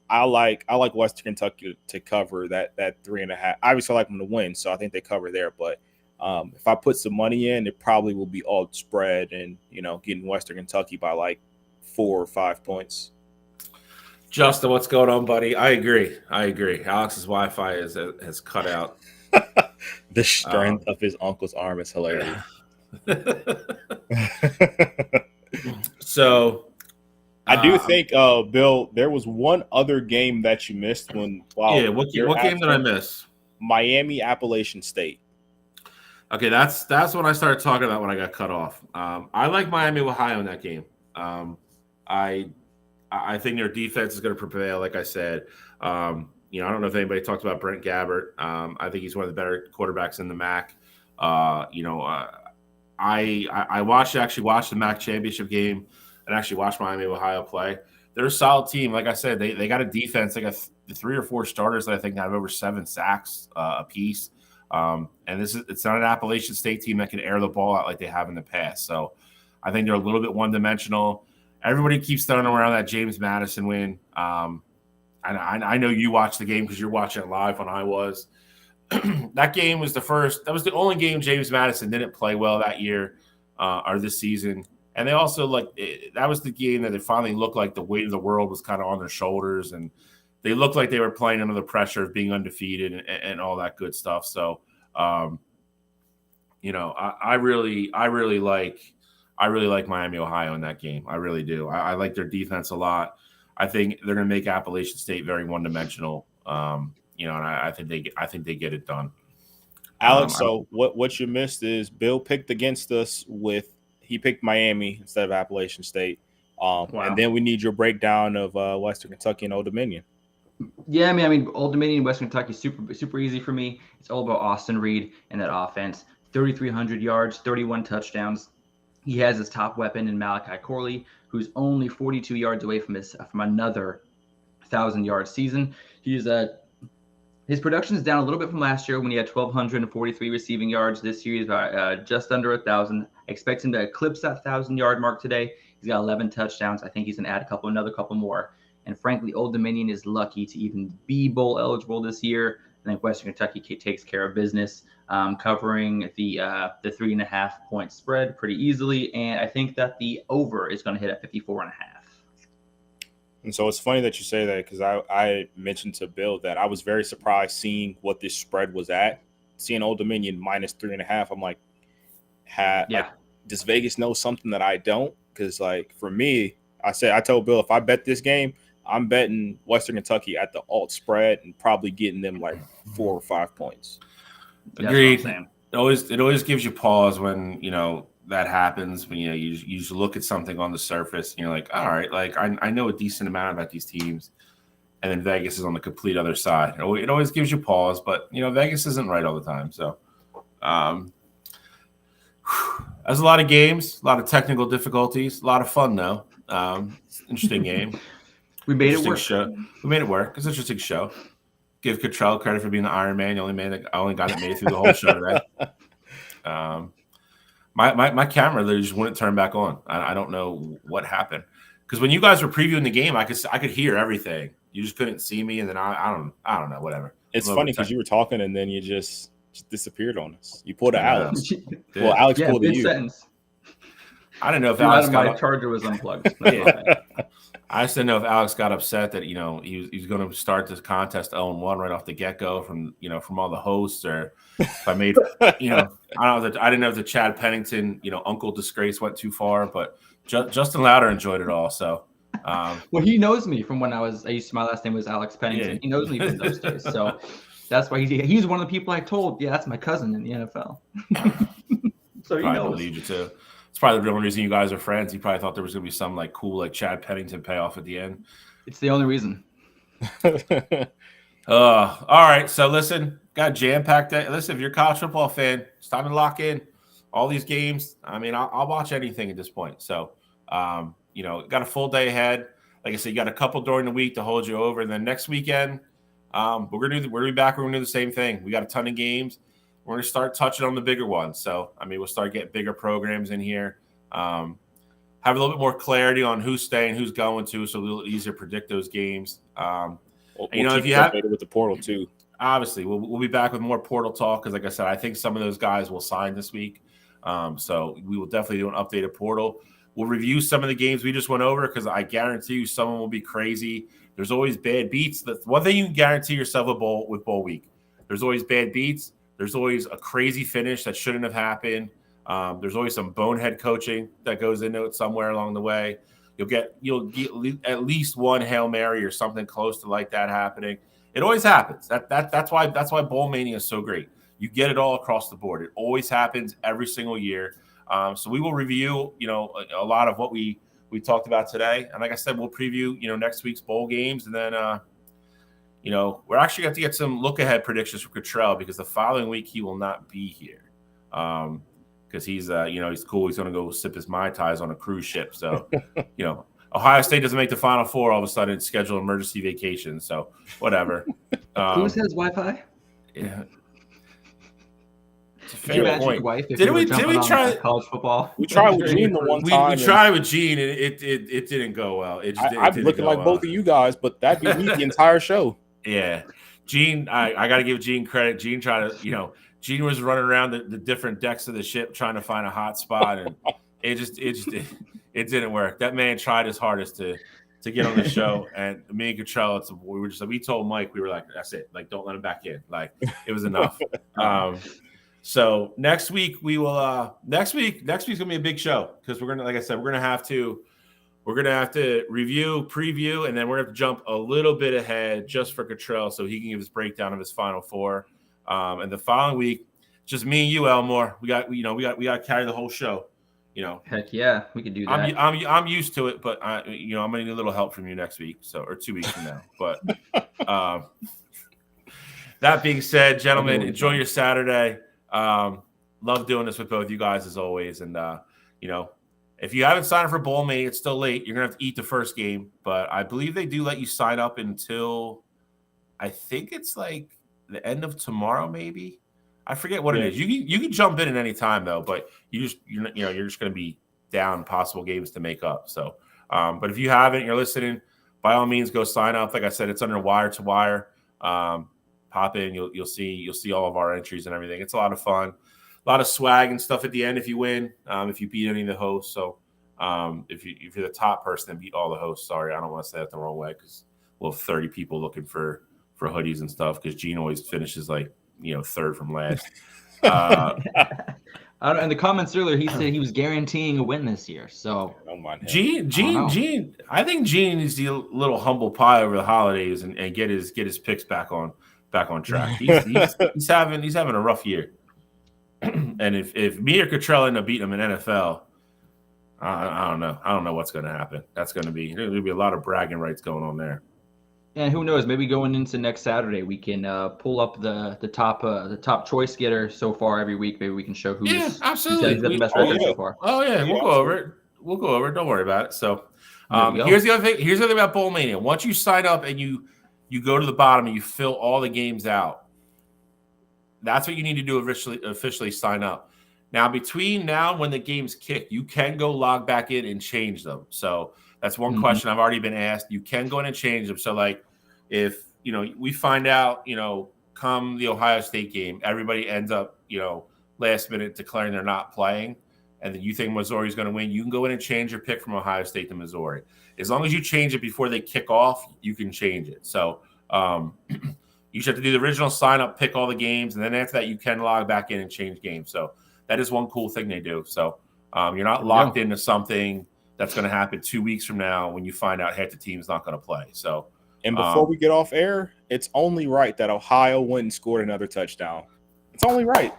I like Western Kentucky to cover that 3.5. Obviously, I like them to win, so I think they cover there. But if I put some money in, it probably will be all spread and getting Western Kentucky by like 4 or 5 points. Justin, what's going on, buddy? I agree. Alex's Wi-Fi has cut out. The strength of his uncle's arm is hilarious. So. I do think, Bill, there was one other game that you missed when. Wow, yeah, what game did I miss? Miami Appalachian State. Okay, that's when I started talking about when I got cut off. I like Miami Ohio in that game. I think their defense is going to prevail. Like I said, I don't know if anybody talked about Brent Gabbert. I think he's one of the better quarterbacks in the MAC. I actually watched the MAC championship game. And actually watch Miami, Ohio play. They're a solid team. Like I said, they got a defense. They got 3 or 4 starters that I think have over 7 sacks apiece. And it's not an Appalachian State team that can air the ball out like they have in the past. So I think they're a little bit one-dimensional. Everybody keeps throwing around that James Madison win. And I know you watched the game because you're watching it live when I was. that game was that was the only game James Madison didn't play well that year or this season. And they also that was the game that it finally looked like the weight of the world was kind of on their shoulders, and they looked like they were playing under the pressure of being undefeated and all that good stuff. So, I really like Miami, Ohio in that game. I really do. I like their defense a lot. I think they're going to make Appalachian State very one-dimensional. And I think they get it done. Alex, so what you missed is Bill picked against us he picked Miami instead of Appalachian State. Wow. And then we need your breakdown of Western Kentucky and Old Dominion. Yeah, I mean, Old Dominion, Western Kentucky, super easy for me. It's all about Austin Reed and that offense. 3,300 yards, 31 touchdowns. He has his top weapon in Malachi Corley, who's only 42 yards away from another 1,000-yard season. His production is down a little bit from last year when he had 1,243 receiving yards. This year he's about just under 1,000. I expect him to eclipse that 1,000-yard mark today. He's got 11 touchdowns. I think he's going to add another couple more. And frankly, Old Dominion is lucky to even be bowl eligible this year. I think Western Kentucky takes care of business, covering the 3.5 point spread pretty easily. And I think that the over is going to hit at 54.5. And so it's funny that you say that, because I mentioned to Bill that I was very surprised seeing what this spread was at. Seeing Old Dominion minus 3.5, I'm like, does Vegas know something that I don't? Because for me, I told Bill, if I bet this game, I'm betting Western Kentucky at the alt spread and probably getting them 4 or 5 points. Agreed. It always gives you pause when that happens, when you just look at something on the surface and you're like, all right, I know a decent amount about these teams, and then Vegas is on the complete other side. It always gives you pause, but Vegas isn't right all the time. So there's a lot of games, a lot of technical difficulties, a lot of fun though. It's an interesting game. We made it work. We made it work. It's an interesting show. Give Cottrell credit for being the Iron Man. The only guy that made it through the whole show today. My camera literally just wouldn't turn back on. I don't know what happened, because when you guys were previewing the game, I could hear everything. You just couldn't see me, and then I don't know, whatever. It's funny because you were talking and then you just disappeared on us. You pulled an Alex. Well, Alex pulled a you. Sentence. I didn't know if Alex my charger was unplugged. I just didn't know if Alex got upset that he was going to start this contest 0-1 right off the get go from all the hosts, or if I made I didn't know if the Chad Pennington uncle disgrace went too far, but Justin Louder enjoyed it all. So well, he knows me from when my last name was Alex Pennington. Yeah. He knows me from those days, so that's why he's one of the people I told. Yeah, that's my cousin in the NFL. So he knows. Believe you too. It's probably the only reason you guys are friends. He probably thought there was going to be some cool Chad Pennington payoff at the end. It's the only reason. All right. So listen, got jam-packed. Listen, if you're a college football fan, it's time to lock in all these games. I mean, I'll watch anything at this point. So, got a full day ahead. Like I said, you got a couple during the week to hold you over. And then next weekend, we're going to be back. We're going to do the same thing. We got a ton of games. We're going to start touching on the bigger ones. So, we'll start getting bigger programs in here. Have a little bit more clarity on who's staying, who's going to, so a little easier to predict those games. If you have with the portal too, obviously we'll be back with more portal talk, because, like I said, I think some of those guys will sign this week. So we will definitely do an updated portal. We'll review some of the games we just went over, because I guarantee you someone will be crazy. There's always bad beats. That's one thing you can guarantee yourself with bowl week. There's always bad beats. There's always a crazy finish that shouldn't have happened. There's always some bonehead coaching that goes into it somewhere along the way. You'll get at least one Hail Mary or something close to like that happening. It always happens. That's why Bowl Mania is so great. You get it all across the board. It always happens every single year. So we will review a lot of what we talked about today, and like I said, we'll preview next week's bowl games, and then we're actually going to get some look ahead predictions for Cottrell, because the following week he will not be here. Because he's he's cool. He's going to go sip his Mai Tais on a cruise ship. So, Ohio State doesn't make the Final Four, all of a sudden schedule emergency vacation. So whatever. Who says Wi-Fi? Yeah. It's a fair fair point. Wife did we try college football? We tried with Gene the one time. We tried with Gene, and it didn't go well. I'm looking like both of you guys, but that'd be me the entire show. Yeah. Gene, I got to give Gene credit. Gene tried to, Gene was running around the different decks of the ship trying to find a hot spot, and it didn't work. That man tried his hardest to get on the show, and me and Cottrell, we told Mike, we were like, that's it, like don't let him back in, like it was enough. So next week we will. Next week's gonna be a big show because we're gonna, like I said, we're gonna have to review, preview, and then we're gonna have to jump a little bit ahead just for Cottrell so he can give his breakdown of his Final Four. And the following week, just me and you, Elmore. We got to carry the whole show. Heck yeah, we can do that. I'm used to it, but I'm gonna need a little help from you next week, or 2 weeks from now. But that being said, gentlemen, enjoy your Saturday. Love doing this with both you guys as always, and if you haven't signed up for Bowl Mania, it's still late. You're gonna have to eat the first game, but I believe they do let you sign up until I think it's like the end of tomorrow, maybe. I forget what it is. You can jump in at any time though, but you're just going to be down possible games to make up. So, but if you haven't, you're listening, by all means, go sign up. Like I said, it's under wire to wire. Pop in, you'll see all of our entries and everything. It's a lot of fun, a lot of swag and stuff at the end if you win. If you beat any of the hosts, so if you're the top person that beat all the hosts, sorry, I don't want to say that the wrong way because we'll have 30 people looking for hoodies and stuff because Gene always finishes like third from last. In the comments earlier, he said he was guaranteeing a win this year. So don't mind him. Gene. I think Gene needs to be a little humble pie over the holidays and get his picks back on track. He's having a rough year. And if me or Cottrell end up beating him in NFL, I don't know. I don't know what's going to happen. There's going to be a lot of bragging rights going on there. And who knows? Maybe going into next Saturday, we can pull up the top choice getter so far every week. Maybe we can show who's absolutely the best record so far. Oh yeah, we'll go over it. Don't worry about it. So here's the other thing. Here's the other thing about Bowl Mania. Once you sign up and you go to the bottom and you fill all the games out, that's what you need to do officially sign up. Now between now and when the games kick, you can go log back in and change them. So that's one question I've already been asked. You can go in and change them. So like if we find out, come the Ohio State game, everybody ends up, last minute declaring they're not playing, and then you think Missouri's going to win, you can go in and change your pick from Ohio State to Missouri. As long as you change it before they kick off, you can change it. So you should have to do the original sign up, pick all the games, and then after that you can log back in and change games. So that is one cool thing they do. So you're not locked into something that's going to happen 2 weeks from now when you find out half the team's not going to play. So, and before we get off air, it's only right that Ohio went and scored another touchdown. It's only right.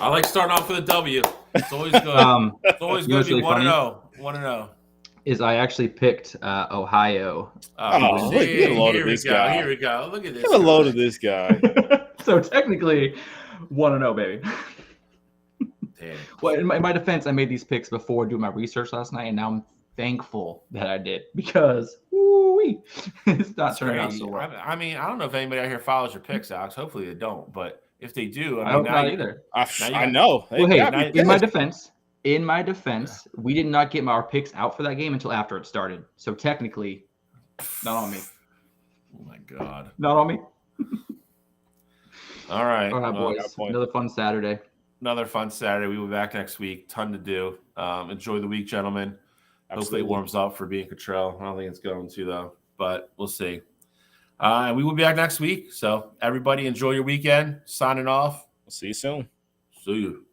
I like starting off with a W. It's always good. It's always good to be 1-0. 1-0. Is I actually picked Ohio. Get a load of this guy. Here we go. Look at this. Get a load of this guy. So technically, 1-0, baby. Damn. Well, in my defense, I made these picks before doing my research last night, and now I'm thankful that I did because it's not turning out so well. I mean, I don't know if anybody out here follows your picks, Alex. Hopefully they don't, but if they do, I hope not either. I know. Well, hey, in my defense, we did not get our picks out for that game until after it started. So technically, not on me. Oh my God. Not on me. All right. All right, boys. Another fun Saturday. Another fun Saturday. We will be back next week. Ton to do. Enjoy the week, gentlemen. Absolutely. Hopefully it warms up for being Cottrell. I don't think it's going to, though, but we'll see. And we will be back next week. So everybody enjoy your weekend. Signing off. We'll see you soon. See you.